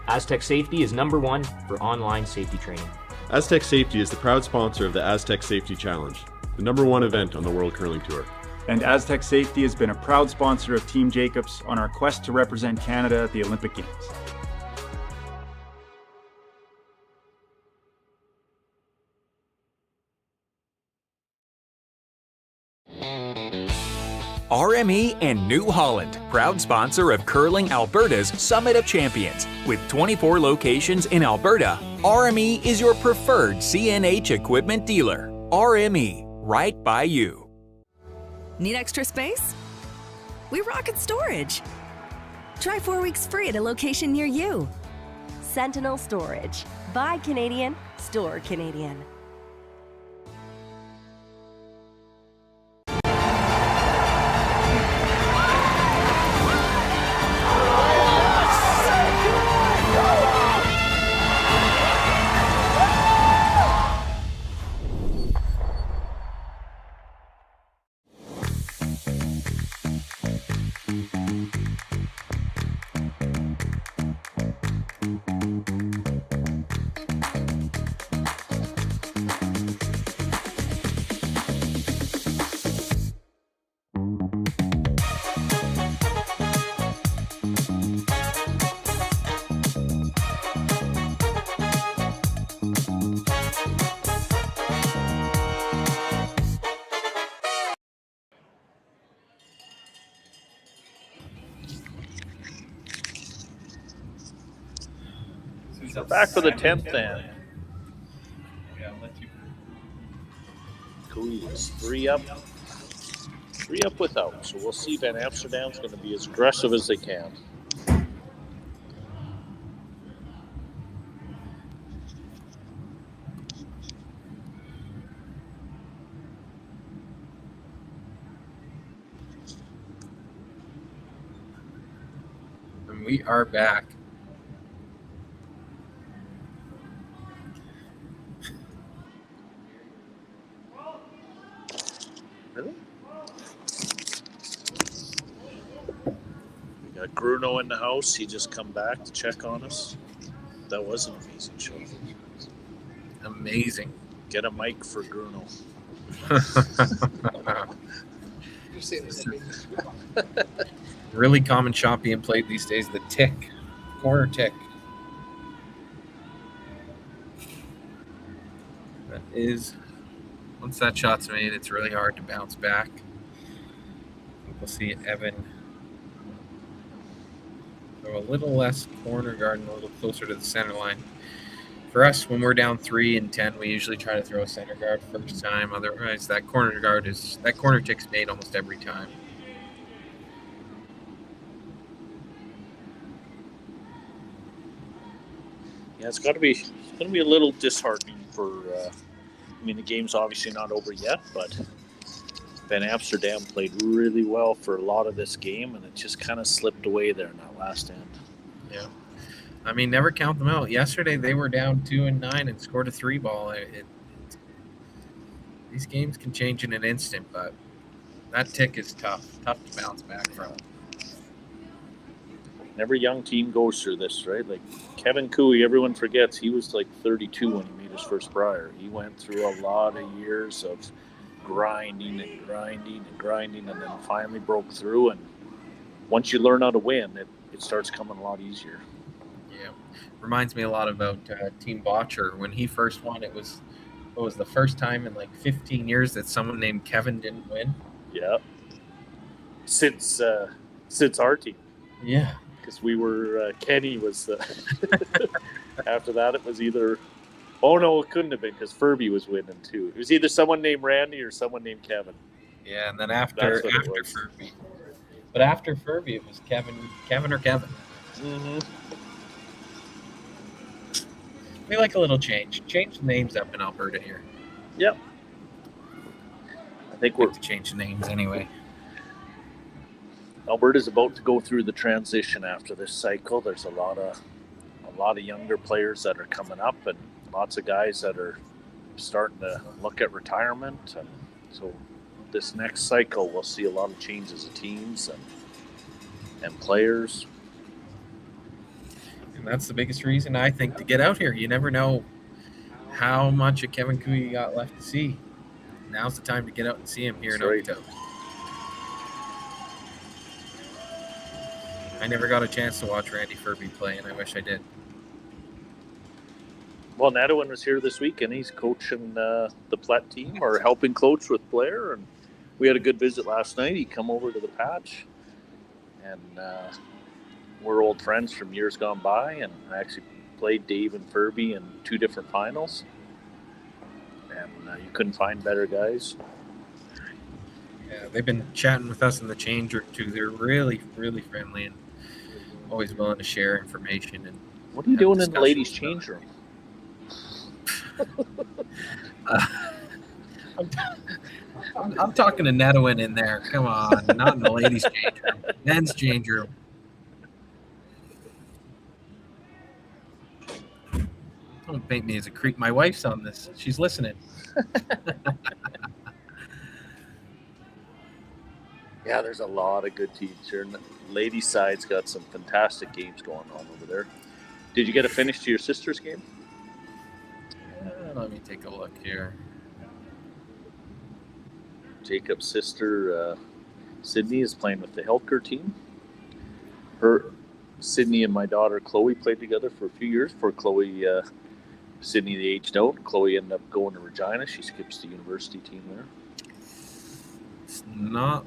Aztec Safety is #1 for online safety training. Aztec Safety is the proud sponsor of the Aztec Safety Challenge, the #1 event on the World Curling Tour. And Aztec Safety has been a proud sponsor of Team Jacobs on our quest to represent Canada at the Olympic Games. RME and New Holland, proud sponsor of Curling Alberta's Summit of Champions. With 24 locations in Alberta, RME is your preferred CNH equipment dealer. RME, right by you. Need extra space? We rocket storage. Try 4 weeks free at a location near you. Sentinel Storage. Buy Canadian, store Canadian. We're back for the 10th then. Yeah, I'll let you. Cooey is 3 up. 3 up without. So we'll see. Van Amsterdam's going to be as aggressive as they can. And we are back. Really? We got Bruno in the house. He just come back to check on us. That was an amazing show. Amazing. Get a mic for Bruno. Really common shot being played these days, the tick, corner tick. That is, once that shot's made, it's really hard to bounce back. We'll see Evan go a little less corner guard and a little closer to the center line. For us, when we're down 3 and 10, we usually try to throw a center guard first time. Otherwise, that corner tick's made almost every time. Yeah, it's going to be a little disheartening for. I mean, the game's obviously not over yet, but Van Amsterdam played really well for a lot of this game, and it just kind of slipped away there in that last end. Yeah, I mean, never count them out. Yesterday they were down 2 and 9 and scored a 3 ball. These games can change in an instant, but that tick is tough to bounce back from. And every young team goes through this, right? Like Kevin Cooey, everyone forgets he was like 32 when he made his first Brier. He went through a lot of years of grinding, and then finally broke through. And once you learn how to win, it starts coming a lot easier. Yeah, reminds me a lot about Team Botcher. When he first won, it was the first time in like 15 years that someone named Kevin didn't win. Yeah, since our team. Yeah. Because we were Kenny was the after that it was either Oh, no, it couldn't have been because Furby was winning too. It was either someone named Randy or someone named Kevin. Yeah, and then after Furby. But after Furby, it was Kevin or Kevin. Mm-hmm. We like a little change. Change the names up in Alberta here. Yep. I think we're to change the names anyway. Alberta's about to go through the transition after this cycle. There's a lot of younger players that are coming up, and lots of guys that are starting to look at retirement. And so this next cycle, we'll see a lot of changes of teams and players. And that's the biggest reason, I think, to get out here. You never know how much of Kevin Coo you got left to see. Now's the time to get out and see him here in Okotoks. I never got a chance to watch Randy Furby play, and I wish I did. Well, Nadowin was here this week, and he's coaching the Plet team, or helping coach with Blair. And we had a good visit last night. He come over to the patch, and we're old friends from years gone by. And I actually played Dave and Furby in 2 different finals, and you couldn't find better guys. Yeah, they've been chatting with us in the change room too. They're really, really friendly and always willing to share information. And what are you doing in the ladies' change room? I'm talking to Nadowin in there. Come on, not in the ladies' change room. Men's change room. Don't paint me as a creep. My wife's on this. She's listening. Yeah, there's a lot of good teams here. And the ladies' side's got some fantastic games going on over there. Did you get a finish to your sister's game? Let me take a look here. Jacob's sister, Sydney, is playing with the Helker team. Sydney and my daughter, Chloe, played together for a few years before Sydney, they aged out. Chloe ended up going to Regina. She skips the university team there. It's not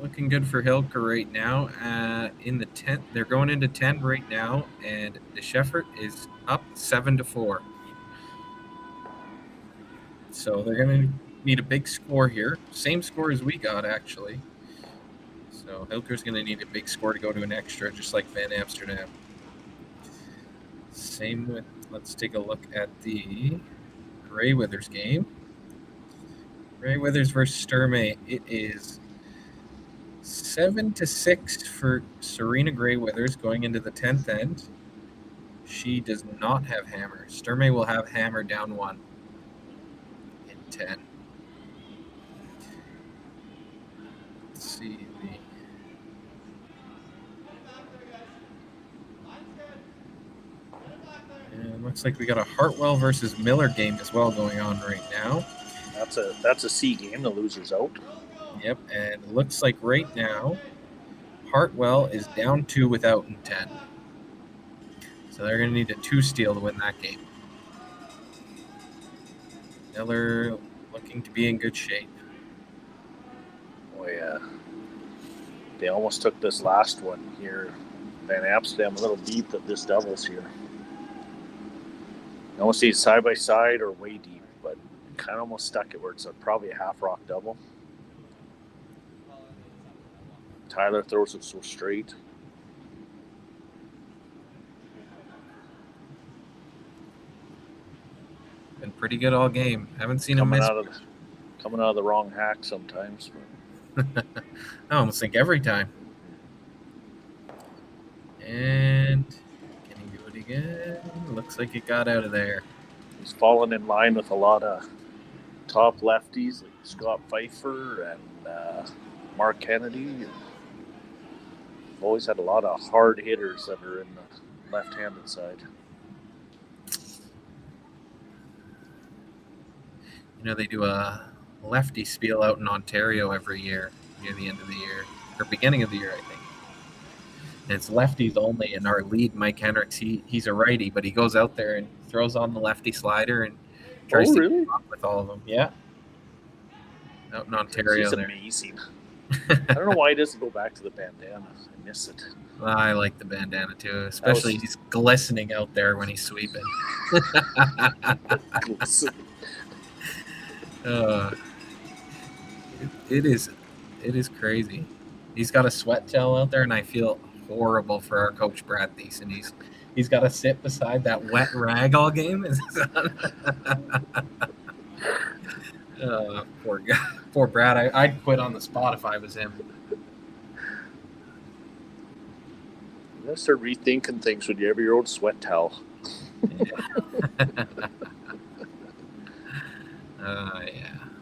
looking good for Hilker right now. In the 10th, they're going into 10 right now, and the Shefford is up 7-4. So they're going to need a big score here. Same score as we got, actually. So Hilker's going to need a big score to go to an extra, just like Van Amsterdam. Same with, let's take a look at the Grey Withers game. Grey Withers versus Sturmey. It is 7-6 for Serena Grey Withers going into the 10th end. She does not have hammer. Sturmey will have hammer down 1 in 10. Let's see and looks like we got a Hartwell versus Miller game as well going on right now. That's a C game. The loser's out. Yep, and it looks like right now Hartwell is down 2 without in 10. So they're going to need a 2 steal to win that game. Miller looking to be in good shape. Oh yeah, they almost took this last one here. Van Amsterdam a little deep of this doubles here. I almost see it side by side or way deep, but kind of almost stuck it where it's probably a half rock double. Tyler throws it so straight. Been pretty good all game. Haven't seen him miss. Coming out of the wrong hack sometimes. I almost think every time. And can he do it again? Looks like it got out of there. He's fallen in line with a lot of top lefties like Scott Pfeiffer and Mark Kennedy. We've always had a lot of hard hitters that are in the left-handed side. You know, they do a lefty spiel out in Ontario every year near the end of the year, or beginning of the year, I think. And it's lefties only, and our lead, Mike Hendricks, he's a righty, but he goes out there and throws on the lefty slider and tries to keep up with all of them. Yeah. Out in Ontario. He's there. amazing. I don't know why he doesn't go back to the bandana. I miss it. I like the bandana too, especially he's glistening out there when he's sweeping. It is crazy. He's got a sweat towel out there, and I feel horrible for our coach Brad Thiessen. He's got to sit beside that wet rag all game. Poor guy, poor Brad. I'd quit on the spot if I was him. You gotta start rethinking things when you have your own sweat towel. Yeah.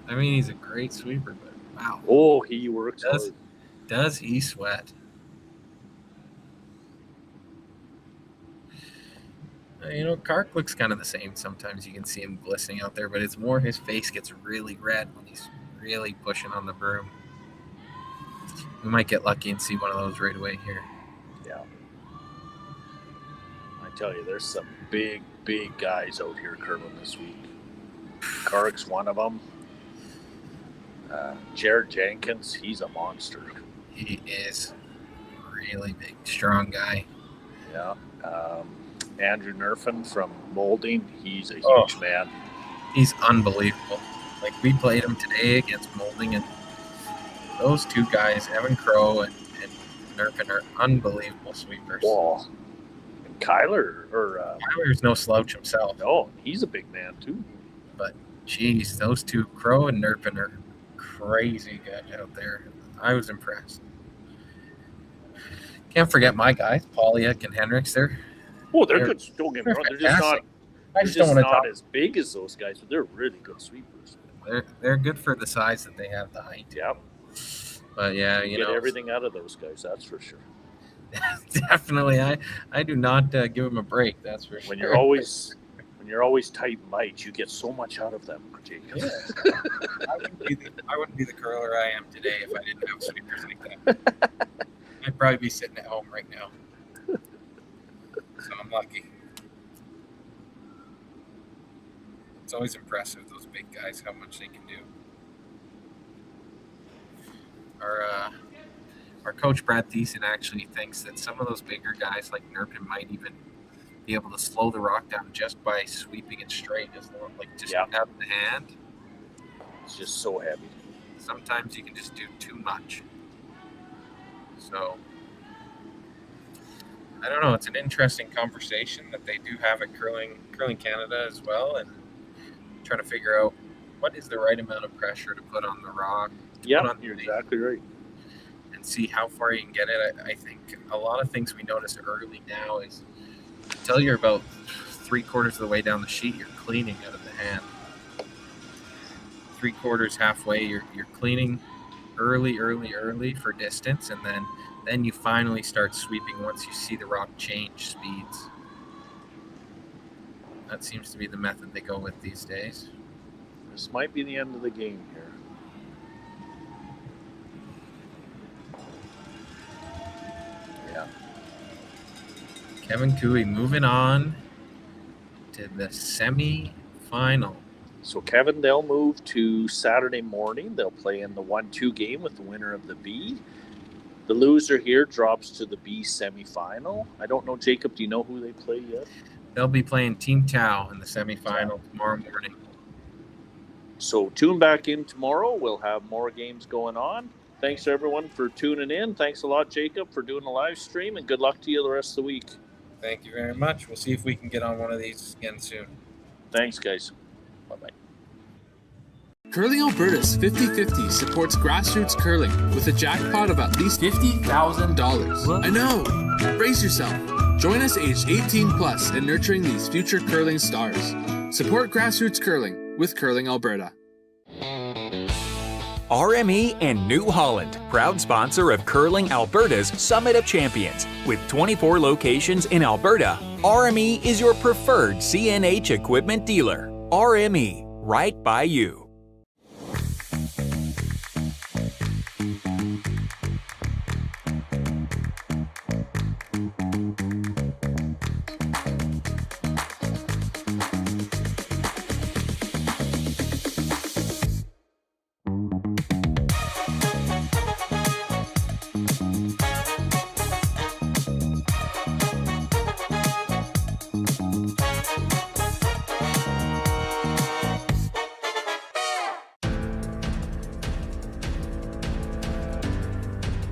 I mean, he's a great sweeper, but wow. Oh, he works hard. Does he sweat? You know, Kark looks kind of the same. Sometimes you can see him glistening out there, but it's more his face gets really red when he's really pushing on the broom. We might get lucky and see one of those right away here. Yeah. I tell you, there's some big guys out here curling this week. Kark's one of them. Jared Jenkins, he's a monster. He is really big, strong guy. Yeah. Andrew Nerfin from Molding, he's a huge man. He's unbelievable. Like, we played him today against Molding, and those two guys, Evan Crow and Nerfin, are unbelievable sweepers. Whoa. And Kyler's no slouch himself. No, he's a big man too. But, geez, those two, Crow and Nerfin, are crazy good out there. I was impressed. Can't forget my guys, Polyak and Henricks. They're good. Don't get me wrong. They're just not. I just don't want to talk as big as those guys, but they're really good sweepers. They're good for the size that they have, the height. Yeah. But yeah, you get everything out of those guys. That's for sure. Definitely, I do not give them a break. That's for sure. When you're always tight and light, you get so much out of them, Jacob. Yeah. I wouldn't be the curler I am today if I didn't have sweepers like that. I'd probably be sitting at home right now. So I'm lucky. It's always impressive, those big guys, how much they can do. Our coach Brad Thiessen actually thinks that some of those bigger guys like Nerpin might even be able to slow the rock down just by sweeping it straight, out of the hand. It's just so heavy. Sometimes you can just do too much. So I don't know. It's an interesting conversation that they do have at Curling Canada as well, and trying to figure out what is the right amount of pressure to put on the rock. Yeah, you're exactly right. And see how far you can get it. I think a lot of things we notice early now is until you're about 3/4 of the way down the sheet, you're cleaning out of the hand. 3/4 halfway, you're cleaning early for distance, and then you finally start sweeping once you see the rock change speeds. That seems to be the method they go with these days. This might be the end of the game here. Yeah. Kevin Cooey moving on to the semi-final. So Kevin, they'll move to Saturday morning. They'll play in the 1-2 game with the winner of the B. The loser here drops to the B semifinal. I don't know, Jacob, do you know who they play yet? They'll be playing Team Tau in the semifinal tomorrow morning. So tune back in tomorrow. We'll have more games going on. Thanks to everyone for tuning in. Thanks a lot, Jacob, for doing the live stream, and good luck to you the rest of the week. Thank you very much. We'll see if we can get on one of these again soon. Thanks, guys. Bye-bye. Curling Alberta's 50/50 supports grassroots curling with a jackpot of at least $50,000. I know! Brace yourself. Join us aged 18 plus in nurturing these future curling stars. Support grassroots curling with Curling Alberta. RME and New Holland, proud sponsor of Curling Alberta's Summit of Champions. With 24 locations in Alberta, RME is your preferred CNH equipment dealer. RME, right by you.